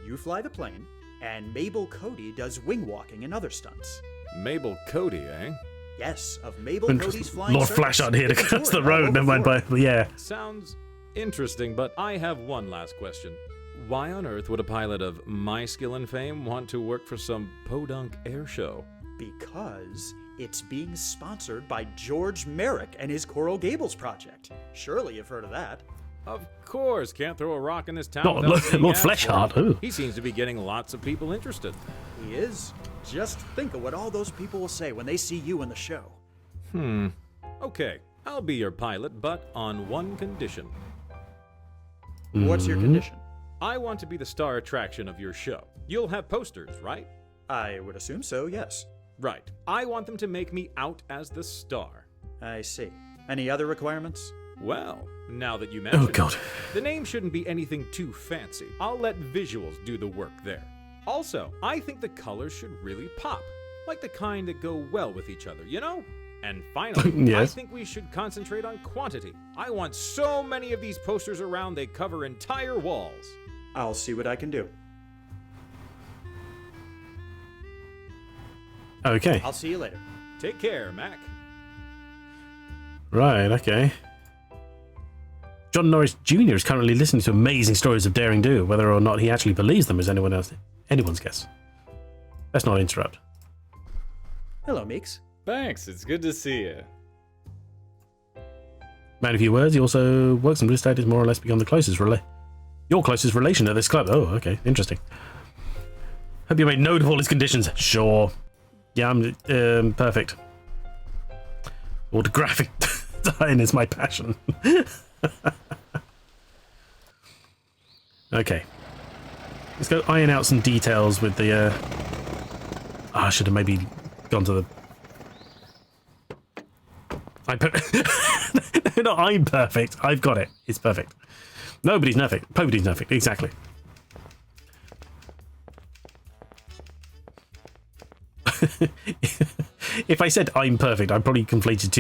You fly the plane, and Mabel Cody does wing walking and other stunts. Mabel Cody, eh? Yes, of Mabel Cody's Flying Lord Circus. Flashheart here to cross the road. Never mind, but yeah. Sounds interesting, but I have one last question. Why on earth would a pilot of my skill and fame want to work for some podunk air show? Because it's being sponsored by George Merrick and his Coral Gables project. Surely you've heard of that. Of course, can't throw a rock in this town. Not without seeing Lord ads for Fleshheart, it. ooh. He seems to be getting lots of people interested. He is. Just think of what all those people will say when they see you in the show. Okay, I'll be your pilot, but on one condition. What's your condition? I want to be the star attraction of your show. You'll have posters, right? I would assume so, yes. Right. I want them to make me out as the star. I see. Any other requirements? Well, now that you mention Oh, God. it, the name shouldn't be anything too fancy. I'll let visuals do the work there. Also, I think the colors should really pop, like the kind that go well with each other, you know? And finally, I Yes. think we should concentrate on quantity. I want so many of these posters around they cover entire walls. I'll see what I can do. Okay. I'll see you later. Take care, Mac. Right, okay. John Norris Jr. is currently listening to amazing stories of daring do. Whether or not he actually believes them is anyone's guess. Let's not interrupt. Hello, Meeks. Thanks, it's good to see you. Man of few words, he also works in real estate, has more or less become the your closest relation at this club. Oh, okay, interesting. Hope you made note of all his conditions. Sure. Yeah, I'm perfect. Autographic design is my passion. Okay. Let's go iron out some details with the I should have maybe gone to the No, I'm perfect. I've got it. It's perfect. Nobody's perfect. Nobody's perfect. Exactly. If I said I'm perfect, I probably conflated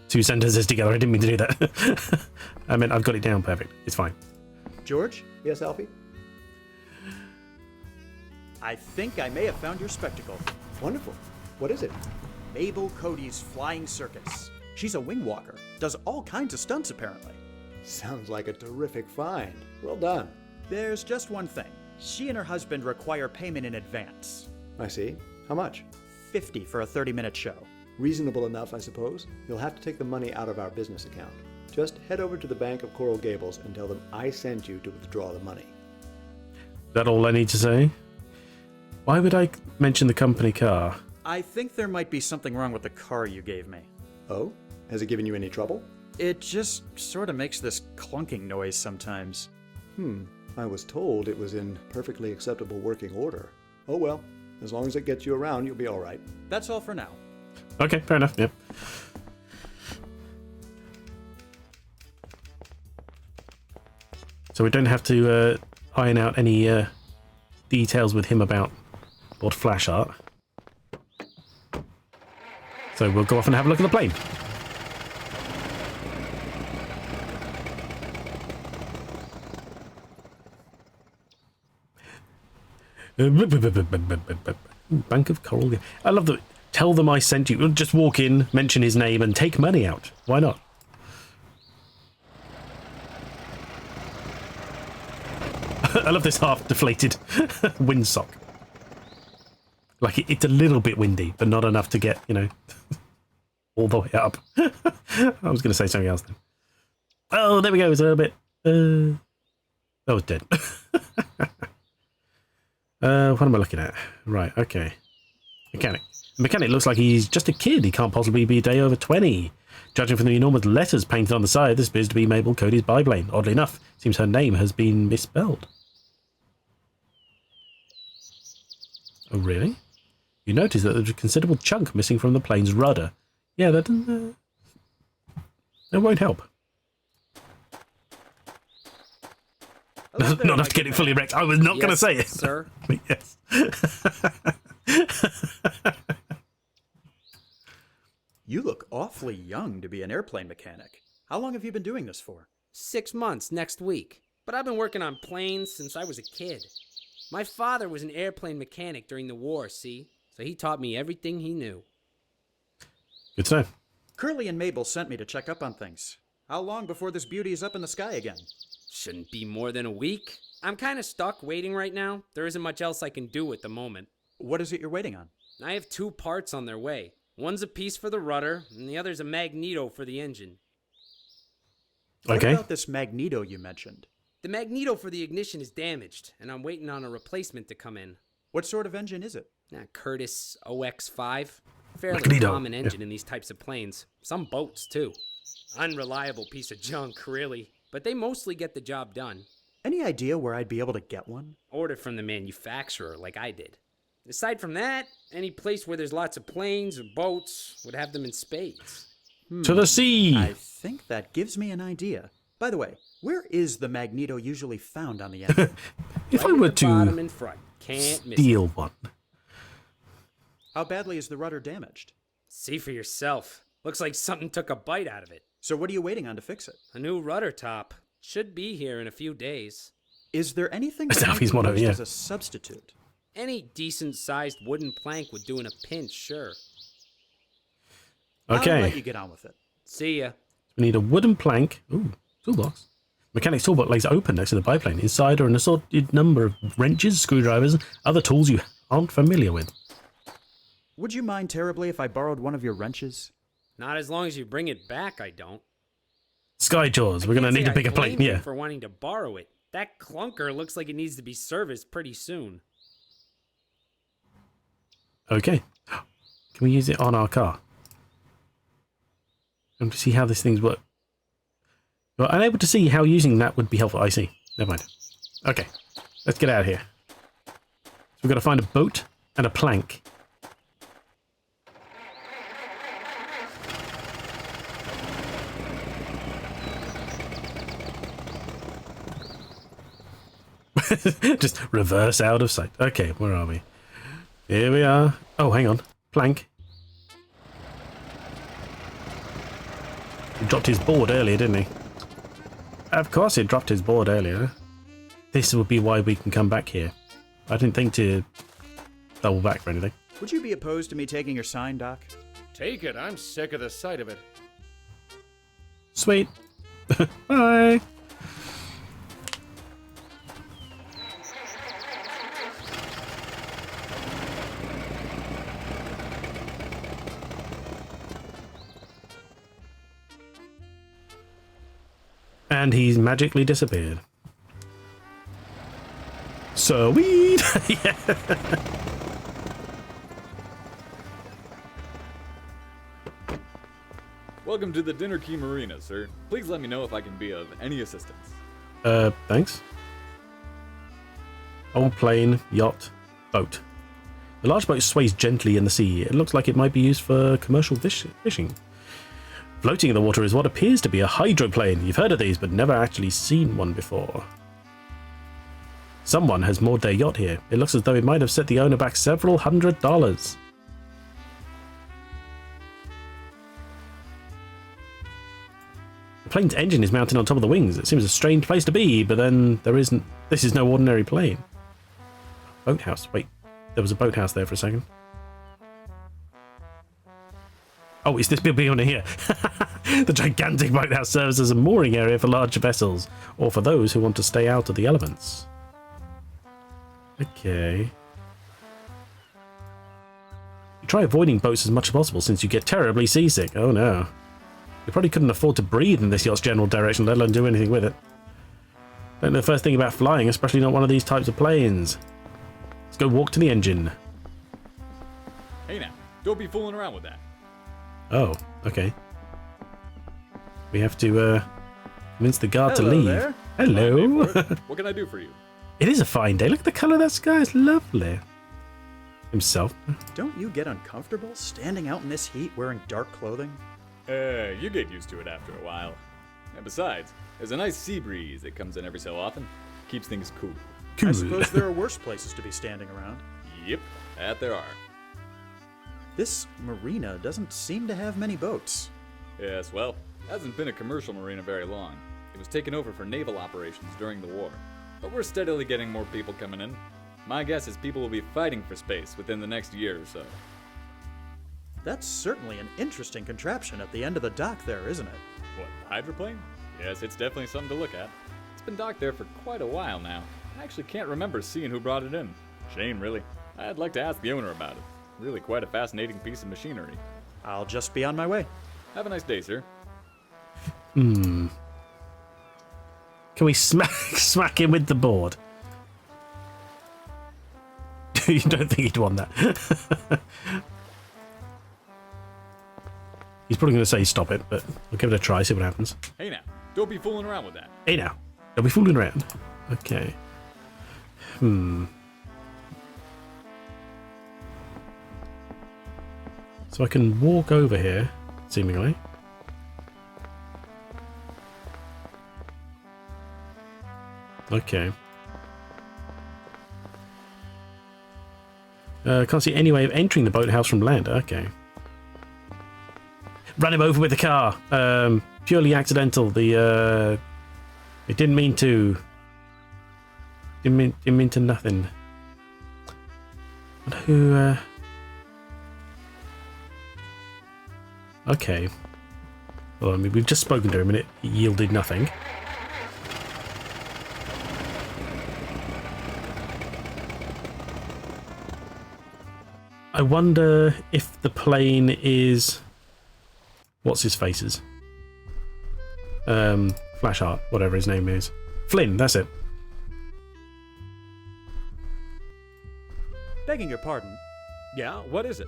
two sentences together. I didn't mean to do that. I meant I've got it down perfect. It's fine. George? Yes, Alfie? I think I may have found your spectacle. Wonderful. What is it? Mabel Cody's Flying Circus. She's a wing walker. Does all kinds of stunts, apparently. Sounds like a terrific find. Well done. There's just one thing. She and her husband require payment in advance. I see. How much? $50 for a 30-minute show. Reasonable enough, I suppose. You'll have to take the money out of our business account. Just head over to the Bank of Coral Gables and tell them I sent you to withdraw the money. That all I need to say? Why would I mention the company car? I think there might be something wrong with the car you gave me. Oh? Has it given you any trouble? It just sort of makes this clunking noise sometimes. I was told it was in perfectly acceptable working order. Oh well, as long as it gets you around, you'll be all right. That's all for now. Okay, fair enough. Yep. So we don't have to iron out any details with him about Lord Flashheart. So we'll go off and have a look at the plane. Bank of Coral. I love that. Tell them I sent you. Just walk in, mention his name, and take money out. Why not? I love this half-deflated windsock. Like, it's a little bit windy, but not enough to get, all the way up. I was going to say something else then. Oh, there we go. It's a little bit... that was dead. What am I looking at? Right, okay. Mechanic. The mechanic looks like he's just a kid. He can't possibly be a day over 20. Judging from the enormous letters painted on the side, this appears to be Mabel Cody's biplane. Oddly enough, it seems her name has been misspelled. Oh, really? You notice that there's a considerable chunk missing from the plane's rudder. Yeah, that doesn't... that won't help. Not enough to get it fully erect. I was not going to say it. Sir? Yes. You look awfully young to be an airplane mechanic. How long have you been doing this for? 6 months next week. But I've been working on planes since I was a kid. My father was an airplane mechanic during the war, see? So he taught me everything he knew. Good to know. Curly and Mabel sent me to check up on things. How long before this beauty is up in the sky again? Shouldn't be more than a week. I'm kind of stuck waiting right now. There isn't much else I can do at the moment. What is it you're waiting on? I have 2 parts on their way. One's a piece for the rudder, and the other's a magneto for the engine. Okay. What about this magneto you mentioned? The magneto for the ignition is damaged, and I'm waiting on a replacement to come in. What sort of engine is it? Curtiss OX5. Fairly Magneto, common engine in these types of planes. Some boats, too. Unreliable piece of junk, really. But they mostly get the job done. Any idea where I'd be able to get one? Ordered from the manufacturer, like I did. Aside from that, any place where there's lots of planes or boats would have them in spades. To the sea! I think that gives me an idea. By the way, where is the magneto usually found on the engine? If Right I were at the bottom in to front. Can't miss steal it. one, How badly is the rudder damaged? See for yourself. Looks like something took a bite out of it. So what are you waiting on to fix it? A new rudder top. Should be here in a few days. Is there anything That's that Alfie's might be motto, used yeah. as a substitute? Any decent-sized wooden plank would do in a pinch, sure. I'll Okay. let you get on with it. See ya. We need a wooden plank. Ooh, toolbox. Mechanic's toolbox lays open next to the biplane. Inside are an assorted number of wrenches, screwdrivers, other tools you aren't familiar with. Would you mind terribly if I borrowed one of your wrenches? Not as long as you bring it back, I don't. Sky Jaws, we're going to need a bigger plane, yeah. For wanting to borrow it. That clunker looks like it needs to be serviced pretty soon. Okay. Can we use it on our car? And to see how this thing's work. Well, unable to see how using that would be helpful. I see. Never mind. Okay. Let's get out of here. So we've got to find a boat and a plank. Just reverse out of sight. Okay, where are we? Here we are. Oh, hang on. Plank. He dropped his board earlier, didn't he? Of course he dropped his board earlier. This would be why we can come back here. I didn't think to double back or anything. Would you be opposed to me taking your sign, Doc? Take it. I'm sick of the sight of it. Sweet. Bye. And he's magically disappeared. Sweet! Yeah. Welcome to the Dinner Key Marina, sir. Please let me know if I can be of any assistance. Thanks. Old plane, yacht, boat. The large boat sways gently in the sea. It looks like it might be used for commercial fishing. Floating in the water is what appears to be a hydroplane. You've heard of these, but never actually seen one before. Someone has moored their yacht here. It looks as though it might have set the owner back several $100s. The plane's engine is mounted on top of the wings. It seems a strange place to be, but then there isn't. This is no ordinary plane. Boathouse. Wait, there was a boathouse there for a second. Oh, it's this big building here. The gigantic boathouse serves as a mooring area for larger vessels, or for those who want to stay out of the elements. Okay. You try avoiding boats as much as possible since you get terribly seasick. Oh no. You probably couldn't afford to breathe in this yacht's general direction, let alone do anything with it. Don't know the first thing about flying, especially not one of these types of planes. Let's go walk to the engine. Don't be fooling around with that. Oh, okay. We have to convince the guard to leave. There. Hello. What can I do for you? It is a fine day. Look at the colour of that sky. It's lovely. Himself. Don't you get uncomfortable standing out in this heat wearing dark clothing? You get used to it after a while. And besides, there's a nice sea breeze that comes in every so often. Keeps things cool. I suppose there are worse places to be standing around. Yep, that there are. This marina doesn't seem to have many boats. Yes, well, hasn't been a commercial marina very long. It was taken over for naval operations during the war. But we're steadily getting more people coming in. My guess is people will be fighting for space within the next year or so. That's certainly an interesting contraption at the end of the dock there, isn't it? What, the hydroplane? Yes, it's definitely something to look at. It's been docked there for quite a while now. I actually can't remember seeing who brought it in. Shame, really. I'd like to ask the owner about it. Really quite a fascinating piece of machinery. I'll just be on my way. Have a nice day, sir. Can we smack him with the board? You don't think he'd want that? He's probably going to say stop it, but we'll give it a try, see what happens. Hey now, don't be fooling around with that. Hey now, don't be fooling around. Okay. So I can walk over here, seemingly. Okay. Can't see any way of entering the boathouse from land. Okay. Ran him over with the car. Purely accidental. It didn't mean to. Didn't mean to nothing. But who? Okay. Well, I mean, we've just spoken to him and it yielded nothing. I wonder if the plane is... What's his faces? Flashheart, whatever his name is. Flynn, that's it. Begging your pardon, Yeah, what is it?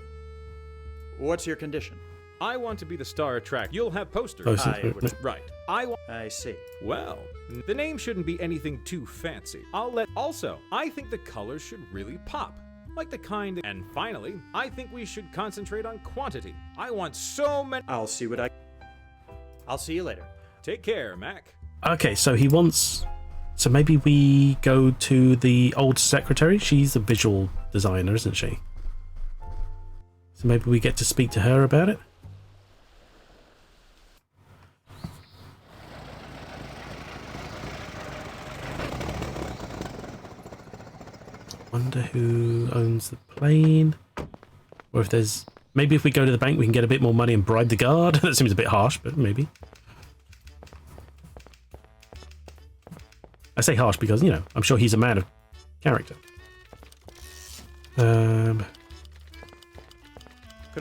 what's your condition? I want to be the star of track. You'll have posters. Posters, Right. I see. Well, the name shouldn't be anything too fancy. Also, I think the colors should really pop. Like the kind. And finally, I think we should concentrate on quantity. I want so many. I'll see you later. Take care, Mac. Okay, so he wants... So maybe we go to the old secretary? She's a visual designer, isn't she? So maybe we get to speak to her about it? Wonder who owns the plane? Or if there's... Maybe if we go to the bank we can get a bit more money and bribe the guard? That seems a bit harsh, but maybe. I say harsh because, you know, I'm sure he's a man of character. Could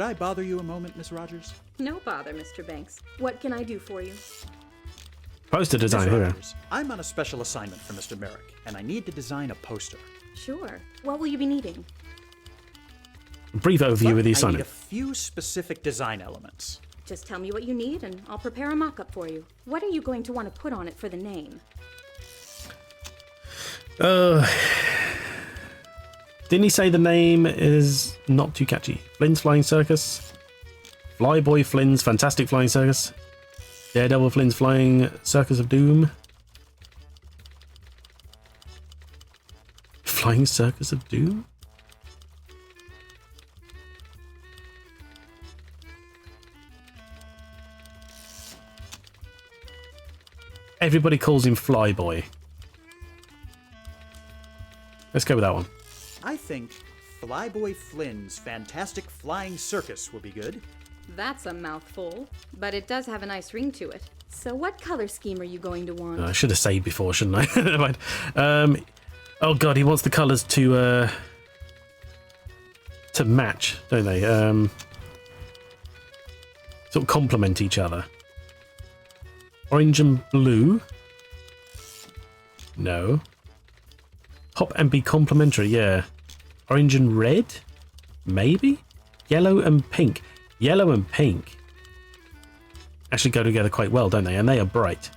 I bother you a moment, Miss Rogers? No bother, Mr. Banks. What can I do for you? Poster design, Miss here. Rogers, I'm on a special assignment for Mr. Merrick, and I need to design a poster. Sure. What will you be needing? Brief overview of the I need a assignment. few specific design elements. Just tell me what you need, and I'll prepare a mock-up for you. What are you going to want to put on it for the name? Didn't he say the name is not too catchy? Flynn's Flying Circus? Flyboy Flynn's Fantastic Flying Circus? Daredevil Flynn's Flying Circus of Doom? Flying Circus of Doom? Everybody calls him Flyboy. Let's go with that one. I think Flyboy Flynn's Fantastic Flying Circus will be good. That's a mouthful, but it does have a nice ring to it. So what color scheme are you going to want? I should have saved before, shouldn't I? Never mind. Oh god, he wants the colours to match, don't they? Sort of complement each other. Orange and blue? No. Pop and be complementary, yeah. Orange and red? Maybe? Yellow and pink. Yellow and pink actually go together quite well, don't they? And they are bright.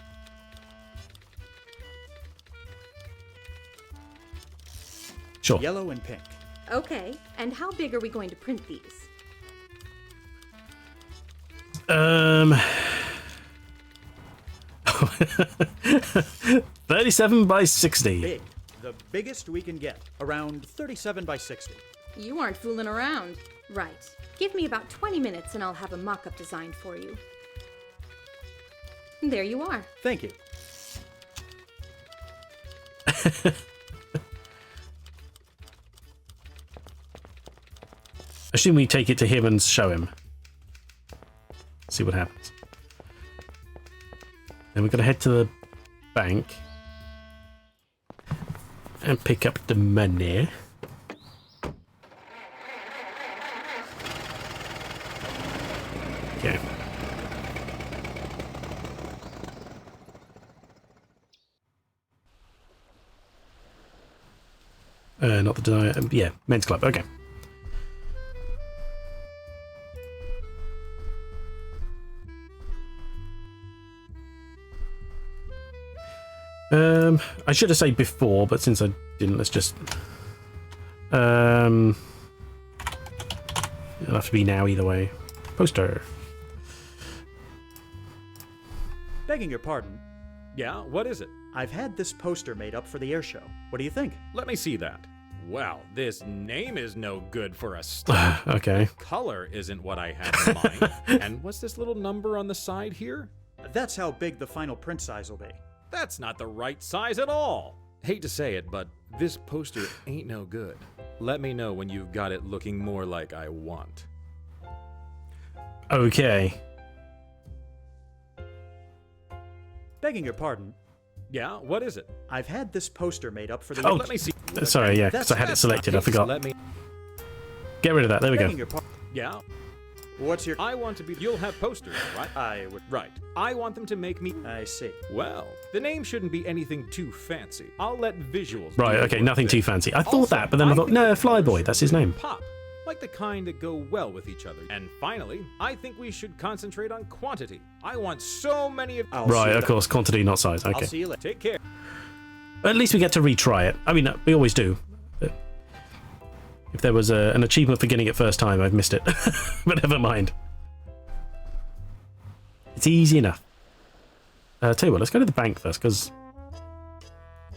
Sure. Yellow and pink. Okay, and how big are we going to print these? 37 by 60. Big. The biggest we can get. Around 37 by 60. You aren't fooling around. Right. Give me about 20 minutes and I'll have a mock-up designed for you. There you are. Thank you. Assume we take it to him and show him. See what happens. Then we're going to head to the bank and pick up the money. Okay. Not the denier. Yeah, men's club. Okay. I should have said before, but since I didn't, let's just. It'll have to be now either way. Poster. Begging your pardon, Yeah, what is it? I've had this poster made up for the air show. What do you think? Let me see that. Wow, this name is no good for a start. Okay. Color isn't what I had in mind. And what's this little number on the side here? That's how big the final print size will be. That's not the right size at all. Hate to say it, but this poster ain't no good. Let me know when you've got it looking more like I want. Okay. Begging your pardon, Yeah, what is it? I've had this poster made up for the. Oh, Let me see. sorry, yeah, because I had it selected. I forgot. Let me. Get rid of that. There we Begging go. your pardon. Yeah. What's your? I want to be. You'll have posters, right? I would. Right. I want them to make me. I see. Well, the name shouldn't be anything too fancy. I'll let visuals. Right, do the okay, work nothing there. too fancy. I thought Also, that, but then I thought, think no, the Flyboy, colors that's his should name. Pop, like the kind that go well with each other. And finally, I think we should concentrate on quantity. I want so many of. Right, of course, quantity, not size. I'll Okay. see you later. Take care. At least we get to retry it. I mean, we always do. If there was an achievement for getting it first time, I've missed it. But never mind. It's easy enough. Tell you what, let's go to the bank first, because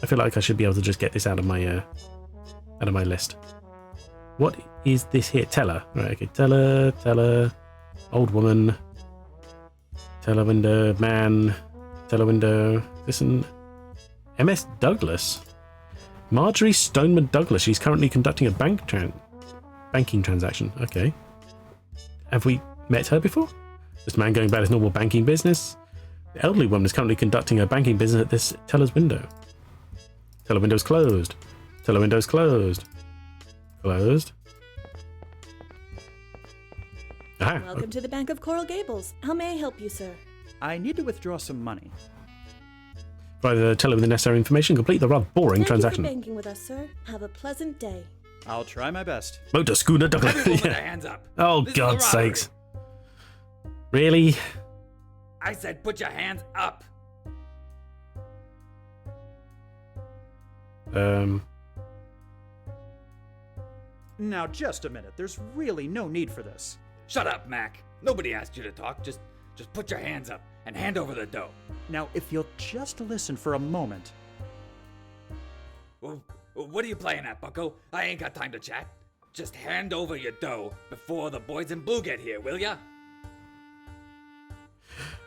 I feel like I should be able to just get this out of my list. What is this here? Teller. Right, okay. Teller, old woman, teller window, man, teller window. Listen, MS Douglas. Marjorie Stoneman Douglas. She's currently conducting a banking transaction. Okay. Have we met her before? This man going about his normal banking business. The elderly woman is currently conducting a banking business at this teller's window. Teller window's closed. Teller window's closed. Closed. Aha. Welcome to the Bank of Coral Gables. How may I help you, sir? I need to withdraw some money. Provide the teller with the necessary information. Complete the rather boring Thank transaction. you for banking with us, sir. Have a pleasant day. I'll try my best. Motor schooner Douglas. Everyone with Yeah. their hands up. Oh, This is a God's robbery. sakes. Really? I said put your hands up. Now, just a minute. There's really no need for this. Shut up, Mac. Nobody asked you to talk. Just put your hands up and hand over the dough. Now, if you'll just listen for a moment. Well, what are you playing at, bucko? I ain't got time to chat. Just hand over your dough before the boys in blue get here, will ya?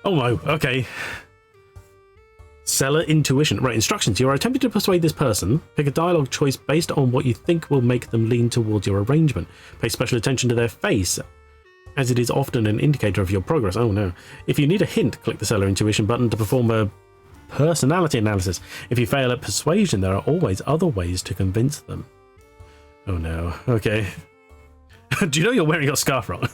Oh no, okay. Seller intuition. Right, instructions. You are attempting to persuade this person. Pick a dialogue choice based on what you think will make them lean towards your arrangement. Pay special attention to their face, as it is often an indicator of your progress. Oh no. If you need a hint, click the seller intuition button to perform a personality analysis. If you fail at persuasion, there are always other ways to convince them. Oh no, okay. Do you know you're wearing your scarf wrong?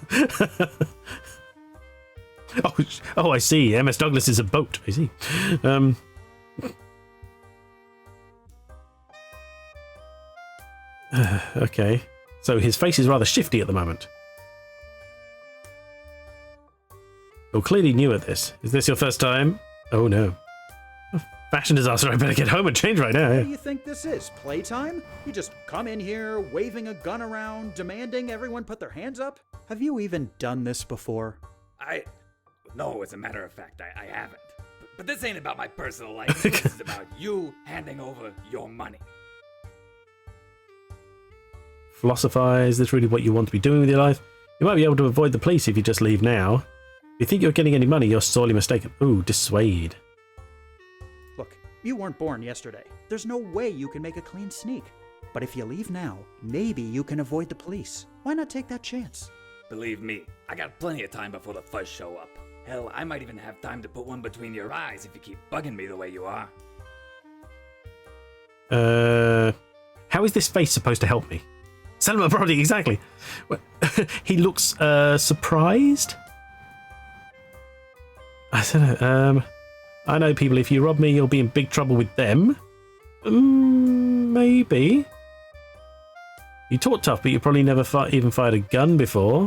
Oh, I see. MS Douglas is a boat. I see. Okay. So his face is rather shifty at the moment. You're clearly new at this. Is this your first time? Oh no. Fashion disaster, I better get home and change right now. What do you think this is? Playtime? You just come in here, waving a gun around, demanding everyone put their hands up? Have you even done this before? No, as a matter of fact, I haven't. But this ain't about my personal life. This is about you handing over your money. Philosophize, is this really what you want to be doing with your life? You might be able to avoid the police if you just leave now. If you think you're getting any money, you're sorely mistaken. Ooh, dissuade. Look, you weren't born yesterday. There's no way you can make a clean sneak. But if you leave now, maybe you can avoid the police. Why not take that chance? Believe me, I got plenty of time before the fuzz show up. Hell, I might even have time to put one between your eyes if you keep bugging me the way you are. How is this face supposed to help me? Sell him a property, exactly. He looks surprised. I don't know. I know people. If you rob me, you'll be in big trouble with them. Maybe. You talk tough, but you probably never even fired a gun before.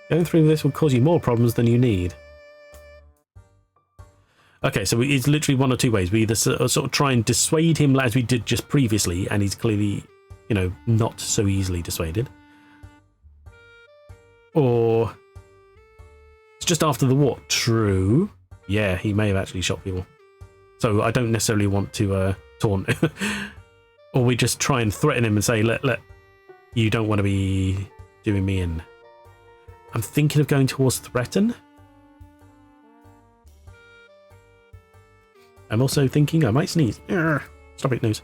Going through this will cause you more problems than you need. Okay, so it's literally one or two ways. We either sort of try and dissuade him as we did just previously, and he's clearly, you know, not so easily dissuaded. Or it's just after the war. True. Yeah, he may have actually shot people. So I don't necessarily want to taunt. Or we just try and threaten him and say, let, you don't want to be doing me in. I'm thinking of going towards threaten. I'm also thinking I might sneeze. Stop it, nose.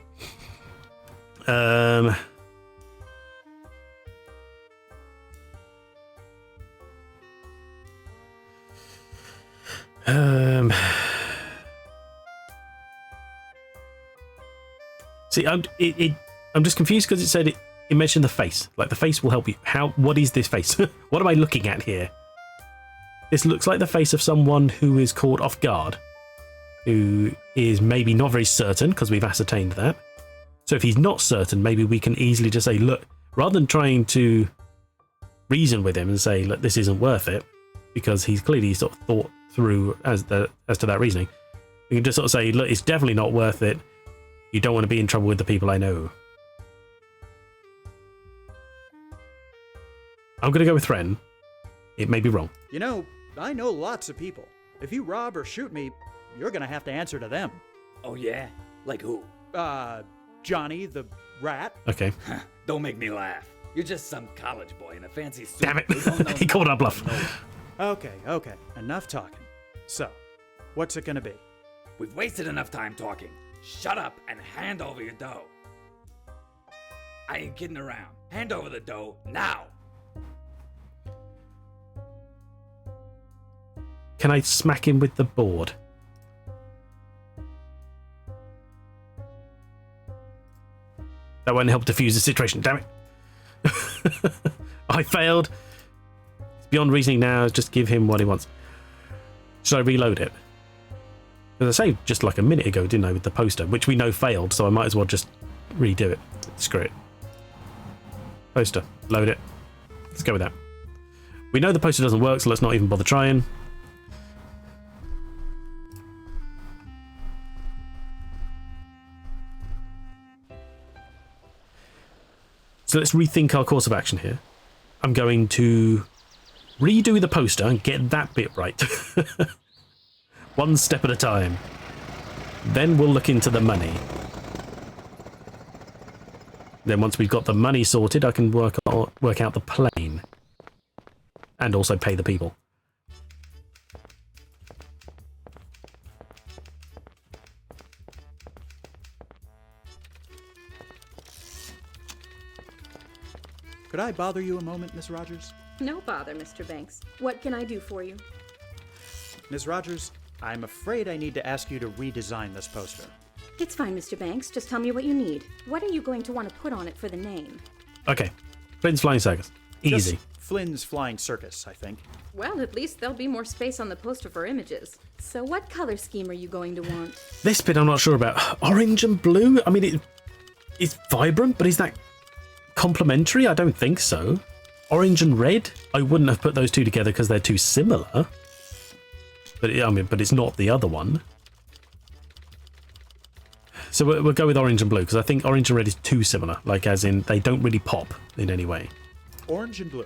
See, I'm just confused because it said it mentioned the face. Like, the face will help you. What is this face? What am I looking at here? This looks like the face of someone who is caught off guard, who is maybe not very certain, because we've ascertained that. So if he's not certain, maybe we can easily just say, look, rather than trying to reason with him and say, look, this isn't worth it, because he's clearly sort of thought through as to that reasoning, we can just sort of say, look, it's definitely not worth it. You don't want to be in trouble with the people I know. I'm going to go with threaten. It may be wrong. You know, I know lots of people. If you rob or shoot me, you're gonna have to answer to them. Oh yeah? Like who? Johnny the rat. Okay. Don't make me laugh. You're just some college boy in a fancy suit. Damn it! He called our bluff. Okay. Enough talking. So, what's it gonna be? We've wasted enough time talking. Shut up and hand over your dough. I ain't kidding around. Hand over the dough now. Can I smack him with the board? That won't help defuse the situation, damn it. I failed. It's beyond reasoning now, just give him what he wants. Should I reload it? As I say, just like a minute ago, didn't I, with the poster, which we know failed, so I might as well just redo it. Screw it. Poster, load it. Let's go with that. We know the poster doesn't work, so let's not even bother trying. So let's rethink our course of action here. I'm going to redo the poster and get that bit right. One step at a time. Then we'll look into the money. Then once we've got the money sorted, I can work out the plane. And also pay the people. Could I bother you a moment, Miss Rogers? No bother, Mr. Banks. What can I do for you? Miss Rogers, I'm afraid I need to ask you to redesign this poster. It's fine, Mr. Banks. Just tell me what you need. What are you going to want to put on it for the name? Okay. Flynn's Flying Circus. Easy. Just Flynn's Flying Circus, I think. Well, at least there'll be more space on the poster for images. So what color scheme are you going to want? This bit I'm not sure about. Orange and blue? I mean, it's vibrant, but is that complementary? I don't think so. orange and red, I wouldn't have put those two together because they're too similar. But but it's not the other one. So we'll go with orange and blue because I think orange and red is too similar. Like as in they don't really pop in any way. Orange and blue.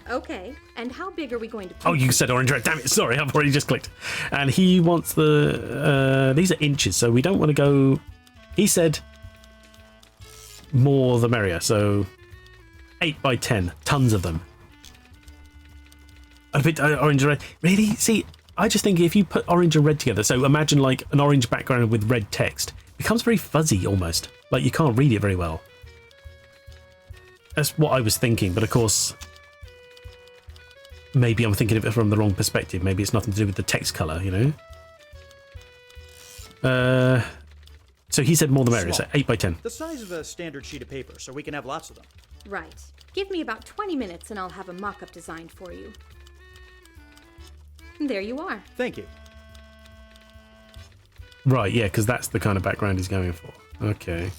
Okay, and how big are we going to Oh, you said orange red. Damn it! Sorry, I've already just clicked. And he wants the these are inches, so we don't want to go. He said more the merrier. So 8 by 10, tons of them. A bit orange and red. Really? See, I just think if you put orange and red together, so imagine like an orange background with red text, it becomes very fuzzy almost. Like you can't read it very well. That's what I was thinking, but of course, maybe I'm thinking of it from the wrong perspective. Maybe it's nothing to do with the text color, you know? So he said more the merrier, so 8 by 10. The size of a standard sheet of paper, so we can have lots of them. Right. Give me about 20 minutes and I'll have a mock-up designed for you. There you are. Thank you. Right, yeah, because that's the kind of background he's going for. Okay.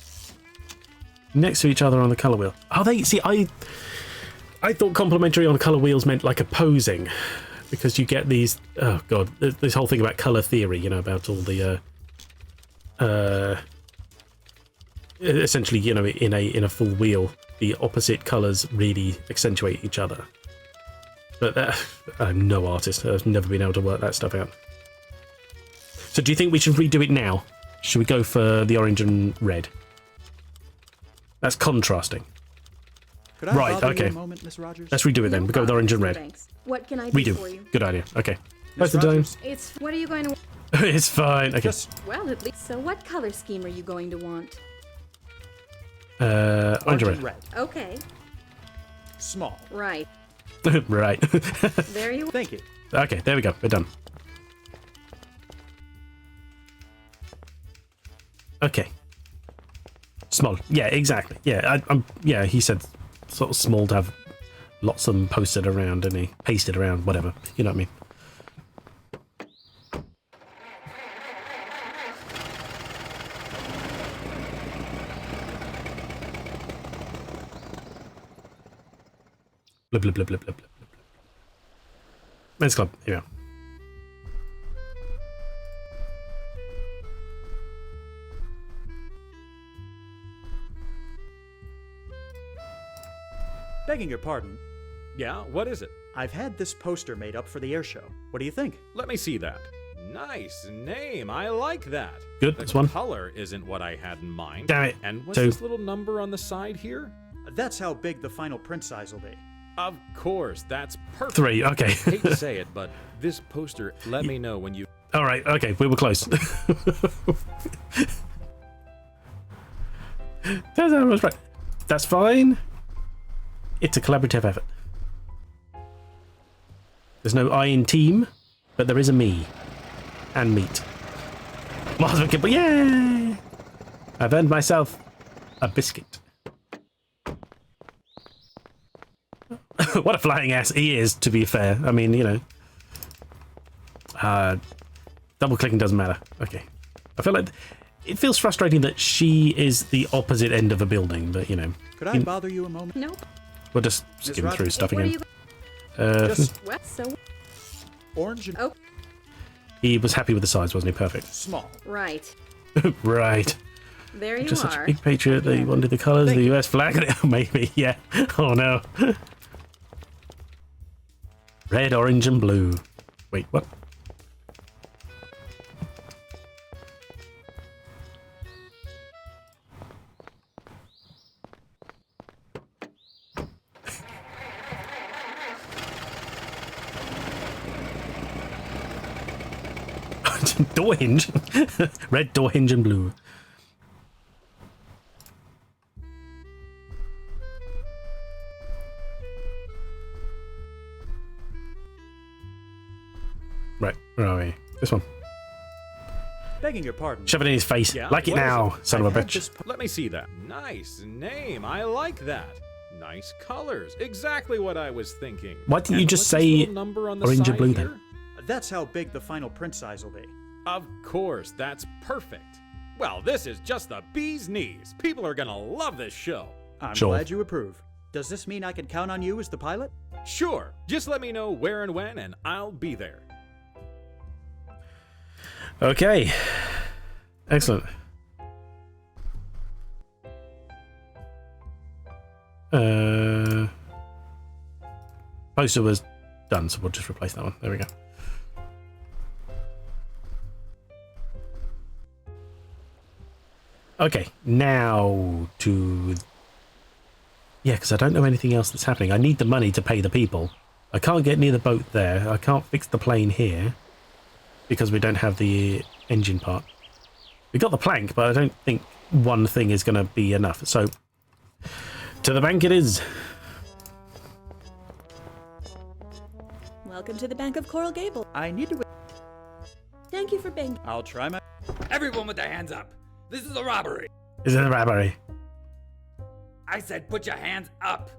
Next to each other on the colour wheel. Oh, they see. I thought complementary on colour wheels meant like opposing, because you get these. Oh god, this whole thing about colour theory. You know, about all the. Essentially, you know, in a full wheel, the opposite colours really accentuate each other. But I'm no artist. I've never been able to work that stuff out. So do you think we should redo it now? Should we go for the orange and red? That's contrasting. Could I right, bother okay. you a moment, Miss Rogers? Let's redo it then. We'll go with orange and red. Thanks. What can I do for you? Good idea. Okay. Miss Both the time. Rogers? It's what are you going to It's fine. Okay. Well, at least. So what color scheme are you going to want? Orange and red. red. Okay. Small. Right. Right. There you Thank you. Okay, there we go. We're done. Okay. Small. Yeah, exactly. Yeah, yeah, he said sort of small to have lots of them posted around, and he pasted around, whatever. You know what I mean? Blah, blah, blah, blah, blah, blah, blah. Men's Club. Here we are. Begging your pardon, Yeah, what is it? I've had this poster made up for the air show. What do you think? Let me see that. Nice name. I like that. Good, The that's one. color isn't what I had in mind. Damn it. And what's Two. this little number on the side here? That's how big the final print size will be. Of course, that's perfect. 3, okay. Hate to say it, but this poster, let me know when you... All right, okay, we were close. That's fine. It's a collaborative effort. There's no I in team, but there is a me. And meat. But yay! I've earned myself a biscuit. What a flying ass he is, to be fair. I mean, you know. Double clicking doesn't matter. Okay. I feel like it feels frustrating that she is the opposite end of a building, but you know. Could I bother you a moment? Nope. We'll just Miss skim through Rogers, stuff What are again. you Just well, so orange and He was happy with the size, wasn't he? Perfect. small. right. Right. There you Just such a are. big patriot that he wanted the colours of the US flag. Maybe, yeah. Oh no. Red, orange, and blue. Wait, what? Door hinge. Red door hinge and blue. Right, where are we? This one. Begging your pardon. Shove it in his face. Yeah, Like it what is now, it? son of a I've had bitch. this Let me see that. Nice name. I like that. Nice colors. Exactly what I was thinking. Why didn't you And just what's this say little number on the orange and side blue here? then? That's how big the final print size will be. Of course, that's perfect. Well, this is just the bee's knees. People are gonna love this show. I'm Sure. glad you approve. Does this mean I can count on you as the pilot? Sure. Just let me know where and when, and I'll be there. Okay. Excellent. Poster was done, so we'll just replace that one. There we go. Okay, now to... Yeah, because I don't know anything else that's happening. I need the money to pay the people. I can't get near the boat there. I can't fix the plane here because we don't have the engine part. We got the plank, but I don't think one thing is going to be enough. So, to the bank it is. Welcome to the Bank of Coral Gables. I need to... Thank you for being... I'll try my... Everyone with their hands up. This is a robbery. Is it a robbery? I said put your hands up.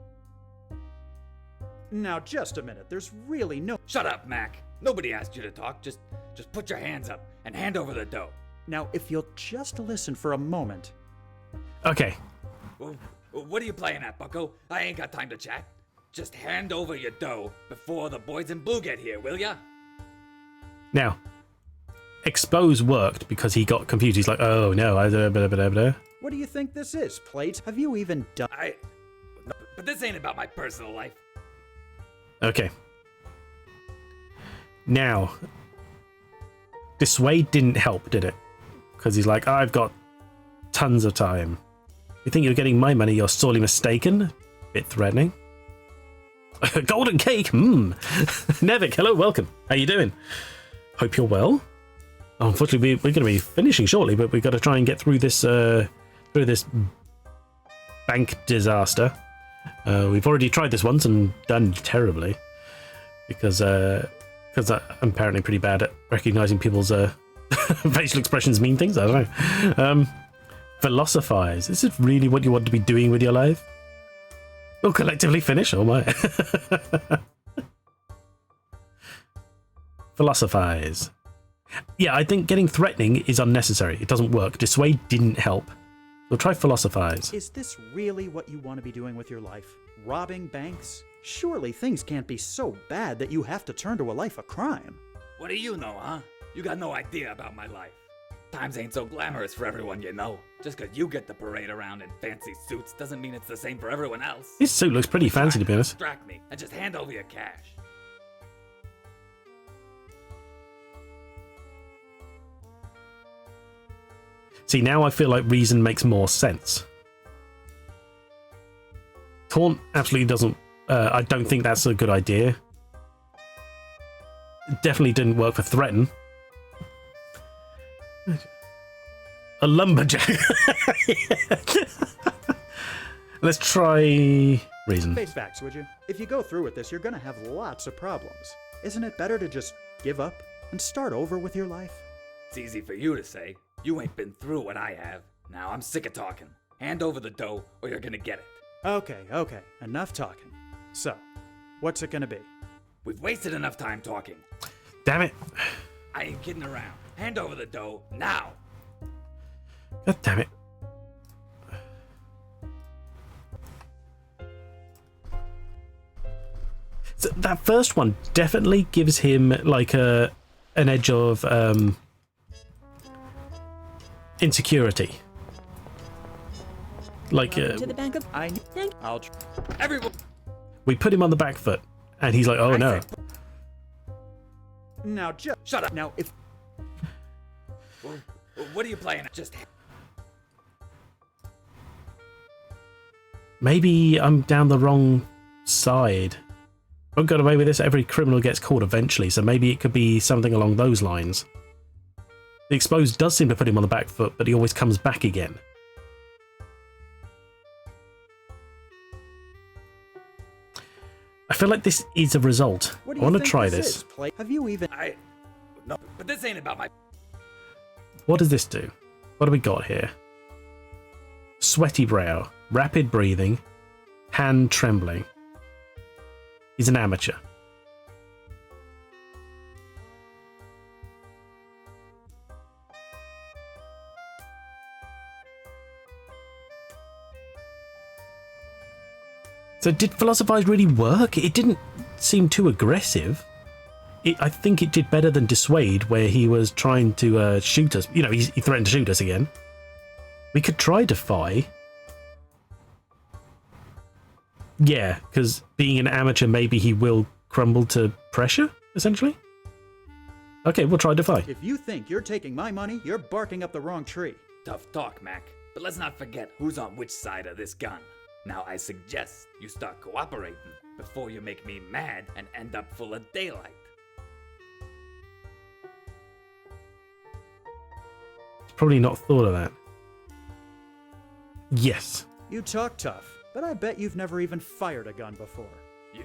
Now, just a minute. There's really no... Shut up, Mac. Nobody asked you to talk. Just put your hands up and hand over the dough. Now, if you'll just listen for a moment. Okay. What are you playing at, bucko? I ain't got time to chat. Just hand over your dough before the boys in blue get here, will ya? Now, expose worked because he got confused. He's like, oh no, What do you think this is, Plate? Have you even done... No, but this ain't about my personal life. Okay. Now, dissuade didn't help, did it? Because he's like, I've got tons of time. You think you're getting my money? You're sorely mistaken. Bit threatening. Golden cake. Nevik, hello, welcome. How you doing? Hope you're well. Oh, unfortunately, we're going to be finishing shortly, but we've got to try and get through this bank disaster. We've already tried this once and done terribly because I'm apparently pretty bad at recognizing people's facial expressions mean things. I don't know. Philosophize. Is this really what you want to be doing with your life? We'll collectively finish. Oh my. Philosophize. Yeah, I think getting threatening is unnecessary. It doesn't work. Dissuade didn't help. We'll try philosophize. Is this really what you want to be doing with your life? Robbing banks? Surely things can't be so bad that you have to turn to a life of crime. What do you know, huh? You got no idea about my life. Times ain't so glamorous for everyone, you know. Just 'cause you get to parade around in fancy suits doesn't mean it's the same for everyone else. This suit looks pretty fancy, to be honest. Distract me and just hand over your cash. See, now I feel like reason makes more sense. Taunt absolutely doesn't... I don't think that's a good idea. It definitely didn't work for threaten. A lumberjack. Let's try reason. Face facts, would you? If you go through with this, you're gonna have lots of problems. Isn't it better to just give up and start over with your life? It's easy for you to say. You ain't been through what I have. Now I'm sick of talking. Hand over the dough or you're gonna get it. Okay. Enough talking. So, what's it gonna be? We've wasted enough time talking. Damn it. I ain't kidding around. Hand over the dough now. God damn it. So that first one definitely gives him like an edge of insecurity. Like to the bank of... Everyone. We put him on the back foot and he's like, oh no. Now just shut up. Now if what are you playing at? Just maybe I'm down the wrong side. Won't get away with this. Every criminal gets caught eventually, so maybe it could be something along those lines. The exposed does seem to put him on the back foot, but he always comes back again. I feel like this is a result. I want to try this. Have you even... No, but this ain't about my... What does this do? What do we got here? Sweaty brow, rapid breathing, hand trembling. He's an amateur. So did Philosophize really work? It didn't seem too aggressive. I think it did better than Dissuade, where he was trying to shoot us. You know, he threatened to shoot us again. We could try Defy. Yeah, because being an amateur, maybe he will crumble to pressure, essentially. Okay, we'll try Defy. If you think you're taking my money, you're barking up the wrong tree. Tough talk, Mac. But let's not forget who's on which side of this gun. Now I suggest you start cooperating before you make me mad and end up full of daylight. Probably not thought of that. Yes. You talk tough, but I bet you've never even fired a gun before. You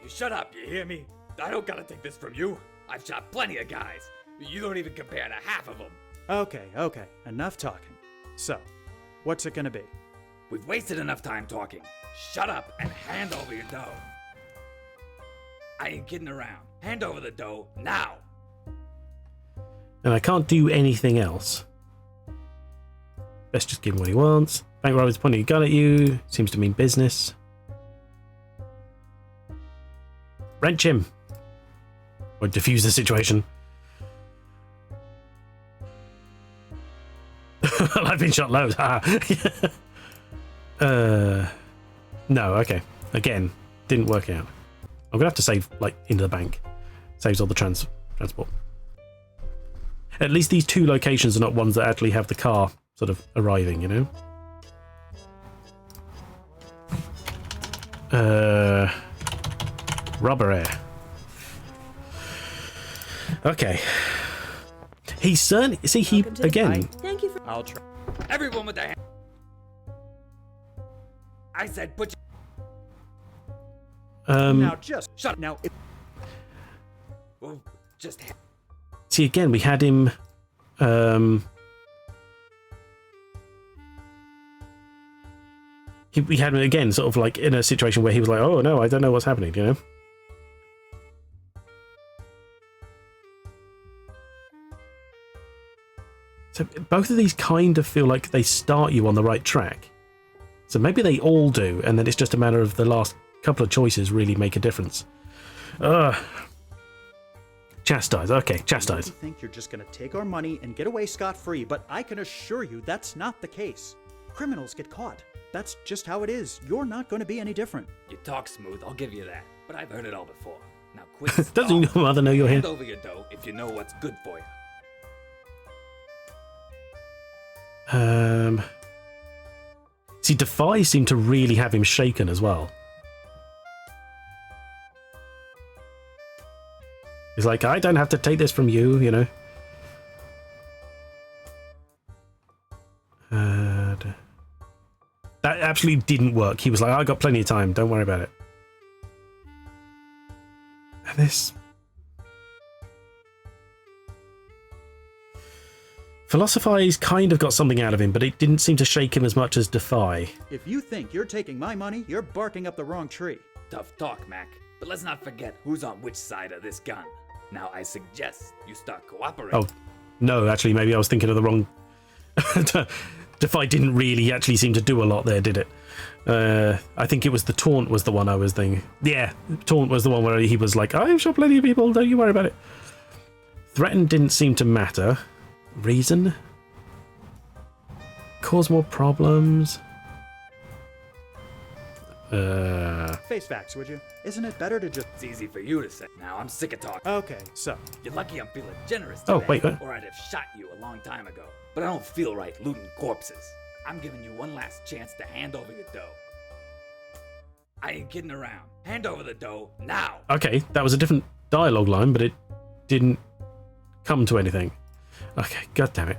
shut up, you hear me? I don't gotta take this from you. I've shot plenty of guys. You don't even compare to half of them. Okay, enough talking. So, what's it gonna be? We've wasted enough time talking. Shut up and hand over your dough. I ain't kidding around. Hand over the dough now. And I can't do anything else. Best just give him what he wants. Bank robber's pointing a gun at you. Seems to mean business. Wrench him. Or defuse the situation. I've been shot loads. No, okay. Again, didn't work out. I'm gonna have to save like into the bank. Saves all the transport. At least these two locations are not ones that actually have the car sort of arriving, you know? Rubber air. Okay. He's certainly... See, he... Again... Thank you for... I'll try. Everyone with their hand. I said put Now just... Shut up. Now... Well, just... See, again, we had him... we had him again, sort of like in a situation where he was like, oh no, I don't know what's happening, you know? So both of these kind of feel like they start you on the right track. So maybe they all do, and then it's just a matter of the last couple of choices really make a difference. Chastise, okay, chastise. You think you're just gonna take our money and get away scot-free, but I can assure you that's not the case. Criminals get caught. That's just how it is. You're not going to be any different. You talk smooth, I'll give you that. But I've heard it all before. Now quit. Doesn't your mother know you're here? Hand over your dough if you know what's good for you. See, Defy seemed to really have him shaken as well. He's like, I don't have to take this from you, you know. That absolutely didn't work. He was like, I got plenty of time, don't worry about it. And this... Philosophize kind of got something out of him, but it didn't seem to shake him as much as Defy. If you think you're taking my money, you're barking up the wrong tree. Tough talk, Mac. But let's not forget who's on which side of this gun. Now I suggest you start cooperating. Oh, no, actually, maybe I was thinking of the wrong... Defy didn't really actually seem to do a lot there, did it? I think it was the Taunt was the one I was thinking. Yeah, Taunt was the one where he was like, I've shot plenty of people, don't you worry about it. Threaten didn't seem to matter. Reason? Cause more problems? Face facts, would you? Isn't it better to just... It's easy for you to say. Now I'm sick of talking. Okay, so... You're lucky I'm feeling generous today, Oh, wait, what? or I'd have shot you a long time ago. But I don't feel right looting corpses. I'm giving you one last chance to hand over your dough. I ain't kidding around. Hand over the dough now. Okay, that was a different dialogue line, but it didn't come to anything. Okay, god damn it.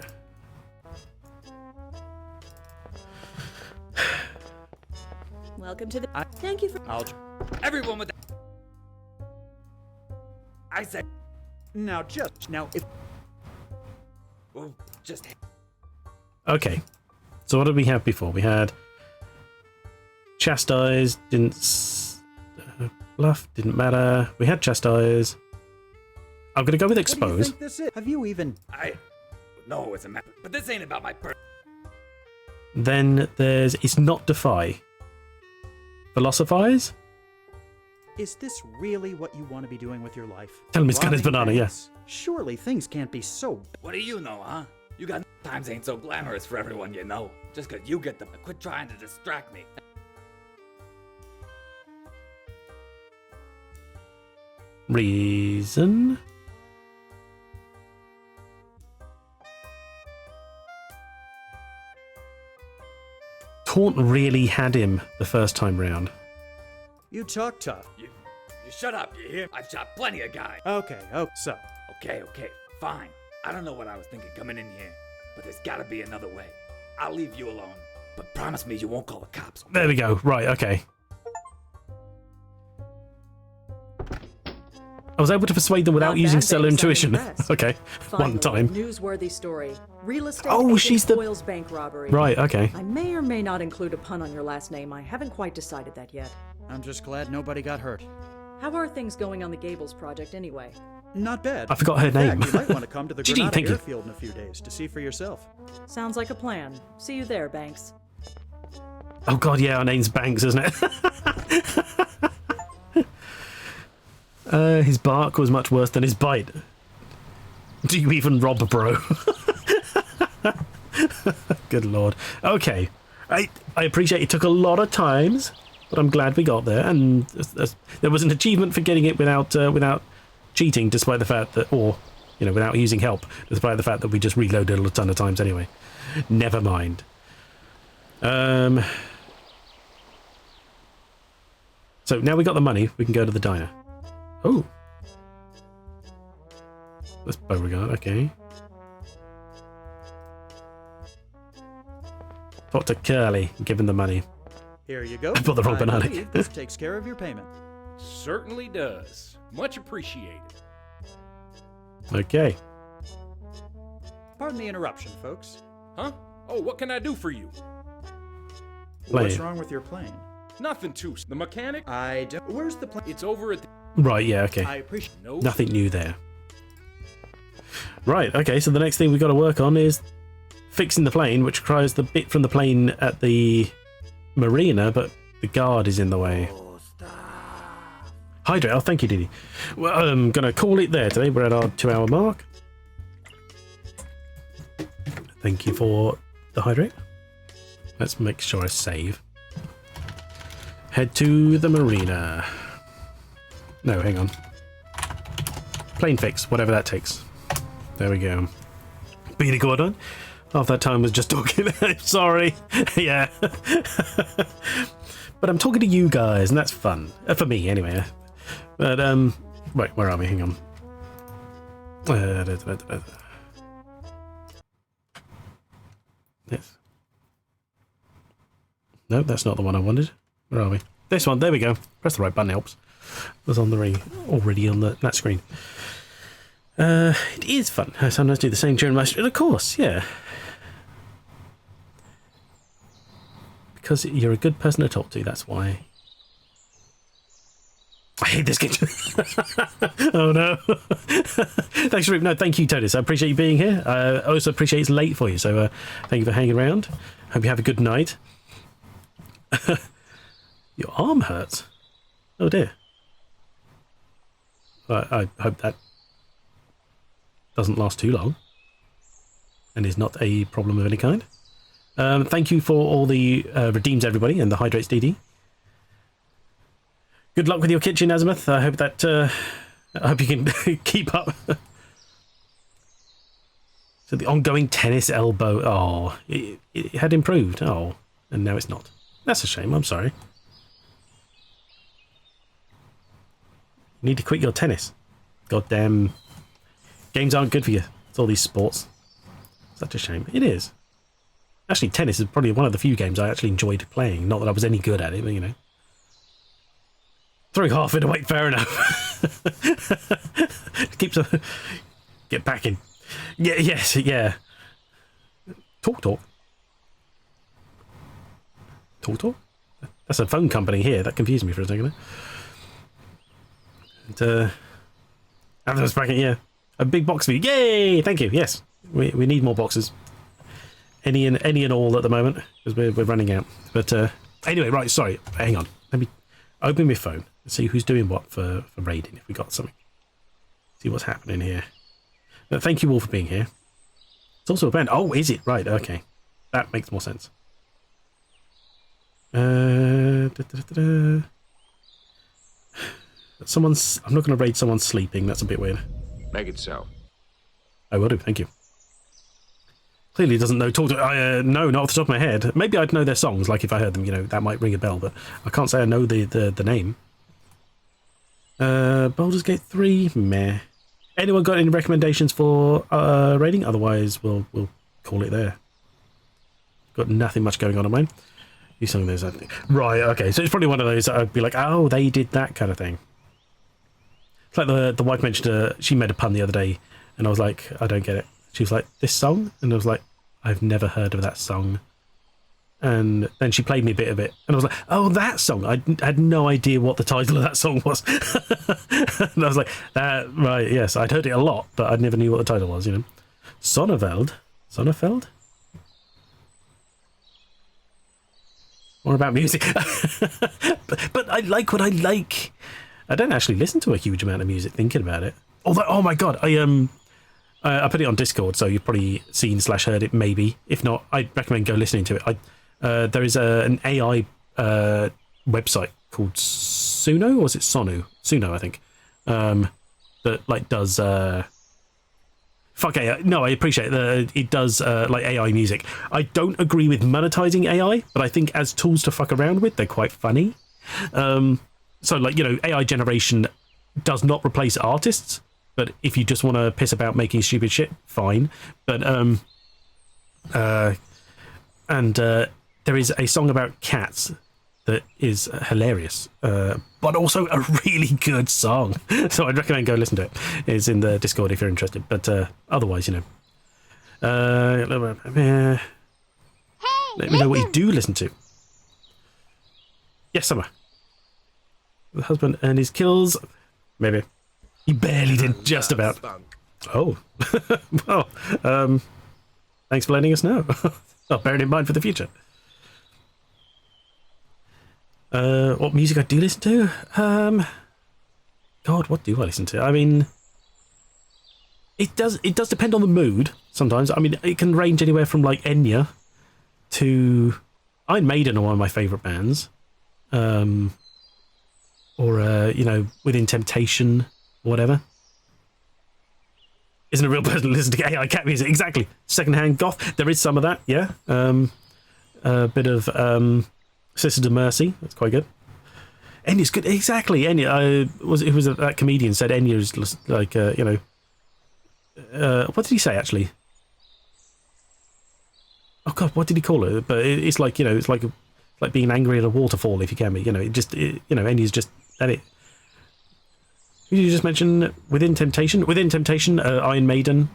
Welcome to the... Thank you for... Everyone with the... I said... Now just... Now if... Well, just... Okay, so what did we have before? We had... Chastise, didn't... Bluff, didn't matter. We had Chastise. I'm gonna go with Expose. What do you think this is? Have you even... No, it's a matter... But this ain't about my Then there's... It's not Defy. Philosophize? Is this really what you want to be doing with your life? Tell him it's got his Robbing banana, banks? Surely things can't be so... What do you know, huh? You got times ain't so glamorous for everyone you know. Just 'cause you get them. Quit trying to distract me. Reason? Taunt really had him the first time round. You talk tough. You shut up, you hear? I've shot plenty of guys. Okay, so... Okay, fine. I don't know what I was thinking coming in here, but there's gotta be another way. I'll leave you alone, but promise me you won't call the cops. There we go. Right, okay. I was able to persuade them without Not using bad, stellar Banks, I'm intuition. impressed. Okay, Finally, one time. Newsworthy story. Real estate Oh, agent she's the- foils bank robbery. Right, okay. I may or may not include a pun on your last name. I haven't quite decided that yet. I'm just glad nobody got hurt. How are things going on the Gables project anyway? Not bad. I forgot her In fact, name. you might want to come to the GG, Granada thank you. airfield in a few days to see for yourself. Sounds like a plan. See you there, Banks. Oh god, yeah, our name's Banks, isn't it? His bark was much worse than his bite. Do you even rob a bro? Good lord. Okay. I appreciate it took a lot of times, but I'm glad we got there, and there was an achievement for getting it without cheating, despite the fact that, or without using help, despite the fact that we just reloaded a ton of times anyway. Never mind. So now we got the money, we can go to the diner. Oh. That's Beauregard, okay. Talk to Curly, give him the money. Here you go. I bought the wrong banana. believe this takes care of your payment. Certainly does. Much appreciated. Okay. Pardon the interruption, folks. Huh? Oh, what can I do for you? What's wrong with your plane? Nothing too. The mechanic? I don't... Where's the plane? It's over at the... Right, yeah, okay. I appreciate... No. Nothing new there. Right, okay, so the next thing we've got to work on is fixing the plane, which requires the bit from the plane at the marina, but the guard is in the way. Hydrate, oh, thank you, Diddy. Well, I'm going to call it there today. We're at our 2-hour mark. Thank you for the hydrate. Let's make sure I save. Head to the marina. No, hang on. Plane fix, whatever that takes. There we go. Beat it, Gordon. Half that time was just talking. Sorry. Yeah. But I'm talking to you guys, and that's fun. For me, anyway. But, right, where are we? Hang on. Yes. No, that's not the one I wanted. Where are we? This one. There we go. Press the right button helps. It was on the ring already on that screen. It is fun. I sometimes do the same during my stream. Of course, yeah. Because you're a good person to talk to, that's why. I hate this game. Oh no. Thanks, Rup. No, thank you, Totis. I appreciate you being here. I also appreciate it's late for you, so thank you for hanging around. Hope you have a good night. Your arm hurts. Oh dear. I hope that doesn't last too long and is not a problem of any kind. Thank you for all the redeems, everybody, and the hydrates, DD. Good luck with your kitchen, Azimuth. I hope that I hope you can keep up. So the ongoing tennis elbow. Oh, it had improved. Oh, and now it's not. That's a shame. I'm sorry. You need to quit your tennis. Goddamn. Games aren't good for you. It's all these sports. Such a shame. It is. Actually, tennis is probably one of the few games I actually enjoyed playing. Not that I was any good at it, but you know. Throwing half in away, fair enough. Keeps a... Get back in. Yeah, yes, yeah. Talk. That's a phone company here. That confused me for a second. And, Adam's bracket, yeah. A big box for you. Yay! Thank you. Yes, we need more boxes. Any and all at the moment because we're running out. But anyway, right. Sorry. Hang on. let me open my phone and see who's doing what for raiding, if we got something. See what's happening here. Thank you all for being here. It's also a band. Oh, is it? Right, okay. That makes more sense. Someone's... I'm not going to raid someone sleeping. That's a bit weird. Make it so. I will do, thank you. Clearly doesn't know talk to... no, not off the top of my head. Maybe I'd know their songs, like if I heard them, you know, that might ring a bell, but I can't say I know the name. Baldur's Gate 3, meh. Anyone got any recommendations for raiding? Otherwise, we'll call it there. Got nothing much going on mine. You sung those, I think. Right, okay, so it's probably one of those that I'd be like, oh, they did that kind of thing. It's like the wife mentioned, she made a pun the other day, and I was like, I don't get it. She was like, this song? And I was like, I've never heard of that song. And then she played me a bit of it, and I was like, oh, that song. I had no idea what the title of that song was. And I was like, right, yes, I'd heard it a lot, but I never knew what the title was, you know. Sonneveld? More about music. but I like what I like. I don't actually listen to a huge amount of music thinking about it. Although, oh my god, I put it on Discord, so you've probably seen / heard it, maybe. If not, I'd recommend go listening to it. There is an AI website called Suno, or is it Sonu? Suno, I think. That like does fuck AI. No, I appreciate that it does like AI music. I don't agree with monetizing AI, but I think as tools to fuck around with, they're quite funny. So like, you know, AI generation does not replace artists. But if you just want to piss about making stupid shit, fine. But there is a song about cats that is hilarious, but also a really good song. So I'd recommend go listen to it. It's in the Discord if you're interested. But otherwise, you know, let me know what you do listen to. Yes, Summer. The husband and his kills, maybe. He barely did, just about. Oh, well, thanks for letting us know. I'll bear it in mind for the future. What music I do listen to? God, what do I listen to? I mean, it does depend on the mood sometimes. I mean, it can range anywhere from like Enya to Iron Maiden are one of my favourite bands. Or, you know, Within Temptation, whatever. Isn't a real person to listen to AI cat music. Exactly. Secondhand goth. There is some of that, yeah. A bit of Sisters of Mercy. That's quite good. Enya's good. Exactly. Enya. That comedian said Enya's like, you know. What did he say, actually? Oh, God, what did he call it? But it's like, you know, it's like being angry at a waterfall, if you can be. You know, you know, Enya's just at it. Who did you just mention? Within Temptation? Within Temptation, Iron Maiden.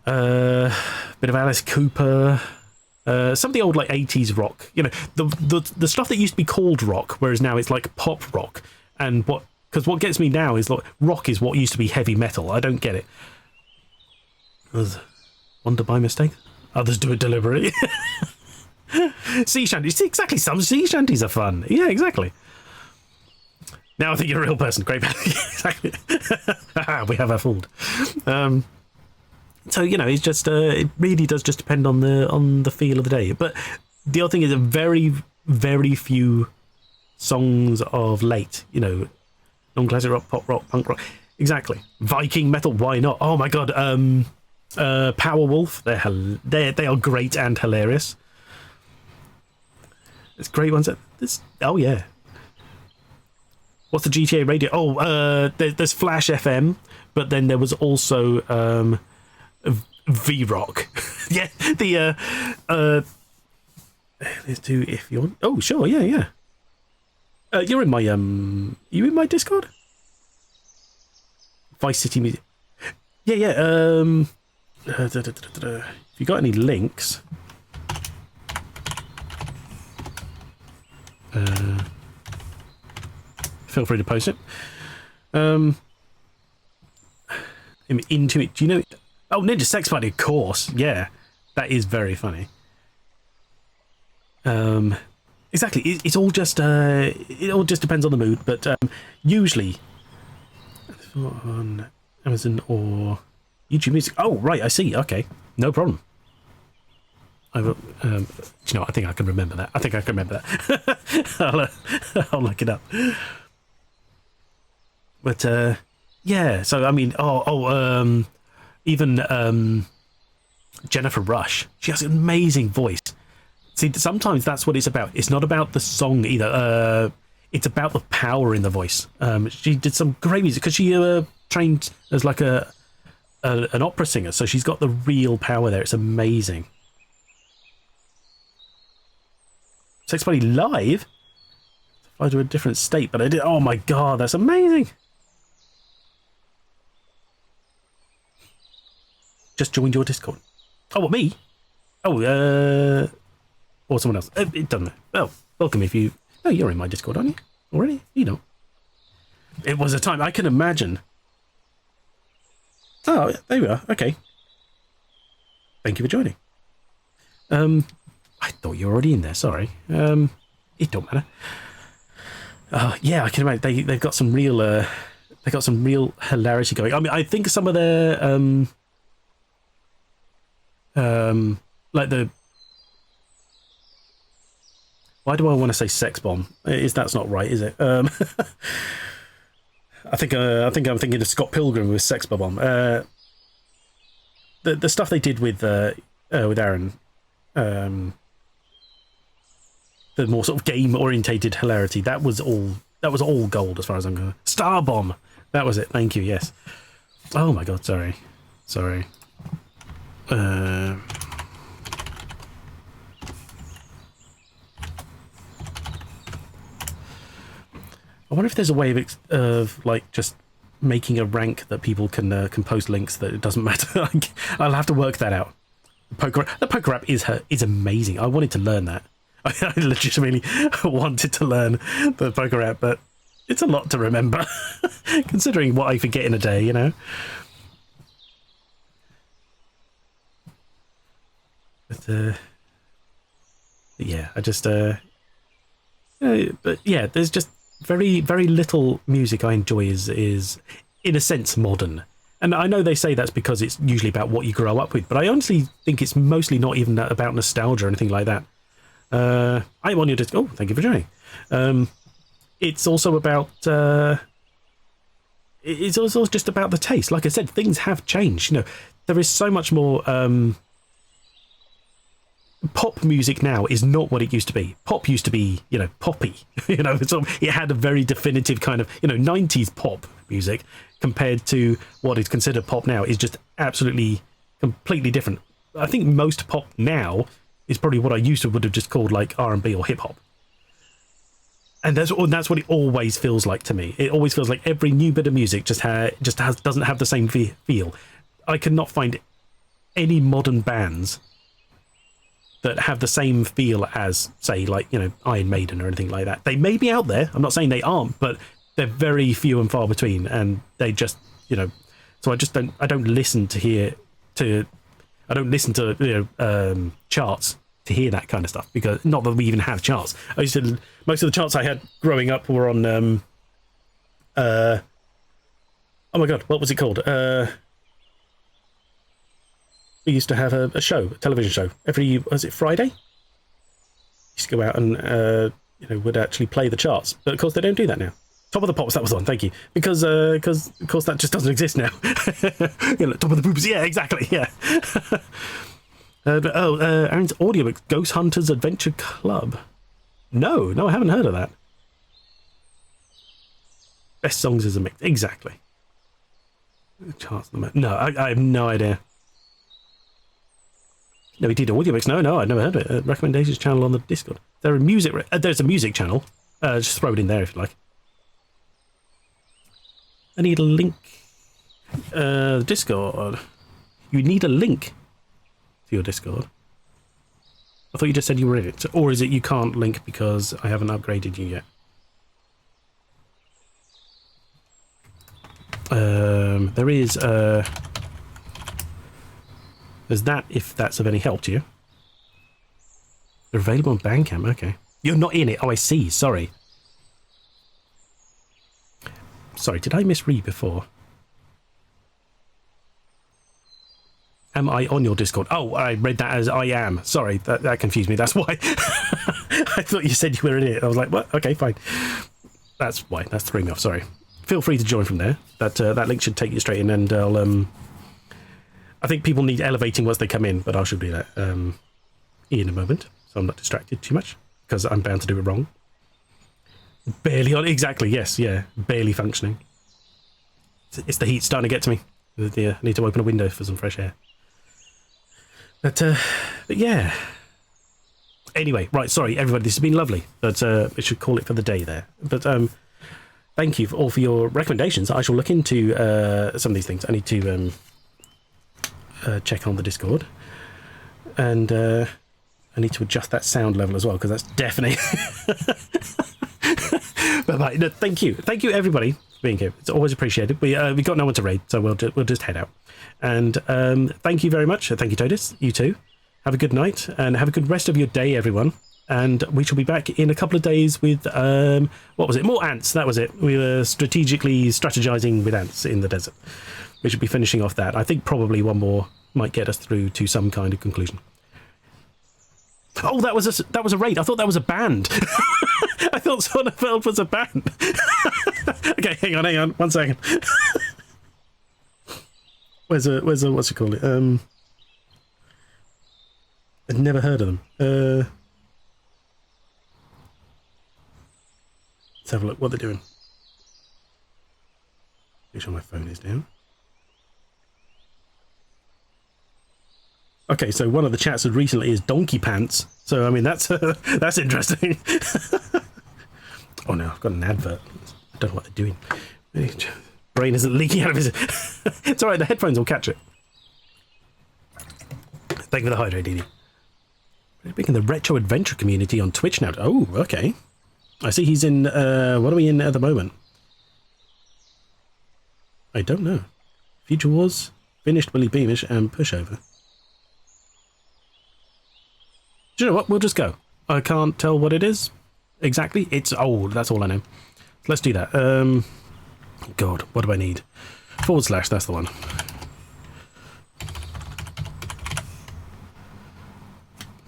Bit of Alice Cooper. Some of the old like 80s rock. You know, the stuff that used to be called rock, whereas now it's like pop rock. And because what gets me now is like rock is what used to be heavy metal. I don't get it. Others wander by mistake. Others do it deliberately. Sea shanties. Exactly. Some sea shanties are fun. Yeah, exactly. Now I think you're a real person. Great. Exactly. We have our fooled. So, you know, it's just it really does just depend on the feel of the day. But the other thing is a very, very few songs of late, you know, non-classic rock, pop rock, punk rock. Exactly. Viking metal, why not? Oh my god, Powerwolf, they are great and hilarious. It's great ones. Oh yeah. What's the GTA radio? Oh, there's Flash FM, but then there was also V-Rock. Yeah, let's do if you want. Oh, sure, yeah. You're in my you in my Discord? Vice City Music. Yeah. If you got any links, feel free to post it. Into it. Do you know? Oh, Ninja Sex Party, of course. Yeah, that is very funny. Exactly. It's all just it all just depends on the mood, but usually on Amazon or YouTube Music. Oh, right, I see. Okay, no problem. I will. You know, I think I can remember that. I'll look it up. But yeah. So I mean, even Jennifer Rush. She has an amazing voice. See, sometimes that's what it's about. It's not about the song either. It's about the power in the voice. She did some great music because she trained as like an opera singer, so she's got the real power there. It's amazing. Sex Buddy live. Fly to a different state, but I did. Oh my god, that's amazing! Just joined your Discord. Oh, what, me? Oh, or someone else. It doesn't matter. Well, welcome if you. Oh, you're in my Discord, aren't you? Already? You know. It was a time I can imagine. Oh, there we are. Okay. Thank you for joining. I thought you were already in there. Sorry. It don't matter. Yeah, I can imagine they've got some real hilarity going. I mean, I think some of their like the. Why do I want to say sex bomb? That's not right, is it? I think I'm thinking of Scott Pilgrim with Sex Bomb. The stuff they did with Aaron, the more sort of game orientated hilarity, that was all gold as far as I'm concerned. Star Bomb, that was it. Thank you. Yes. Oh my god. Sorry. I wonder if there's a way of like just making a rank that people can post links that it doesn't matter. I'll have to work that out. The poker app is amazing. I wanted to learn that. I legitimately wanted to learn the poker app, but it's a lot to remember, considering what I forget in a day, you know. But yeah, I just but yeah, there's just very, very little music I enjoy is in a sense modern. And I know they say that's because it's usually about what you grow up with, but I honestly think it's mostly not even about nostalgia or anything like that. I'm on your disc. Oh, thank you for joining. It's also about it's also just about the taste. Like I said, things have changed. You know, there is so much more. Pop music now is not what it used to be. Pop used to be, you know, poppy. You know, it had a very definitive kind of, you know, 90s pop music compared to what is considered pop now is just absolutely completely different. I think most pop now is probably what I would have just called like R&B or hip hop. And that's what it always feels like to me. It always feels like every new bit of music doesn't have the same feel. I cannot find any modern bands that have the same feel as, say, like, you know, Iron Maiden or anything like that. They may be out there. I'm not saying they aren't, but they're very few and far between, and they just, you know. So I don't listen to you know, charts to hear that kind of stuff, because not that we even have charts. Most of the charts I had growing up were on oh my god, what was it called? We used to have a television show was it Friday? Used to go out and you know, would actually play the charts, but of course they don't do that now. Top of the Pops, that was on. Thank you, because of course that just doesn't exist now. You know, Top of the Poops, yeah, exactly, yeah. Aaron's audiobook, Ghost Hunters Adventure Club. No, I haven't heard of that. Best songs is a mix, exactly. Charts, no, I have no idea. No, he did audiobooks. No, I've never heard of it. Recommendations channel on the Discord. There's a music channel. Just throw it in there if you like. I need a link. Discord. You need a link to your Discord. I thought you just said you were in it. Or is it you can't link because I haven't upgraded you yet? There is there's that, if that's of any help to you. They're available on Bandcamp, okay. You're not in it. Oh, I see. Sorry. Sorry, did I misread before? Am I on your Discord? Oh, I read that as I am. Sorry, that confused me. That's why. I thought you said you were in it. I was like, what? Okay, fine. That's why. That's throwing me off. Sorry. Feel free to join from there. That link should take you straight in, and I'll I think people need elevating once they come in, but I should do that in a moment, so I'm not distracted too much, because I'm bound to do it wrong. Barely on. Exactly. Yes. Yeah. Barely functioning. It's the heat starting to get to me. I need to open a window for some fresh air. But yeah. Anyway, right. Sorry, everybody. This has been lovely. But we should call it for the day there. But thank you all for your recommendations. I shall look into some of these things. I need to check on the Discord, and I need to adjust that sound level as well, because that's definitely. But right, no, thank you everybody for being here. It's always appreciated. We got no one to raid, so we'll just head out. And thank you very much. Thank you, Todis. You too. Have a good night and have a good rest of your day, everyone. And we shall be back in a couple of days with what was it? More ants. That was it. We were strategizing with ants in the desert. We should be finishing off that. I think probably one more might get us through to some kind of conclusion. Oh, that was a raid. I thought that was a band. I thought Sonnenfeld was a band. Okay, hang on, 1 second. Where's what's it called? I'd never heard of them. Let's have a look what they're doing. Make sure my phone is down. Okay, so one of the chats said recently is Donkey Pants. So I mean that's interesting. Oh no, I've got an advert. I don't know what they're doing. Brain isn't leaking out of his. It's all right. The headphones will catch it. Thank you for the hydrate, Dee. Big in the retro adventure community on Twitch now. Oh, okay. I see he's in. What are we in at the moment? I don't know. Future Wars, Finished Willy Beamish, and Pushover. Do you know what? We'll just go. I can't tell what it is exactly. It's old. That's all I know. Let's do that. God, what do I need? / that's the one.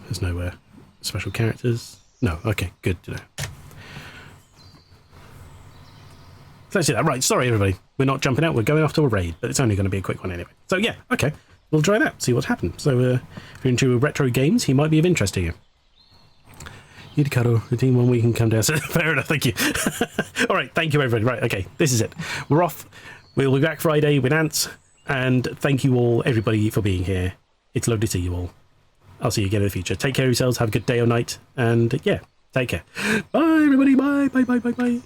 There's nowhere. Special characters? No. Okay, good to know. So let's do that. Right, sorry everybody. We're not jumping out. We're going off to a raid, but it's only going to be a quick one anyway. So yeah, okay. We'll try that, see what's happened. So if you're into retro games, he might be of interest to you. Need to cuddle. The team 1 week and come down. So, fair enough, thank you. All right, thank you everybody. Right, okay, this is it. We're off. We'll be back Friday with ants. And thank you all, everybody, for being here. It's lovely to see you all. I'll see you again in the future. Take care of yourselves. Have a good day or night. And yeah, take care. Bye, everybody. Bye, bye, bye, bye, bye.